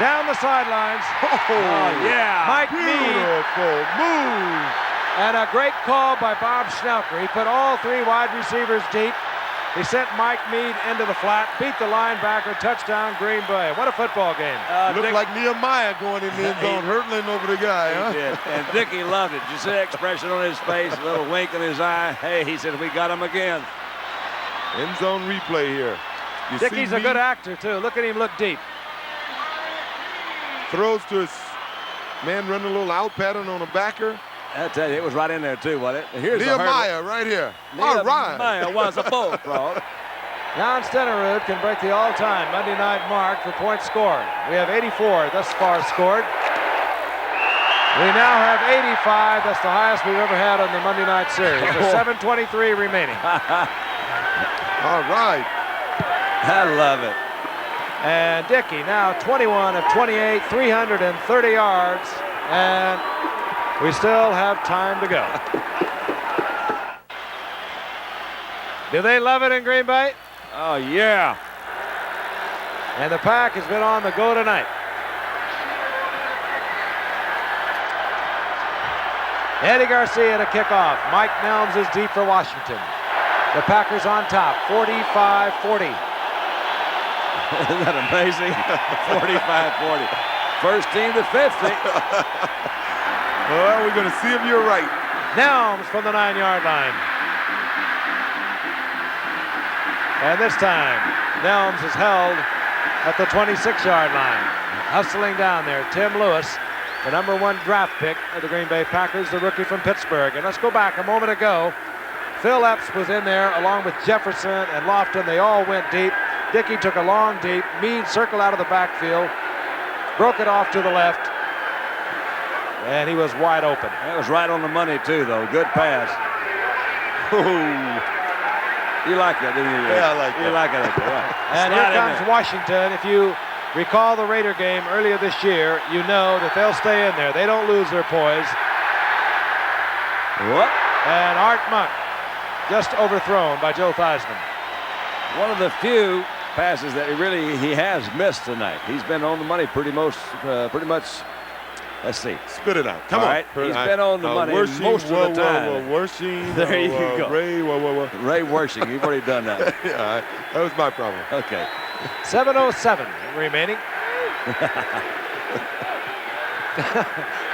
down the sidelines. Oh, yeah. Mike Mead. Beautiful move. And a great call by Bob Schnelker. He put all 3 wide receivers deep. He sent Mike Mead into the flat, beat the linebacker, touchdown, Green Bay. What a football game. Looked like Nehemiah going in the end zone, hurtling over the guy, huh? He did. And Dickey loved it. You see the expression on his face, a little wink in his eye. Hey, he said, we got him again. End zone replay here. Dickey's a good actor, too. Look at him look deep. Throws to Man running a little out pattern on a backer. I tell you, it was right in there too, wasn't it? Here's Nehemiah right here. All right. Nehemiah was a bullfrog. Jan Stenerud can break the all-time Monday night mark for points scored. We have 84 thus far scored. We now have 85. That's the highest we've ever had on the Monday night series. There's 7:23 remaining. All right. I love it. And Dickey now 21 of 28, 330 yards, and we still have time to go. Do they love it in Green Bay? Oh, yeah. And the Pack has been on the go tonight. Eddie Garcia to kick off. Mike Nelms is deep for Washington. The Packers on top, 45-40. Isn't that amazing? 45-40. First team to 50. Well, we're going to see if you're right. Nelms from the 9-yard line. And this time, Nelms is held at the 26-yard line. Hustling down there, Tim Lewis, the #1 draft pick of the Green Bay Packers, the rookie from Pittsburgh. And let's go back a moment ago. Phil Epps was in there along with Jefferson and Lofton. They all went deep. Dickey took a long deep. Meade circled out of the backfield, broke it off to the left, and he was wide open. That was right on the money, too, though. Good pass. Ooh. You like that, didn't you? Yeah, I like that. You like it. Yeah. And here comes Washington. If you recall the Raider game earlier this year, you know that they'll stay in there. They don't lose their poise. What? And Art Monk just overthrown by Joe Theismann. One of the few passes that he has missed tonight. He's been on the money pretty much. Let's see. Spit it out. Come All on. right. He's been on the money most of the time. Wershing. There you go. Ray, Ray Wershing. You've already done that. Yeah, that was my problem. Okay. 7:07 remaining.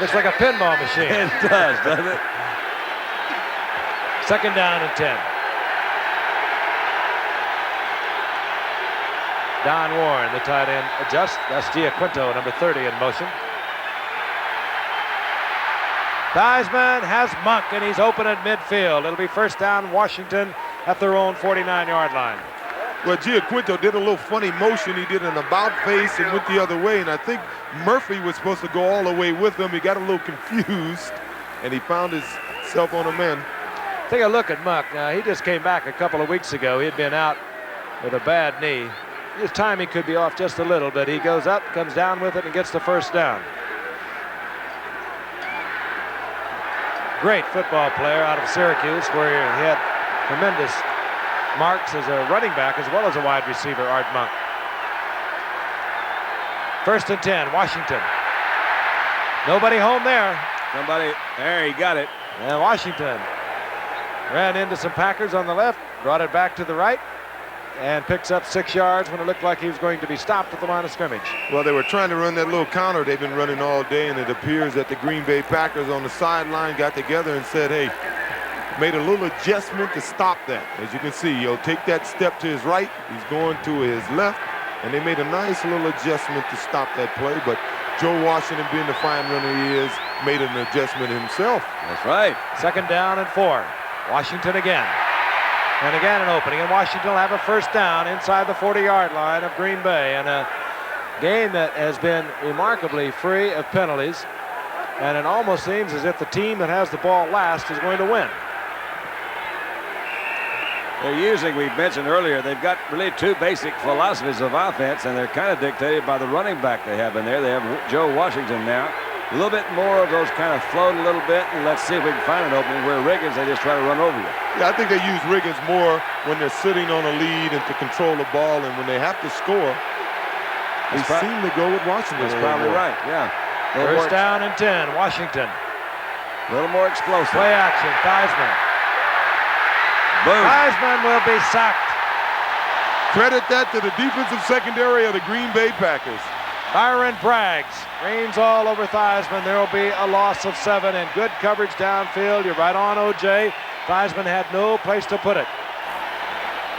Looks like a pinball machine. It does, doesn't it? Second down and 10. Don Warren, the tight end, adjusts. That's Giaquinto, number 30, in motion. Theismann has Monk, and he's open at midfield. It'll be first down, Washington at their own 49-yard line. Well, Giaquinto did a little funny motion. He did an about face and went the other way, and I think Murphy was supposed to go all the way with him. He got a little confused, and he found himself on a man. Take a look at Monk. Now, he just came back a couple of weeks ago. He had been out with a bad knee. His timing could be off just a little, but he goes up, comes down with it, and gets the first down. Great football player out of Syracuse, where he had tremendous marks as a running back as well as a wide receiver, Art Monk. First and 10, Washington. Nobody home there. Somebody, there, he got it. And Washington ran into some Packers on the left, brought it back to the right, and picks up 6 yards when it looked like he was going to be stopped at the line of scrimmage. Well, they were trying to run that little counter they've been running all day, and it appears that the Green Bay Packers on the sideline got together and said, hey, made a little adjustment to stop that. As you can see, he'll take that step to his right, he's going to his left, and they made a nice little adjustment to stop that play, but Joe Washington, being the fine runner he is, made an adjustment himself. That's right. Second down and 4. Washington again. And again an opening, and Washington will have a first down inside the 40-yard line of Green Bay, and a game that has been remarkably free of penalties, and it almost seems as if the team that has the ball last is going to win. They're using, we mentioned earlier, they've got really two basic philosophies of offense, and they're kind of dictated by the running back they have in there. They have Joe Washington now. A little bit more of those kind of float a little bit, and let's see if we can find an opening. Where Riggins, they just try to run over you. Yeah, I think they use Riggins more when they're sitting on a lead and to control the ball, and when they have to score, they seem to go with Washington. That's probably right, yeah. First down and 10, Washington. A little more explosive. Play action, Theismann. Boom. Theismann will be sacked. Credit that to the defensive secondary of the Green Bay Packers. Byron Braggs reigns all over Theismann. There will be a loss of 7 and good coverage downfield. You're right on, O.J. Theismann had no place to put it.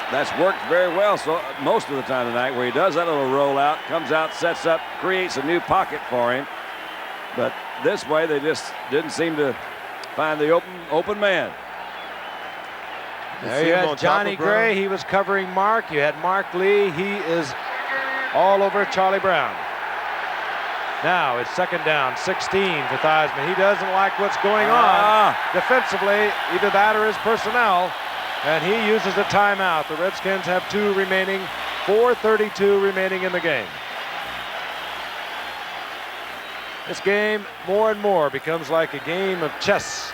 That's worked very well so most of the time tonight, where he does that little rollout, comes out, sets up, creates a new pocket for him. But this way, they just didn't seem to find the open man. There you had Johnny Gray. He was covering Mark. You had Mark Lee. He is all over Charlie Brown. Now it's second down, 16 for Theismann. He doesn't like what's going on defensively, either that or his personnel, and he uses a timeout. The Redskins have 2 remaining, 4:32 remaining in the game. This game more and more becomes like a game of chess.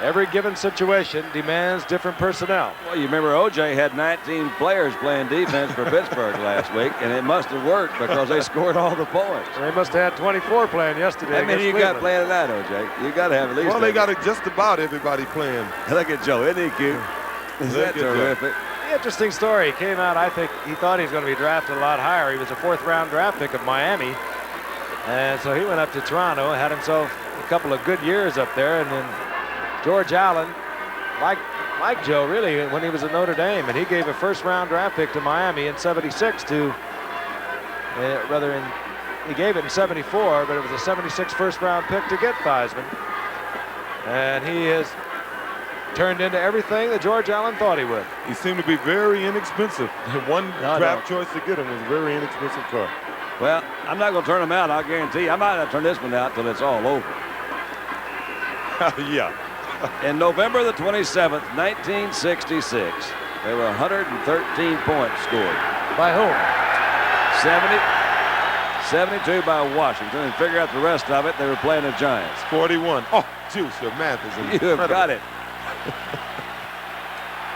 Every given situation demands different personnel. Well, you remember O.J. had 19 players playing defense for Pittsburgh last week, and it must have worked because they scored all the points. They must have had 24 playing yesterday. How many you got playing tonight, O.J.? You got to have at least. Well, they got just about everybody playing. Look at Joe, isn't he cute? Is that terrific? Interesting story. He came out, I think he thought he was going to be drafted a lot higher. He was a 4th-round draft pick of Miami. And so he went up to Toronto and had himself a couple of good years up there. And then George Allen, like Joe, really, when he was at Notre Dame, and he gave a 1st-round draft pick to Miami in '76 to, he gave it in '74, but it was a '76 1st-round pick to get Theismann. And he has turned into everything that George Allen thought he would. He seemed to be very inexpensive. One draft choice to get him was a very inexpensive car. Well, I'm not going to turn him out, I'll guarantee you. I might not turn this one out till it's all over. Yeah. In November the 27th, 1966, there were 113 points scored. By whom? 72 by Washington. And figure out the rest of it, they were playing the Giants. 41. Oh, juice, your math is incredible. You have got it.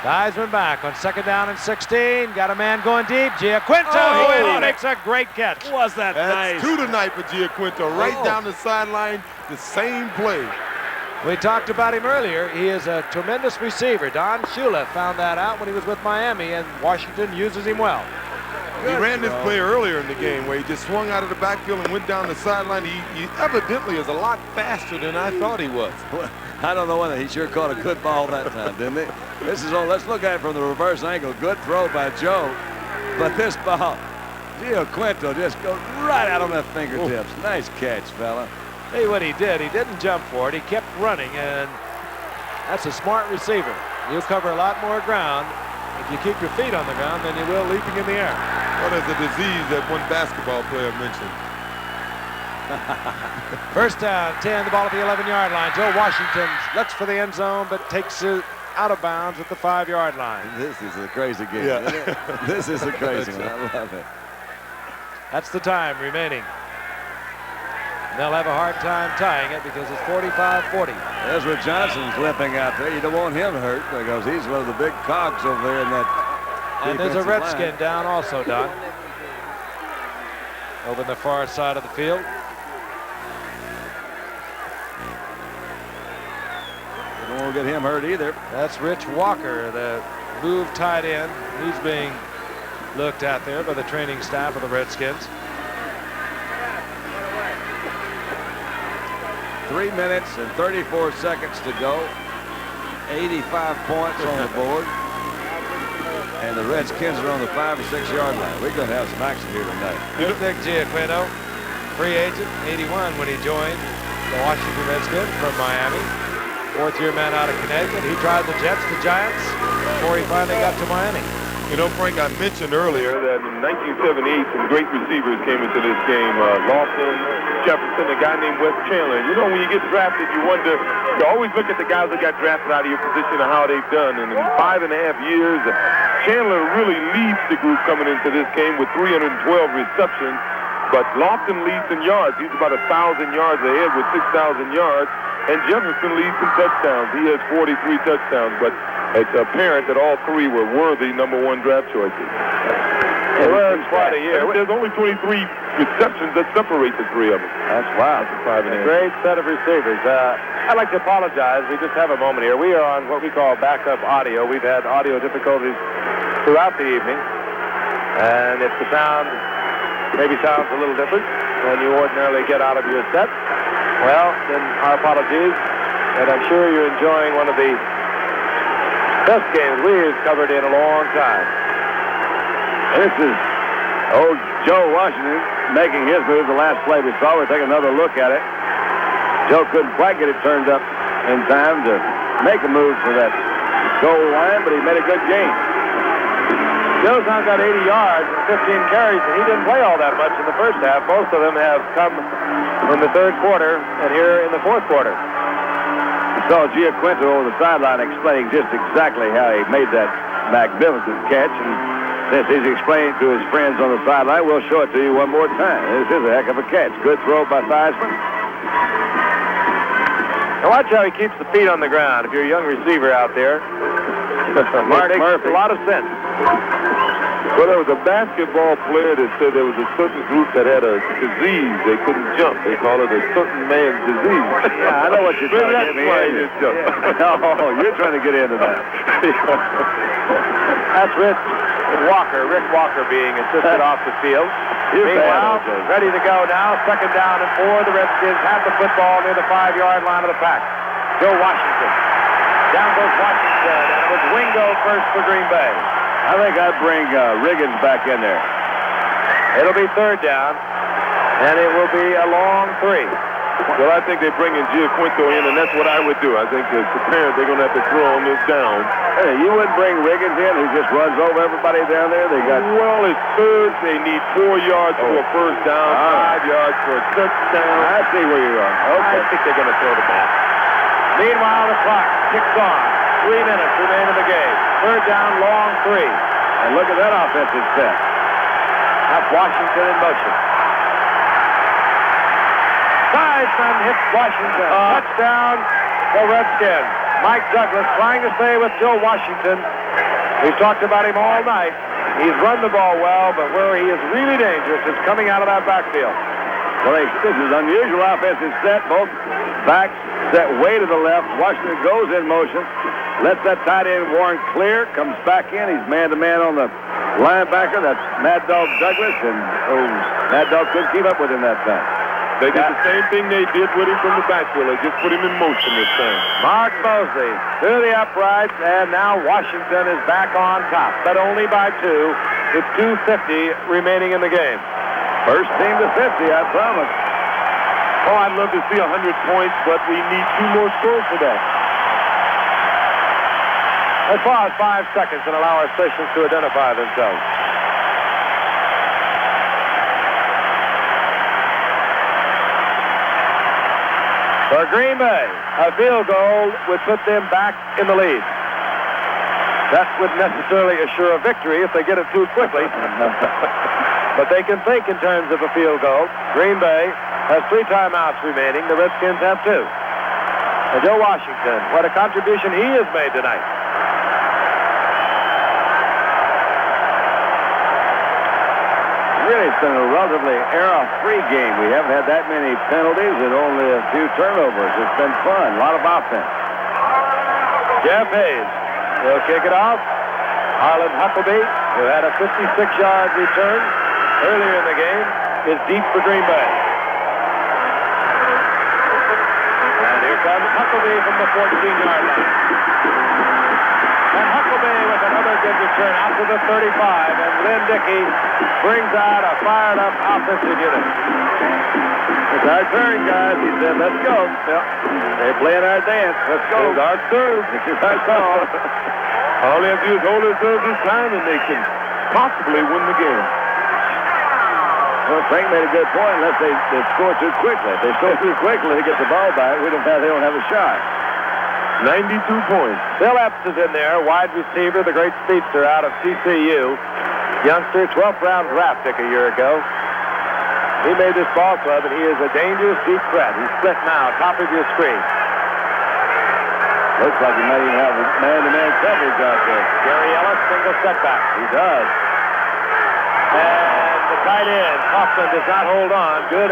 Theismann back on 2nd down and 16. Got a man going deep. Giaquinto he makes a great catch. Was that nice? That's 2 tonight for Giaquinto. Right down the sideline, the same play. We talked about him earlier. He is a tremendous receiver. Don Shula found that out when he was with Miami, and Washington uses him well. He ran this play earlier in the game where he just swung out of the backfield and went down the sideline. He evidently is a lot faster than I thought he was. Well, I don't know whether he sure caught a good ball that time, didn't he? This is all. Let's look at it from the reverse angle. Good throw by Joe, but this ball, Giaquinto just goes right out on the fingertips. Nice catch, fella. See what he did. He didn't jump for it. He kept running, and that's a smart receiver. You'll cover a lot more ground if you keep your feet on the ground than you will leaping in the air. What is the disease that one basketball player mentioned? 1st down, 10, the ball at the 11-yard line. Joe Washington looks for the end zone, but takes it out of bounds at the 5-yard line. This is a crazy game, isn't it? This is a crazy one. I love it. That's the time remaining. And they'll have a hard time tying it because it's 45-40. Ezra Johnson's limping out there. You don't want him hurt because he's one of the big cogs over there in that. And there's a Redskin down also, Don. Over in the far side of the field. You don't want to get him hurt either. That's Rich Walker, the move tight end. He's being looked at there by the training staff of the Redskins. 3 minutes and 34 seconds to go. 85 points on the board. And the Redskins are on the 5 or 6 yard line. We're going to have some action here tonight. Here's Nick Giaquinto, free agent, 81 when he joined the Washington Redskins from Miami. 4th-year man out of Connecticut. He tried the Jets, the Giants, before he finally got to Miami. You know, Frank, I mentioned earlier that in 1978, some great receivers came into this game. Lawson, Jefferson, a guy named Wes Chandler. You know, when you get drafted, you wonder, you always look at the guys that got drafted out of your position and how they've done. And in 5.5 years, Chandler really leads the group coming into this game with 312 receptions. But Lawson leads in yards. He's about 1,000 yards ahead with 6,000 yards. And Jefferson leads in touchdowns. He has 43 touchdowns. But it's apparent that all 3 were worthy #1 draft choices. Well, it's quite a year. There's only 23 receptions that separate the 3 of them. That's wow. That's A great set of receivers. I'd like to apologize. We just have a moment here. We are on what we call backup audio. We've had audio difficulties throughout the evening. And if the sound maybe sounds a little different than you ordinarily get out of your set, well, then our apologies. And I'm sure you're enjoying one of the best games we've covered in a long time. This is old Joe Washington making his move the last play we saw. We'll take another look at it. Joe couldn't quite get it turned up in time to make a move for that goal line, but he made a good gain. Joe's now got 80 yards and 15 carries, and he didn't play all that much in the first half. Most of them have come in the third quarter and here in the fourth quarter. You saw Giaquinto over the sideline explaining just exactly how he made that magnificent catch, and since he's explaining to his friends on the sideline, we'll show it to you one more time. This is a heck of a catch. Good throw by Theismann. Now watch how he keeps the feet on the ground. If you're a young receiver out there, Mark Murphy. A lot of sense. Well, there was a basketball player that said there was a certain group that had a disease. They couldn't jump. They call it a certain man's disease. Yeah, I know what you're trying to get me into. No, you're trying to get into that. That's Rick Walker being assisted off the field. Meanwhile, ready to go now. Second down and 4. The Redskins have the football near the 5-yard line of the pack. Joe Washington. Down goes Washington, and it was Wingo first for Green Bay. I think I'd bring Riggins back in there. It'll be third down, and it will be a long 3. Well, I think they bring in Giaquinto in, and that's what I would do. I think as the parent, they're going to have to throw on this down. Hey, you wouldn't bring Riggins in, who just runs over everybody down there? They got. Well, it's third. They need 4 yards for a first down, 5 yards for a touchdown. I see where you are. Okay. I think they're going to throw the ball. Meanwhile, the clock ticks on. 3 minutes remain in the game. Third down, long 3. And look at that offensive set. That's Washington in motion. Theismann hits Washington. Touchdown, the Redskins. Mike Douglas trying to stay with Joe Washington. We've talked about him all night. He's run the ball well, but where he is really dangerous is coming out of that backfield. Well, this is an unusual offensive set. Both backs set way to the left. Washington goes in motion. Lets that tight end Warren clear. Comes back in. He's man-to-man on the linebacker. That's Mad Dog Douglas. And Mad Dog couldn't keep up with him that time. They did the same thing they did with him from the backfield. They just put him in motion this time. Mark Mosley through the uprights, and now Washington is back on top, but only by 2. With 2:50 remaining in the game. First team to 50, I promise. Oh, I'd love to see 100 points, but we need 2 more scores for that. As far as 5 seconds, and allow our stations to identify themselves. For Green Bay, a field goal would put them back in the lead. That wouldn't necessarily assure a victory if they get it too quickly. But they can think in terms of a field goal. Green Bay has 3 timeouts remaining. The Redskins have 2. And Joe Washington, what a contribution he has made tonight. Really, it's been a relatively error-free game. We haven't had that many penalties and only a few turnovers. It's been fun. A lot of offense. Jeff Hayes will kick it off. Harlan Huckleby, who had a 56-yard return earlier in the game, is deep for Green Bay. And here comes Huckleby from the 14-yard line. And Huckleby with another good return out to the 35, and Lynn Dickey brings out a fired-up offensive unit. It's our turn, guys. He said, let's go. Yep. They're playing our dance. Let's go. It's our serve. It's our call. All they have to do is hold their serve this time, and they can possibly win the game. Well, Frank made a good point unless they score too quickly. If they score too quickly, they get the ball back. They don't have a shot. 92 points. Bill Epps is in there, wide receiver, the great speedster out of TCU. Youngster, 12th round draft pick a year ago. He made this ball club, and he is a dangerous deep threat. He's split now, top of your screen. Looks like he might even have man-to-man coverage out there. Gary Ellis, single setback. He does. And the tight end, Kaufman, does not hold on. Good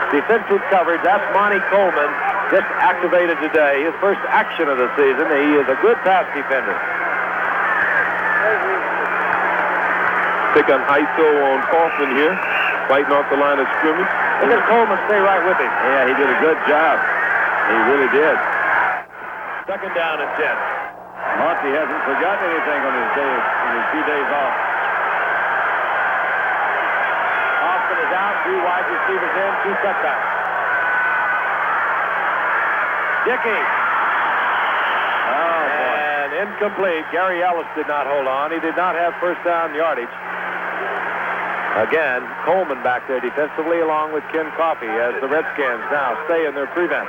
defensive coverage. That's Monty Coleman, just activated today. His first action of the season. He is a good pass defender. Pick on ISO on Kaufman here, fighting off the line of scrimmage. Look at Coleman stay right with him. Yeah, he did a good job. He really did. Second down and 10. Monty hasn't forgotten anything on his few days off. Austin is out, 3 wide receivers in, 2 cutbacks. Dickey. And incomplete. Gary Ellis did not hold on. He did not have first down yardage. Again, Coleman back there defensively along with Ken Coffey as the Redskins now stay in their prevent.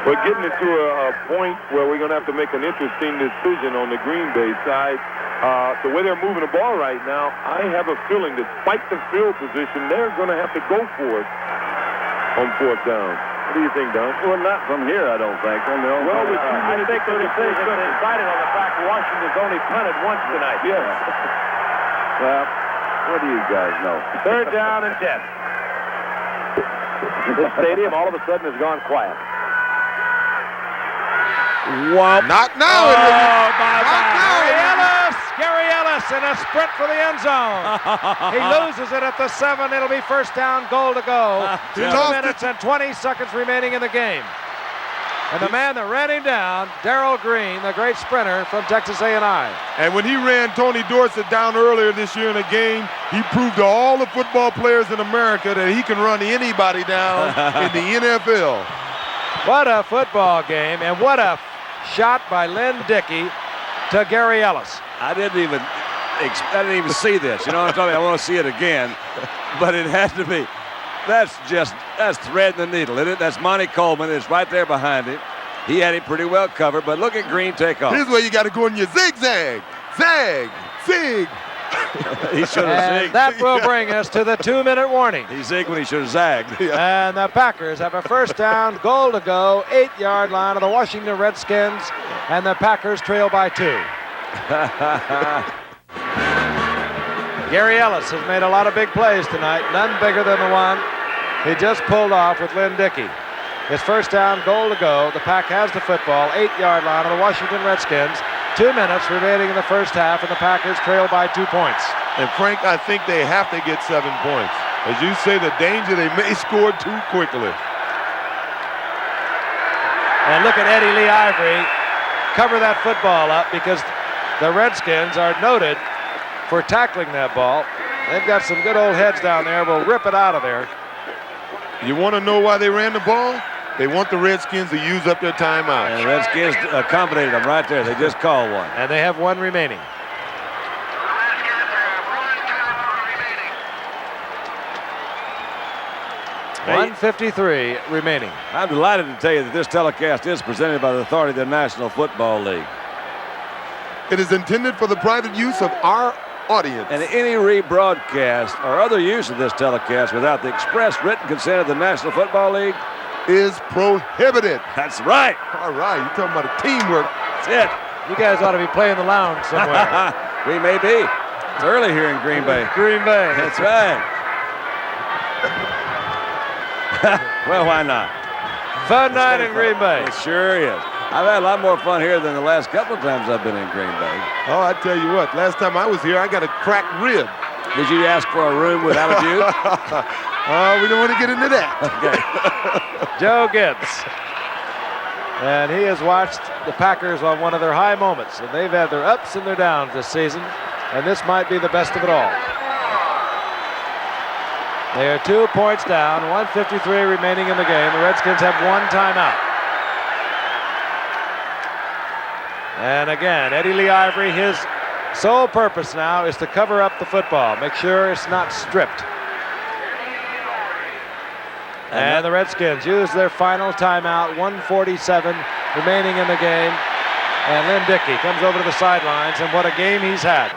We're getting into a point where we're going to have to make an interesting decision on the Green Bay side. The way they're moving the ball right now, I have a feeling despite the field position, they're going to have to go for it on 4th down. What do you think, Don? Well, not from here, I don't think. I think the decision is decided on the fact Washington's only punted once tonight. Yes. Well, what do you guys know? 3rd down and 10. This stadium all of a sudden has gone quiet. Wow. Not now. Gary Ellis in a sprint for the end zone. He loses it at the 7. It'll be first down, goal to go. 2 minutes and 20 seconds remaining in the game. And the man that ran him down, Darrell Green, the great sprinter from Texas A&I. And when he ran Tony Dorsett down earlier this year in a game, he proved to all the football players in America that he can run anybody down in the NFL. What a football game, and what a shot by Lynn Dickey to Gary Ellis. I didn't even see this. You know what I'm talking about? I want to see it again. But it had to be. That's threading the needle, isn't it? That's Monty Coleman. It's right there behind him. He had it pretty well covered, but look at Green take off. Here's where you got to go in your zigzag. Zag, zig. He should have zigged. That will bring us to the 2-minute warning. He zigged when he should have zagged. And the Packers have a first down, goal to go, 8-yard line of the Washington Redskins, and the Packers trail by 2. Gary Ellis has made a lot of big plays tonight, none bigger than the one he just pulled off with Lynn Dickey. His first down, goal to go. The Pack has the football, 8-yard line of the Washington Redskins. 2 minutes remaining in the first half, and the Packers trail by 2 points. And Frank, I think they have to get 7 points. As you say, the danger, they may score too quickly. And look at Eddie Lee Ivory cover that football up because the Redskins are noted for tackling that ball. They've got some good old heads down there. We'll rip it out of there. You want to know why they ran the ball? They want the Redskins to use up their timeout. And the Redskins accommodated them right there. They just called one. And they have 1 remaining. $1:53 remaining. I'm delighted to tell you that this telecast is presented by the authority of the National Football League. It is intended for the private use of our audience. And any rebroadcast or other use of this telecast without the express written consent of the National Football League is prohibited. That's right. All right, you're talking about a teamwork. That's it. You guys ought to be playing the lounge somewhere. We may be. It's early here in Green Bay. Green Bay. That's right. Well, why not? Fun night in Green Bay. It sure is. I've had a lot more fun here than the last couple of times I've been in Green Bay. Oh, I tell you what, last time I was here, I got a cracked rib. Did you ask for a room without a view? We don't want to get into that. Okay. Joe Gibbs. And he has watched the Packers on one of their high moments. And they've had their ups and their downs this season. And this might be the best of it all. They are 2 points down, 1:53 remaining in the game. The Redskins have 1 timeout. And again, Eddie Lee Ivory, his sole purpose now is to cover up the football, make sure it's not stripped. And the Redskins use their final timeout, 1:47 remaining in the game. And Lynn Dickey comes over to the sidelines, and what a game he's had.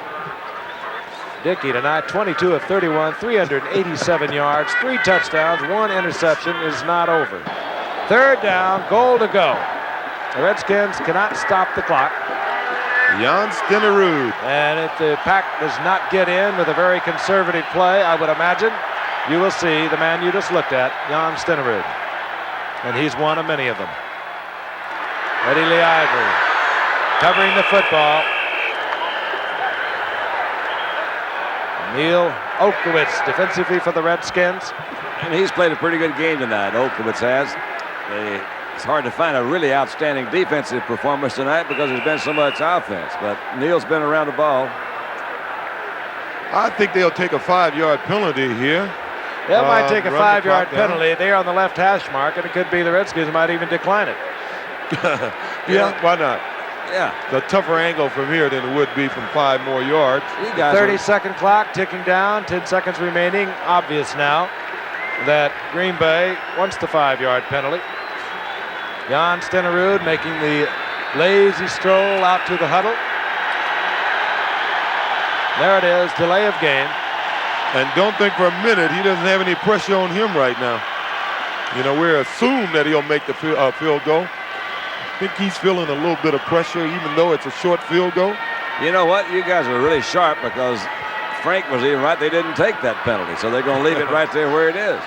Dickey tonight, 22 of 31, 387 yards, 3 touchdowns, 1 interception. Is not over. 3rd down, goal to go. The Redskins cannot stop the clock. Jan Stenerud. And if the Pack does not get in with a very conservative play, I would imagine, you will see the man you just looked at, Jan Stenerud. And he's one of many of them. Eddie Lee Ivory covering the football. Neil Olkowitz defensively for the Redskins. And he's played a pretty good game tonight, Olkowitz has. It's hard to find a really outstanding defensive performance tonight because there's been so much offense. But Neil's been around the ball. I think they'll take a 5-yard penalty here. They might take a run the 5-yard clock down. penalty there on the left hash mark, and it could be the Redskins might even decline it. Yeah, why not? Yeah. It's a tougher angle from here than it would be from 5 more yards. You guys 30-second clock ticking down, 10 seconds remaining. Obvious now that Green Bay wants the 5-yard penalty. Jan Stenerud making the lazy stroll out to the huddle. There it is, delay of game. And don't think for a minute he doesn't have any pressure on him right now. You know, we assume that he'll make the field goal. I think he's feeling a little bit of pressure, even though it's a short field goal. You know what? You guys are really sharp because Frank was even right. They didn't take that penalty, so they're going to leave it right there where it is.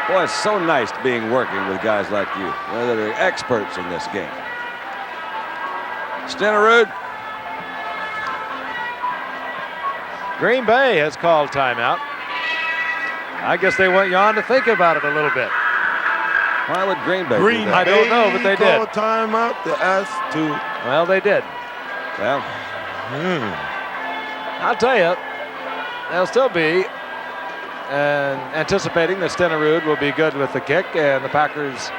Boy, it's so nice being working with guys like you that are experts in this game. Stenerud. Green Bay has called timeout. I guess they want Jan to think about it a little bit. Why would Green Bay Green do I that? don't know, but they did. Called timeout to ask to. Well, they did. Well, I'll tell you, they'll still be anticipating that Stenerud will be good with the kick and the Packers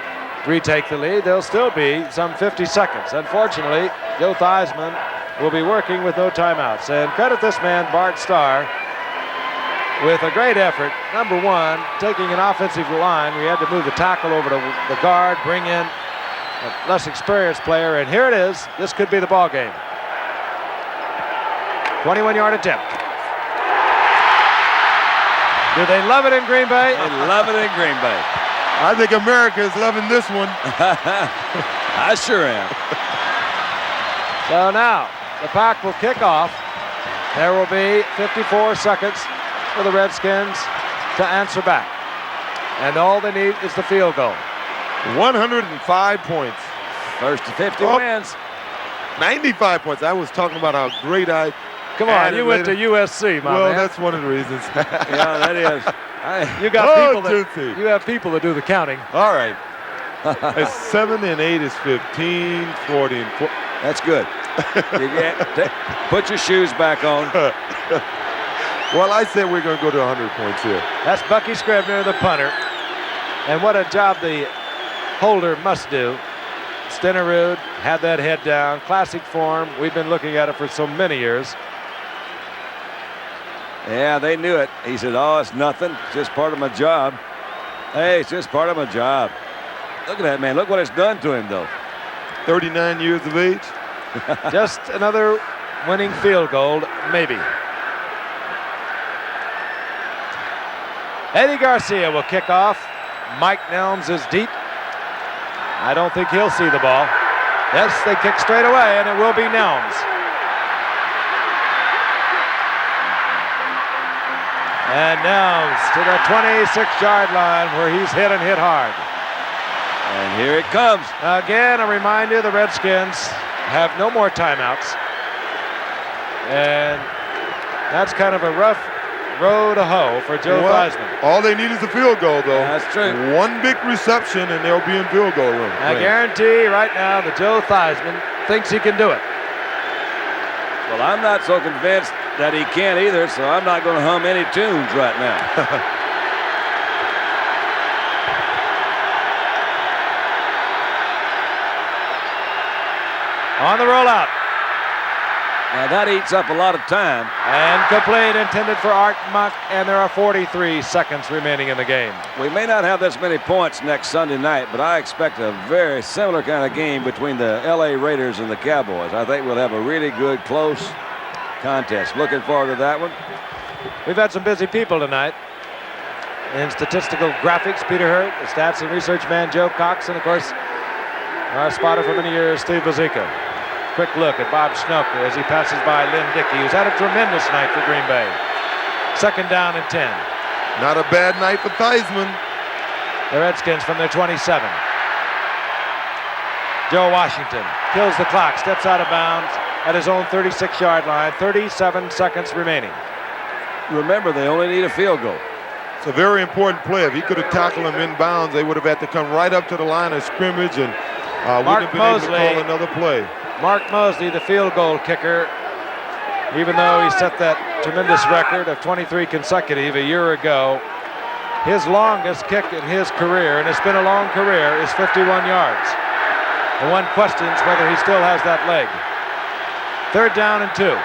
retake the lead. There'll still be some 50 seconds. Unfortunately, Joe Theismann will be working with no timeouts. And credit this man, Bart Starr, with a great effort. Number one, taking an offensive line. We had to move the tackle over to the guard, bring in a less experienced player, and here it is. This could be the ball game. 21-yard attempt. Do they love it in Green Bay? they love it in Green Bay. I think America is loving this one. I sure am. So now, the Pack will kick off. There will be 54 seconds for the Redskins to answer back. And all they need is the field goal. 105 points. First to 50 Oh. wins. 95 points. I was talking about how great I. Come on, added you went to later. USC, my Well, man. that's one of the reasons. Yeah, that is. You got Oh, people that Tootsie. you have people that do the counting. All right. It's 7 and 8 is 15, 40 and 4. That's good. Put your shoes back on. Well, I said we're going to go to 100 points here. That's Bucky Scribner, the punter. And what a job the holder must do. Stenerud had that head down. Classic form. We've been looking at it for so many years. Yeah, they knew it. He said, oh, it's nothing. It's just part of my job. Hey, it's just part of my job. Look at that, man. Look what it's done to him, though. 39 years of age. Just another winning field goal, maybe. Eddie Garcia will kick off. Mike Nelms is deep. I don't think he'll see the ball. Yes, they kick straight away, and it will be Nelms. And Nelms to the 26-yard line where he's hit and hit hard. And here it comes. Again, a reminder, the Redskins have no more timeouts. And that's kind of a rough row to hoe for Joe Theismann. All they need is a field goal, though. Yeah, that's true. One big reception, and they'll be in field goal room. I guarantee right now that Joe Theismann thinks he can do it. Well, I'm not so convinced that he can either, so I'm not going to hum any tunes right now. On the rollout. Now, that eats up a lot of time. And complete, intended for Art Muck, and there are 43 seconds remaining in the game. We may not have this many points next Sunday night, but I expect a very similar kind of game between the L.A. Raiders and the Cowboys. I think we'll have a really good, close contest. Looking forward to that one. We've had some busy people tonight. In statistical graphics, Peter Hurt, the stats and research man, Joe Cox, and of course, our spotter for many years, Steve Buzica. Quick look at Bob Schnoker as he passes by Lynn Dickey, who's had a tremendous night for Green Bay. Second down and 10. Not a bad night for Theismann. The Redskins from their 27. Joe Washington kills the clock, steps out of bounds at his own 36-yard line. 37 seconds remaining. Remember, they only need a field goal. It's a very important play. If he could have tackled him inbounds, they would have had to come right up to the line of scrimmage and wouldn't have been able to call another play. Mark Mosley, the field goal kicker, Even though he set that tremendous record of 23 consecutive a year ago, his longest kick in his career, and it's been a long career, is 51 yards. And one questions whether he still has that leg. 3rd down and 2.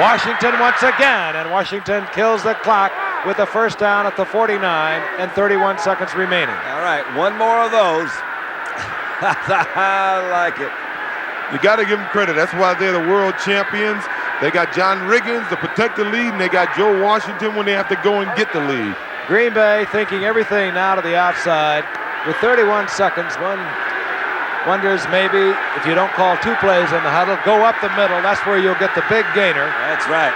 Washington once again, and Washington kills the clock with a 1st down at the 49 and 31 seconds remaining. All right, one more of those. I like it. You got to give them credit. That's why they're the world champions. They got John Riggins to protect the lead, and they got Joe Washington when they have to go and get the lead. Green Bay thinking everything now to the outside. With 31 seconds, one wonders maybe if you don't call 2 plays in the huddle, go up the middle. That's where you'll get the big gainer. That's right.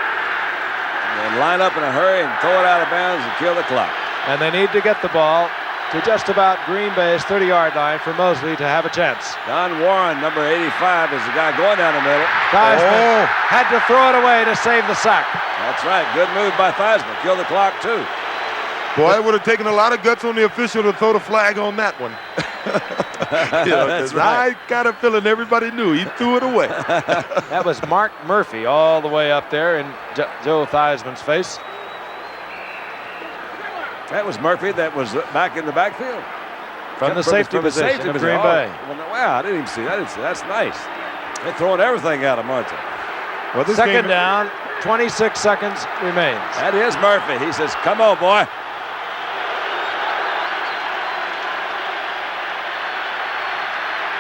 And line up in a hurry and throw it out of bounds and kill the clock. And they need to get the ball to just about Green Bay's 30-yard line for Mosley to have a chance. Don Warren, number 85, is the guy going down the middle. Theismann had to throw it away to save the sack. That's right. Good move by Theismann. Kill the clock, too. Boy, it would have taken a lot of guts on the official to throw the flag on that one. That's right. I got a feeling everybody knew he threw it away. That was Mark Murphy all the way up there in Joe Theismann's face. That was Murphy that was back in the backfield. From the safety position of Green Bay. Wow, I didn't even see that. That's nice. They're throwing everything at him, aren't they? Well, this 2nd down, 26 seconds remains. That is Murphy. He says, come on, boy.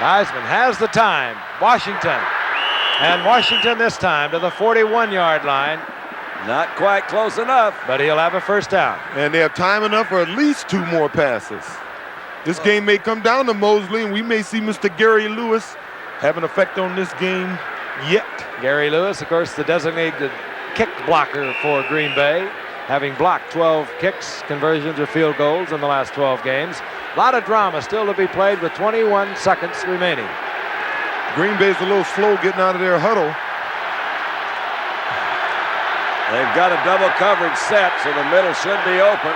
Theismann has the time. Washington. And Washington this time to the 41-yard line. Not quite close enough. But he'll have a 1st down. And they have time enough for at least 2 more passes. This game may come down to Mosley, and we may see Mr. Gary Lewis have an effect on this game yet. Gary Lewis, of course, the designated kick blocker for Green Bay, having blocked 12 kicks, conversions, or field goals in the last 12 games. A lot of drama still to be played with 21 seconds remaining. Green Bay's a little slow getting out of their huddle. They've got a double coverage set, so the middle should be open.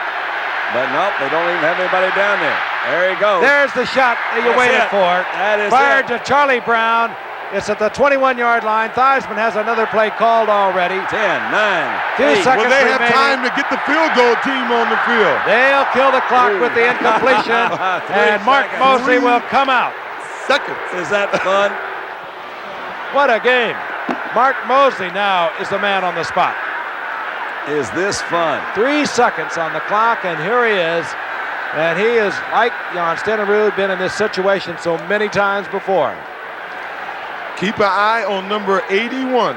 But nope, they don't even have anybody down there. There he goes. There's the shot that you waited for. That is Fired it. to Charlie Brown. It's at the 21-yard line. Theismann has another play called already. 10, 9, 2 8. seconds Well, they have remaining. time to get the field goal team on the field. They'll kill the clock with the incompletion. And Mark Mosley will come out. Seconds. Is that fun? What a game. Mark Mosley now is the man on the spot. Is this fun? 3 seconds on the clock, and here he is. And he is, like Jan Stenerud, been in this situation so many times before. Keep an eye on number 81.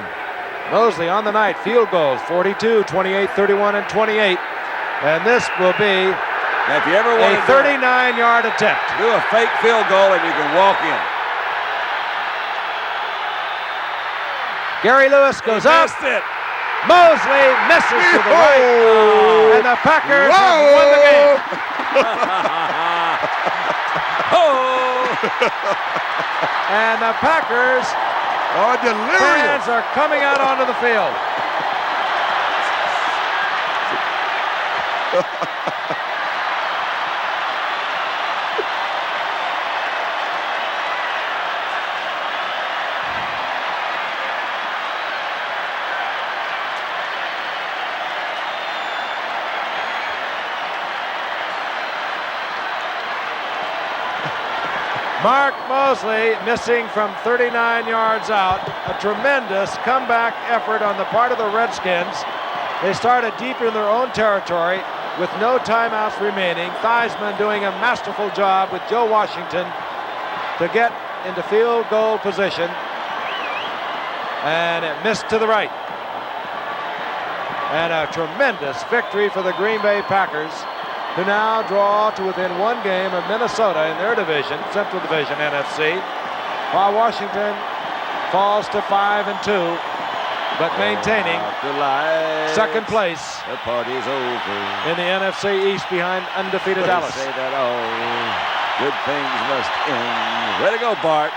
Mosley on the night, field goals, 42, 28, 31, and 28. And this will be Now, if you ever want a 39-yard attempt. do a fake field goal and you can walk in. Gary Lewis goes up. Missed it. Mosley misses to the right. And the Packers have won the game. And the Packers Oh, delirious. fans are coming out onto the field. Mark Mosley missing from 39 yards out. A tremendous comeback effort on the part of the Redskins. They started deep in their own territory with no timeouts remaining. Theismann doing a masterful job with Joe Washington to get into field goal position. And it missed to the right. And a tremendous victory for the Green Bay Packers, who now draw to within 1 game of Minnesota in their division, Central Division NFC, while Washington falls to 5-2, but maintaining second place The party's over. in the NFC East behind undefeated They Dallas. say that all good things must end. Way to go, Bart.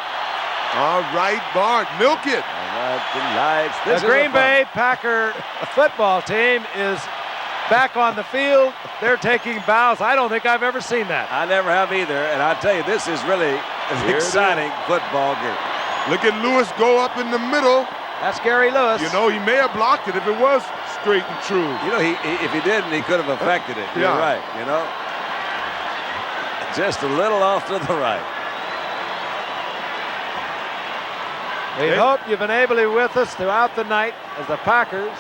All right, Bart, milk it. All right, the lights. This The is Green a fun- Bay Packer football team is back on the field. They're taking bows. I don't think I've ever seen that. I never have either, and I tell you, this is really an Here it exciting football game. Look at Lewis go up in the middle. That's Gary Lewis. You know, he may have blocked it if it was straight and true. You know, if he didn't, he could have affected it. You're right, you know. Just a little off to the right. We hope you've been able to be with us throughout the night as the Packers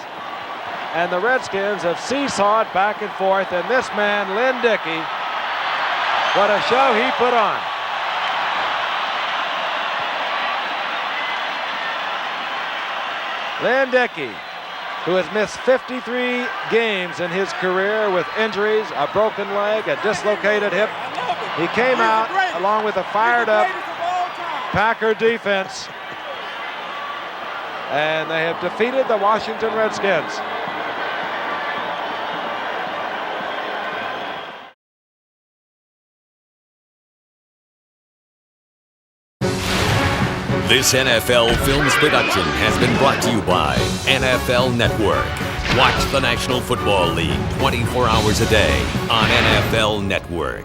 and the Redskins have seesawed back and forth. And this man, Lynn Dickey, what a show he put on. Lynn Dickey, who has missed 53 games in his career with injuries, a broken leg, a dislocated hip. He came out along with a fired up Packer defense, and they have defeated the Washington Redskins. This NFL Films production has been brought to you by NFL Network. Watch the National Football League 24 hours a day on NFL Network.